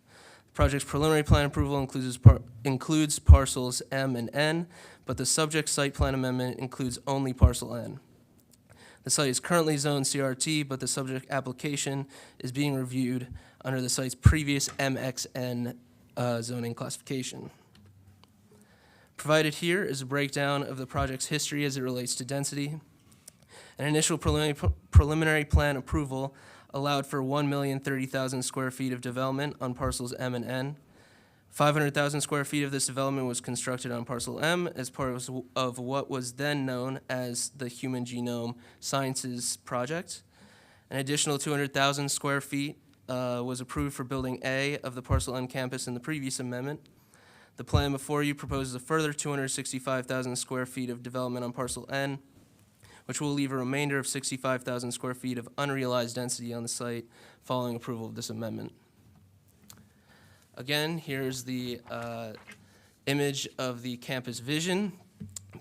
The project's preliminary plan approval includes parcels M and N, but the subject site plan amendment includes only parcel N. The site is currently zoned CRT, but the subject application is being reviewed under the site's previous MXN zoning classification. Provided here is a breakdown of the project's history as it relates to density. An initial preliminary plan approval allowed for 1,030,000 square feet of development on parcels M and N. 500,000 square feet of this development was constructed on parcel M as part of what was then known as the Human Genome Sciences Project. An additional 200,000 square feet was approved for Building A of the parcel M campus in the previous amendment. The plan before you proposes a further 265,000 square feet of development on parcel N, which will leave a remainder of 65,000 square feet of unrealized density on the site following approval of this amendment. Again, here's the image of the campus vision.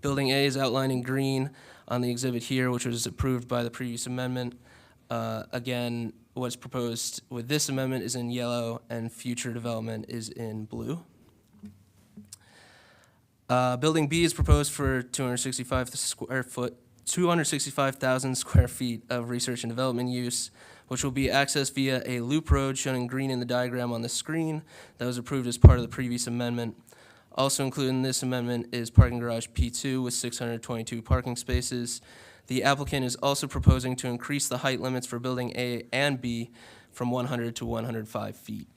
Building A is outlined in green on the exhibit here, which was approved by the previous amendment. Again, what's proposed with this amendment is in yellow, and future development is in blue. Building B is proposed for 265,000 square feet of research and development use, which will be accessed via a loop road shown in green in the diagram on the screen that was approved as part of the previous amendment. Also included in this amendment is parking garage P2 with 622 parking spaces. The applicant is also proposing to increase the height limits for Building A and B from 100 to 105 feet.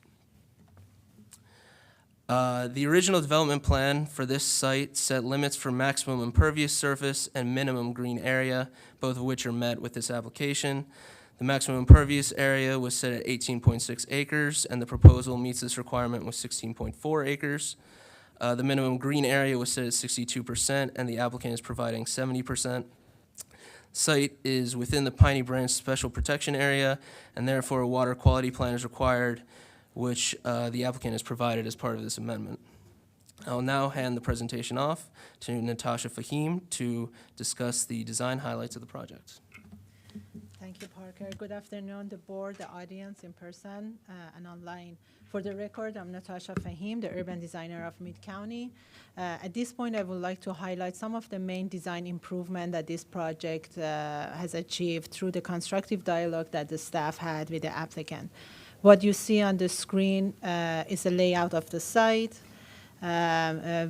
The original development plan for this site set limits for maximum impervious surface and minimum green area, both of which are met with this application. The maximum impervious area was set at 18.6 acres, and the proposal meets this requirement with 16.4 acres. The minimum green area was set at 62%, and the applicant is providing 70%. Site is within the Piney Branch Special Protection Area, and therefore a water quality plan is required, which the applicant has provided as part of this amendment. I'll now hand the presentation off to Natasha Fahim to discuss the design highlights of the project. Thank you, Parker. Good afternoon, the board, the audience in person and online. For the record, I'm Natasha Fahim, the urban designer of Mid-County. At this point, I would like to highlight some of the main design improvement that this project has achieved through the constructive dialogue that the staff had with the applicant. What you see on the screen is a layout of the site,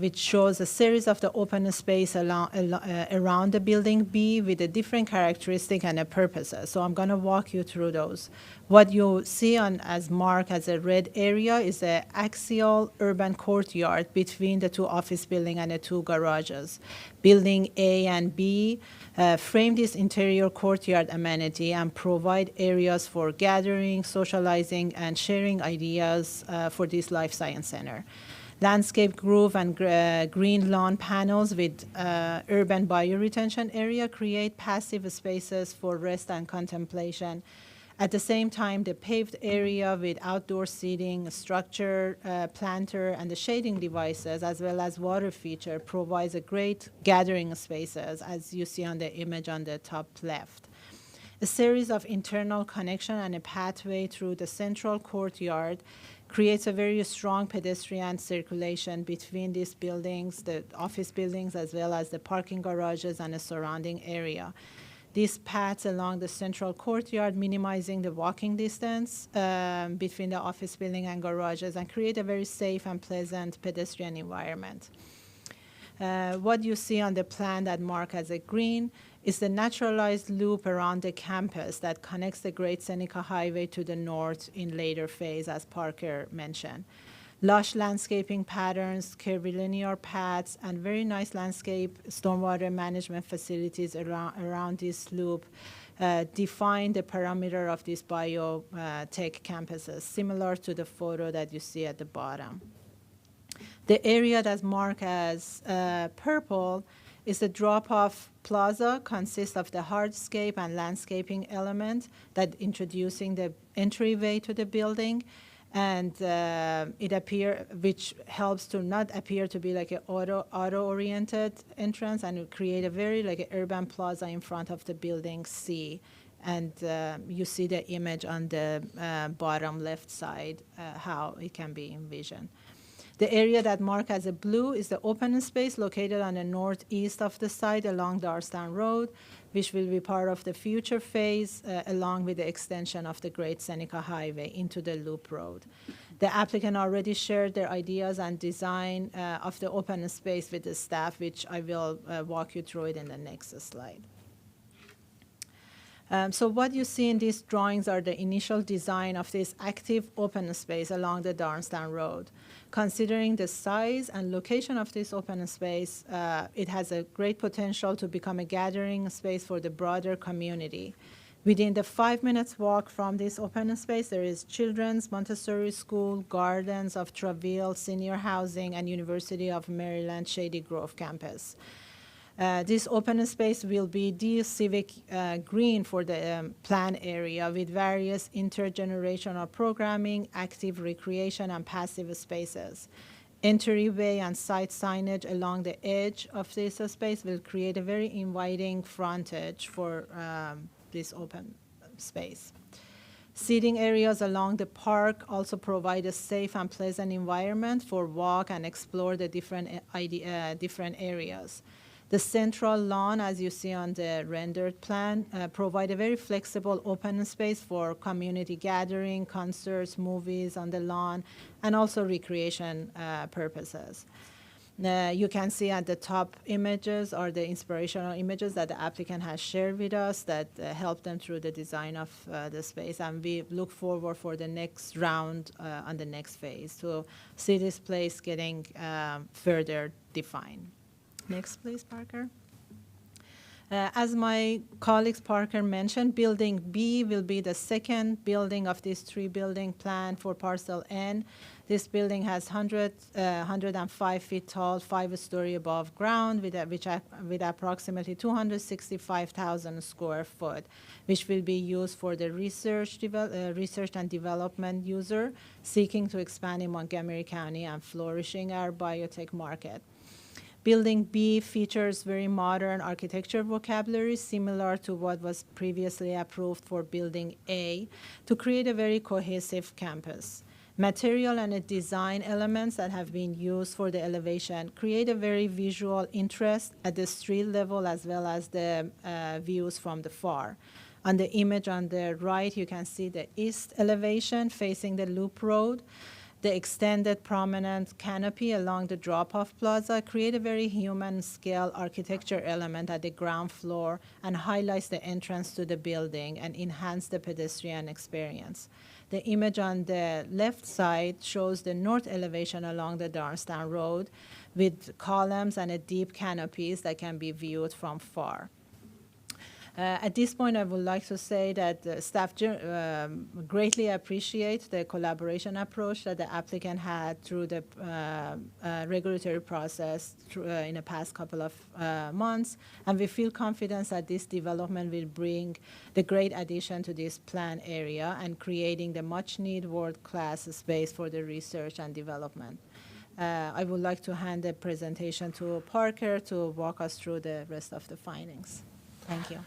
which shows a series of the open space around the Building B with a different characteristic and a purposes. So I'm going to walk you through those. What you see as marked as a red area is an axial urban courtyard between the two office buildings and the two garages. Building A and B frame this interior courtyard amenity and provide areas for gathering, socializing, and sharing ideas for this life science center. Landscape groove and green lawn panels with urban bioretention area create passive spaces for rest and contemplation At the same time, the paved area with outdoor seating, structure, planter, and the shading devices, as well as water feature, provides a great gathering spaces, as you see on the image on the top left. A series of internal connection and a pathway through the central courtyard creates a very strong pedestrian circulation between these buildings, the office buildings, as well as the parking garages and the surrounding area. These paths along the central courtyard, minimizing the walking distance between the office building and garages, and create a very safe and pleasant pedestrian environment. What you see on the plan that marked as a green is the naturalized loop around the campus that connects the Great Seneca Highway to the north in later phase, as Parker mentioned. Lush landscaping patterns, curvilinear paths, and very nice landscape stormwater management facilities around this loop define the perimeter of these biotech campuses, similar to the photo that you see at the bottom. The area that's marked as purple is the drop-off plaza, consists of the hardscape and landscaping element that introducing the entryway to the building, and which helps to not appear to be like an auto-oriented entrance, and it create a very like an urban plaza in front of the building C. And you see the image on the bottom left side, how it can be envisioned. The area that marked as a blue is the open space located on the northeast of the site along Darstown Road, which will be part of the future phase along with the extension of the Great Seneca Highway into the Loop Road. The applicant already shared their ideas and design of the open space with the staff, which I will walk you through it in the next slide. So what you see in these drawings are the initial design of this active open space along the Darstown Road. Considering the size and location of this open space, it has a great potential to become a gathering space for the broader community. Within the 5 minutes walk from this open space, there is Children's Montessori School, Gardens of Travail, Senior Housing, and University of Maryland Shady Grove campus. This open space will be the civic green for the plan area with various intergenerational programming, active recreation, and passive spaces. Entryway and site signage along the edge of this space will create a very inviting frontage for this open space. Seating areas along the park also provide a safe and pleasant environment for walk and explore the different areas. The central lawn, as you see on the rendered plan, provide a very flexible open space for community gathering, concerts, movies on the lawn, and also recreation purposes. You can see at the top images are the inspirational images that the applicant has shared with us that help them through the design of the space, and we look forward for the next round on the next phase to see this place getting further defined. Next, please, Parker. As my colleagues Parker mentioned, Building B will be the second building of this three-building plan for Parcel N. This building has 105 feet tall, 5-story above ground, with approximately 265,000 square foot, which will be used for the research and development user seeking to expand in Montgomery County and flourishing our biotech market. Building B features very modern architecture vocabulary similar to what was previously approved for Building A to create a very cohesive campus. Material and design elements that have been used for the elevation create a very visual interest at the street level as well as the views from the far. On the image on the right, you can see the east elevation facing the Loop Road. The extended prominent canopy along the drop-off plaza create a very human-scale architecture element at the ground floor and highlights the entrance to the building and enhance the pedestrian experience. The image on the left side shows the north elevation along the Darstown Road with columns and deep canopies that can be viewed from far. At this point, I would like to say that staff greatly appreciate the collaboration approach that the applicant had through the regulatory process in the past couple of months, and we feel confident that this development will bring the great addition to this planned area and creating the much-needed world-class space for the research and development. I would like to hand the presentation to Parker to walk us through the rest of the findings. Thank you.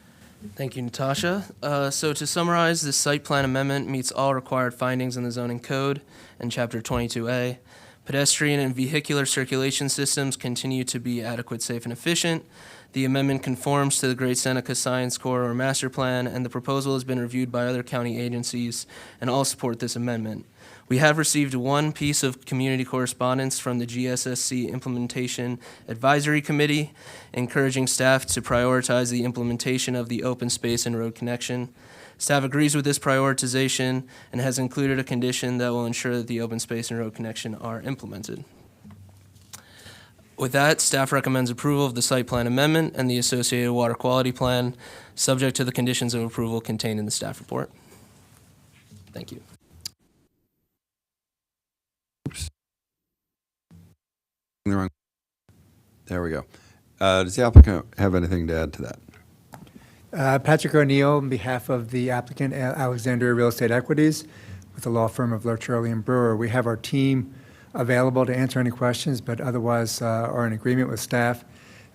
Thank you, Natasha. So to summarize, this site plan amendment meets all required findings in the zoning code and Chapter 22A. Pedestrian and vehicular circulation systems continue to be adequate, safe, and efficient. The amendment conforms to the Great Seneca Science Corridor Master Plan, and the proposal has been reviewed by other county agencies, and all support this amendment. We have received one piece of community correspondence from the GSSC Implementation Advisory Committee, encouraging staff to prioritize the implementation of the open space and road connection. Staff agrees with this prioritization and has included a condition that will ensure that the open space and road connection are implemented. With that, staff recommends approval of the site plan amendment and the associated water quality plan, subject to the conditions of approval contained in the staff report. Thank you. There we go. Does the applicant have anything to add to that? Patrick O'Neill, on behalf of the applicant, Alexandria Real Estate Equities, with the law firm of Loach, Hurley & Brewer. We have our team available to answer any questions, but otherwise are in agreement with staff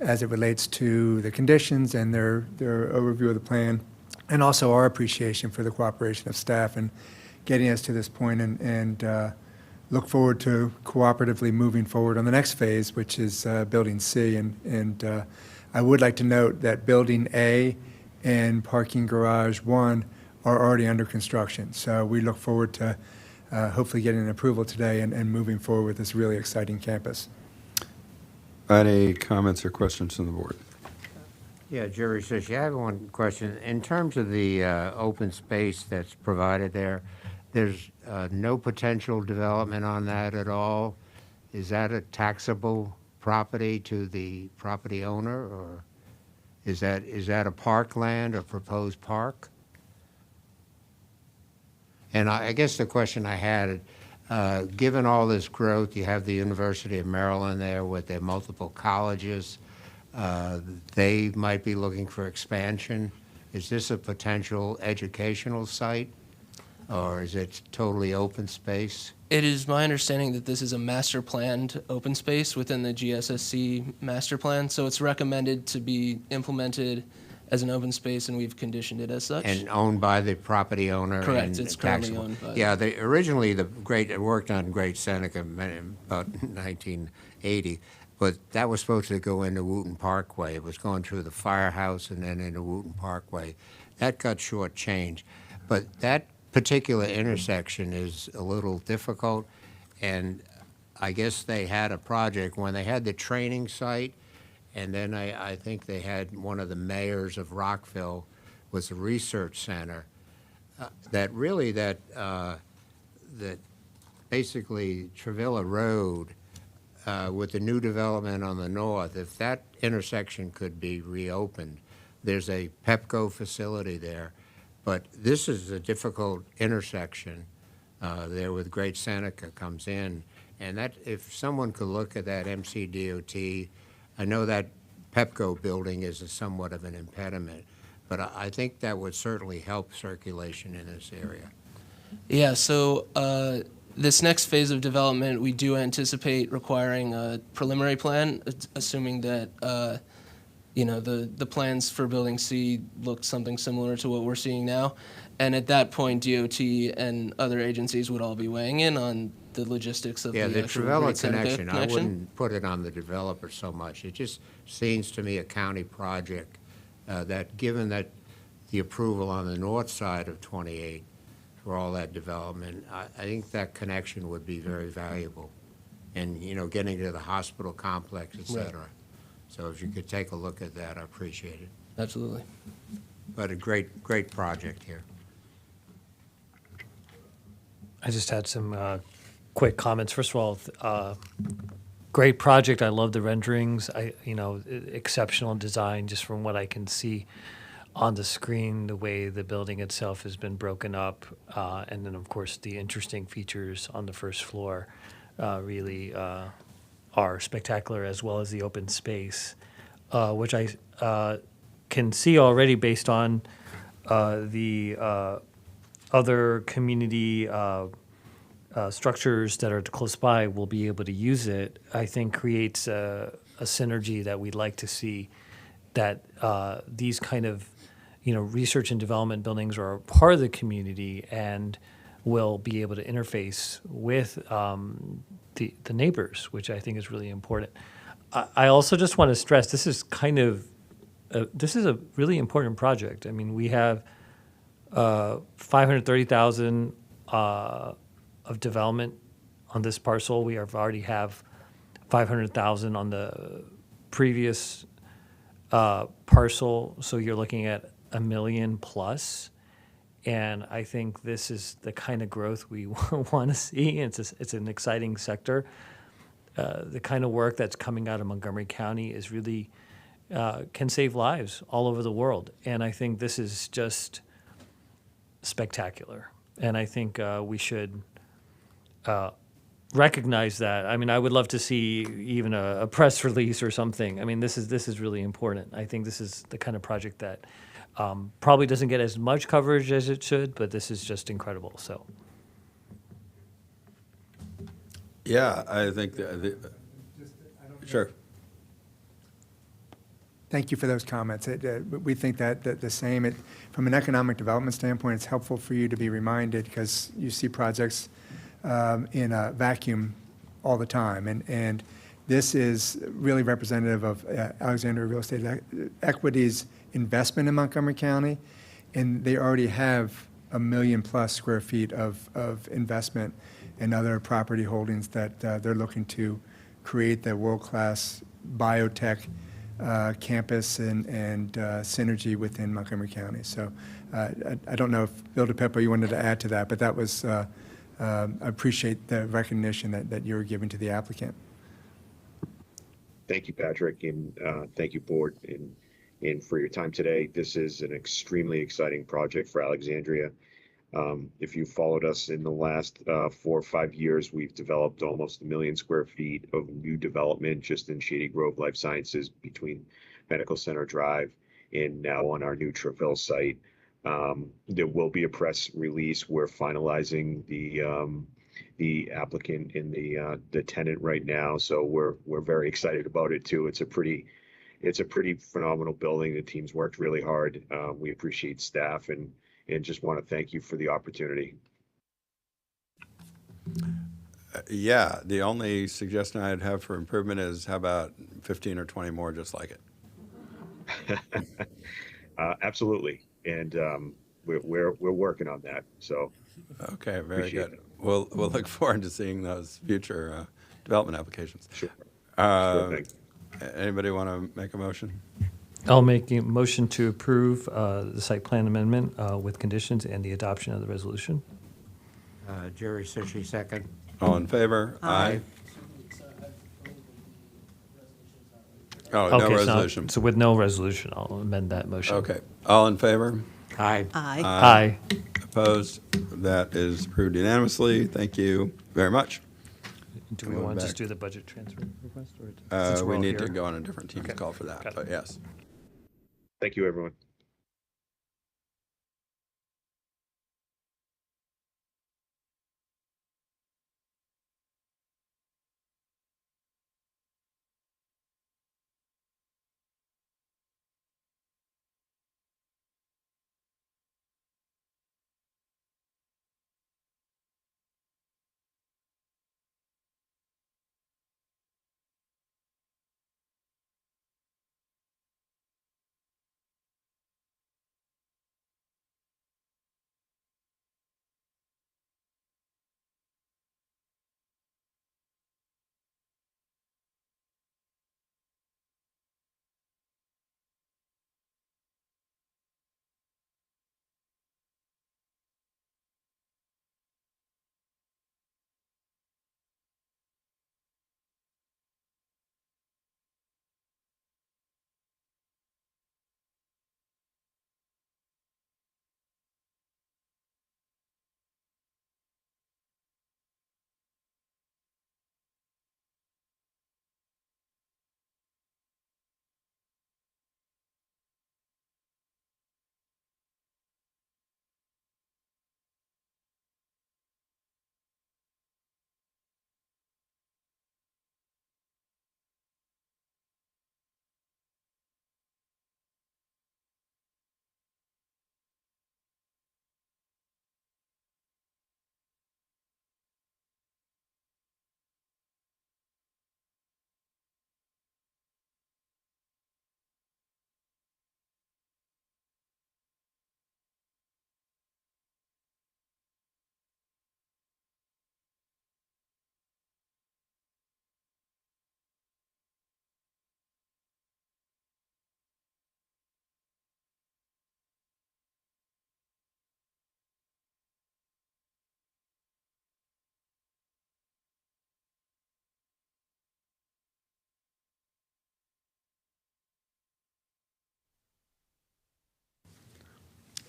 as it relates to the conditions and their overview of the plan, and also our appreciation for the cooperation of staff in getting us to this point, and look forward to cooperatively moving forward on the next phase, which is Building C. And I would like to note that Building A and Parking Garage 1 are already under construction. So we look forward to hopefully getting an approval today and moving forward with this really exciting campus. Any comments or questions from the board? Yeah, Jerry says, you have one question. In terms of the open space that's provided there, there's no potential development on that at all. Is that a taxable property to the property owner, or is that a parkland or proposed park? And I guess the question I had, given all this growth, you have the University of Maryland there with their multiple colleges. They might be looking for expansion. Is this a potential educational site, or is it totally open space? It is my understanding that this is a master planned open space within the GSSC master plan, so it's recommended to be implemented as an open space, and we've conditioned it as such. And owned by the property owner? Correct, and it's currently taxable. owned by. Yeah, originally it worked on Great Seneca about 1980, but that was supposed to go into Wheaton Parkway. It was going through the firehouse and then into Wheaton Parkway. That got shortchanged, but that particular intersection is a little difficult, and I guess they had a project when they had the training site, and then I think they had one of the mayors of Rockville was a research center that basically Travilla Road with the new development on the north, if that intersection could be reopened, there's a Pepco facility there. But this is a difficult intersection there with Great Seneca comes in. And that, if someone could look at that MCDOT, I know that Pepco building is somewhat of an impediment, but I think that would certainly help circulation in this area. Yeah, so this next phase of development, we do anticipate requiring a preliminary plan, assuming that the plans for Building C look something similar to what we're seeing now. And at that point, DOT and other agencies would all be weighing in on the logistics of the actual Travilla Great Seneca connection, I wouldn't put it on the developer so much. It just seems to me a county project that, given that the approval on the north side of 28 for all that development, I think that connection would be very valuable. And, getting to the hospital complex, et cetera. Right. So if you could take a look at that, I appreciate it. Absolutely. But a great project here. I just had some quick comments. First of all, great project. I love the renderings. Exceptional design just from what I can see. on the screen, the way the building itself has been broken up, and then, of course, the interesting features on the first floor really are spectacular, as well as the open space, which I can see already based on the other community structures that are close by will be able to use it. I think creates a synergy that we'd like to see, that these kind of research and development buildings are a part of the community and will be able to interface with the neighbors, which I think is really important. I also just want to stress this is this is a really important project. I mean, we have 530,000 of development on this parcel. We already have 500,000 on the previous parcel, so you're looking at 1 million plus. And I think this is the kind of growth we want to see. It's an exciting sector. The kind of work that's coming out of Montgomery County is really can save lives all over the world. And I think this is just spectacular. And I think we should recognize that. I mean, I would love to see even a press release or something. I mean, this is really important. I think this is the kind of project that probably doesn't get as much coverage as it should, but this is just incredible. So, Yeah, I think sure. Thank you for those comments. We think that the same. From an economic development standpoint, it's helpful for you to be reminded because you see projects in a vacuum all the time. And this is really representative of Alexandria Real Estate Equity's investment in Montgomery County. And they already have 1 million plus square feet of investment and other property holdings that they're looking to create the world-class biotech campus and synergy within Montgomery County. So I don't know if Bill DePeppo, you wanted to add to that, but that was, I appreciate the recognition that you were giving to the applicant. Thank you, Patrick, and thank you, board, and for your time today. This is an extremely exciting project for Alexandria. If you followed us in the last 4 or 5 years, we've developed almost 1 million square feet of new development just in Shady Grove Life Sciences between Medical Center Drive and now on our new Treville site. There will be a press release. We're finalizing the applicant and the tenant right now, so we're very excited about it too. It's a pretty phenomenal building. The team's worked really hard. We appreciate staff and just want to thank you for the opportunity. Yeah, the only suggestion I'd have for improvement is how about 15 or 20 more just like it? Absolutely, and we're working on that. So okay, very good. We'll look forward to seeing those future development applications. Sure. Anybody want to make a motion? I'll make a motion to approve the site plan amendment with conditions and the adoption of the resolution. Jerry Sushi, second. All in favor? Aye. Oh, Okay, no resolution. So with no resolution, I'll amend that motion. Okay. All in favor? Aye. Aye. Opposed? That is approved unanimously. Thank you very much. Do we Going want to back. just do the budget transfer request? Or since we're We all need to here? go on a different team's Okay. call for that, Got it. but yes. Thank you, everyone.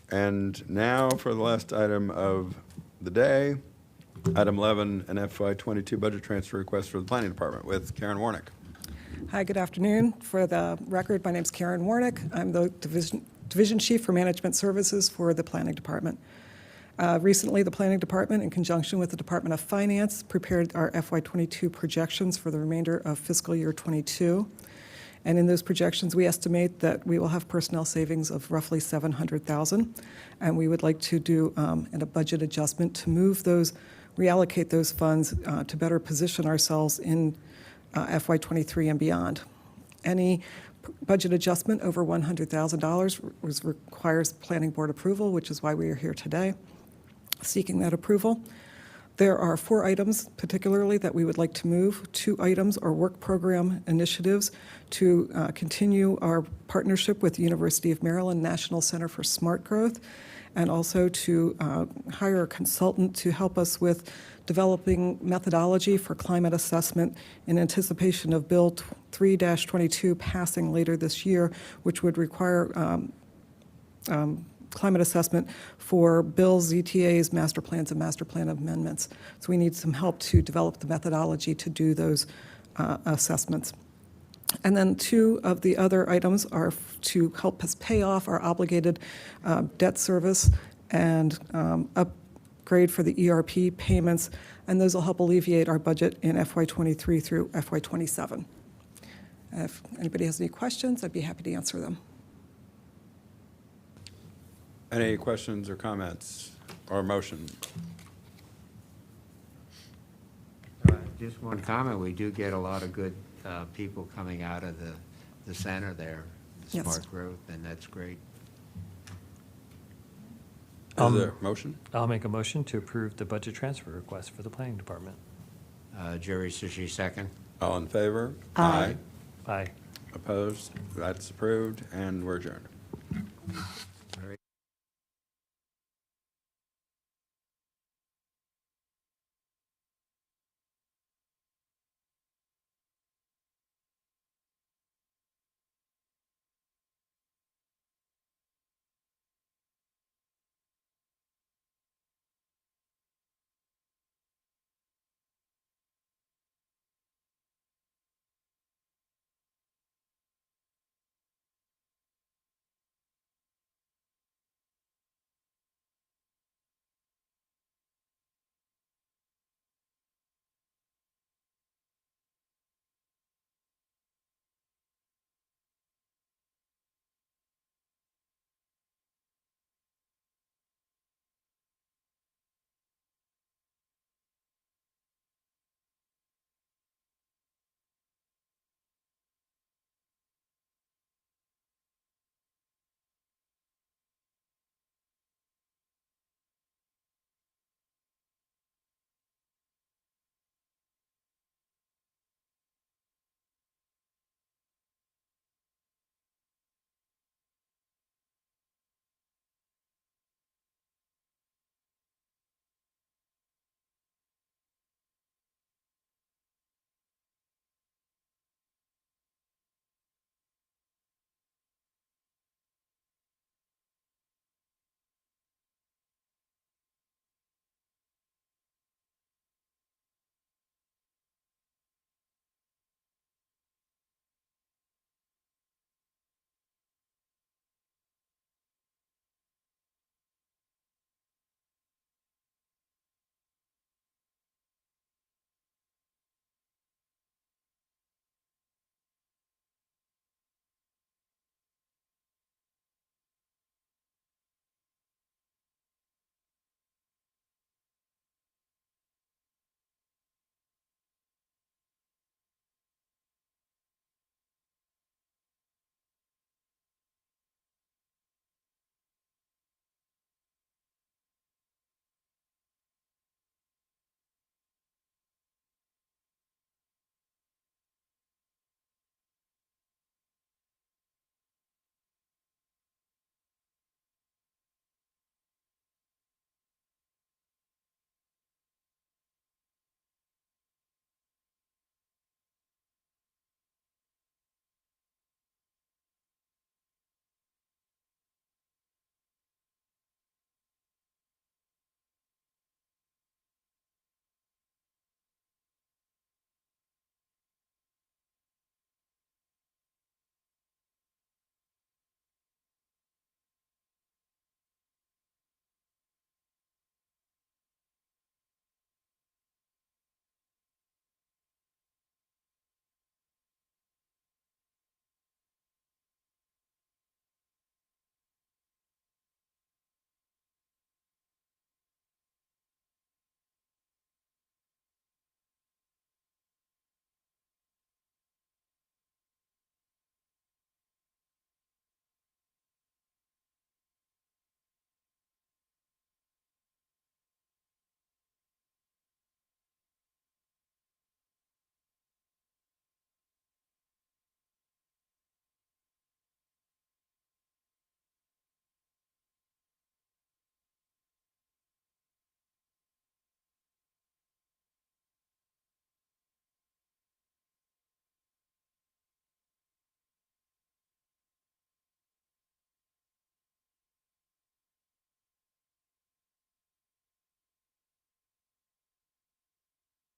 And now for the last item of the day, item 11, an FY22 budget transfer request for the Planning Department with Karen Warnick. Hi, good afternoon. For the record, my name's Karen Warnick. I'm the Division Chief for Management Services for the Planning Department. Recently, the Planning Department, in conjunction with the Department of Finance, prepared our FY22 projections for the remainder of fiscal year 22. And in those projections, we estimate that we will have personnel savings of roughly $700,000. And we would like to do a budget adjustment to move those, reallocate those funds to better position ourselves in FY23 and beyond. Any budget adjustment over $100,000 requires planning board approval, which is why we are here today, seeking that approval. There are 4 items particularly that we would like to move. 2 items are work program initiatives to continue our partnership with the University of Maryland National Center for Smart Growth, and also to hire a consultant to help us with developing methodology for climate assessment in anticipation of Bill 3-22 passing later this year, which would require climate assessment for bills, ETAs, master plans, and master plan amendments. So we need some help to develop the methodology to do those assessments. And then 2 of the other items are to help us pay off our obligated debt service and upgrade for the ERP payments, and those will help alleviate our budget in FY23 through FY27. If anybody has any questions, I'd be happy to answer them. Any questions or comments or motion? Just one comment, we do get a lot of good people coming out of the center there, the Yes. smart growth, and that's great. Is there a motion? I'll make a motion to approve the budget transfer request for the Planning Department. Jerry Sushi, second. All in favor? Aye. Aye. Opposed? That's approved, and we're adjourned.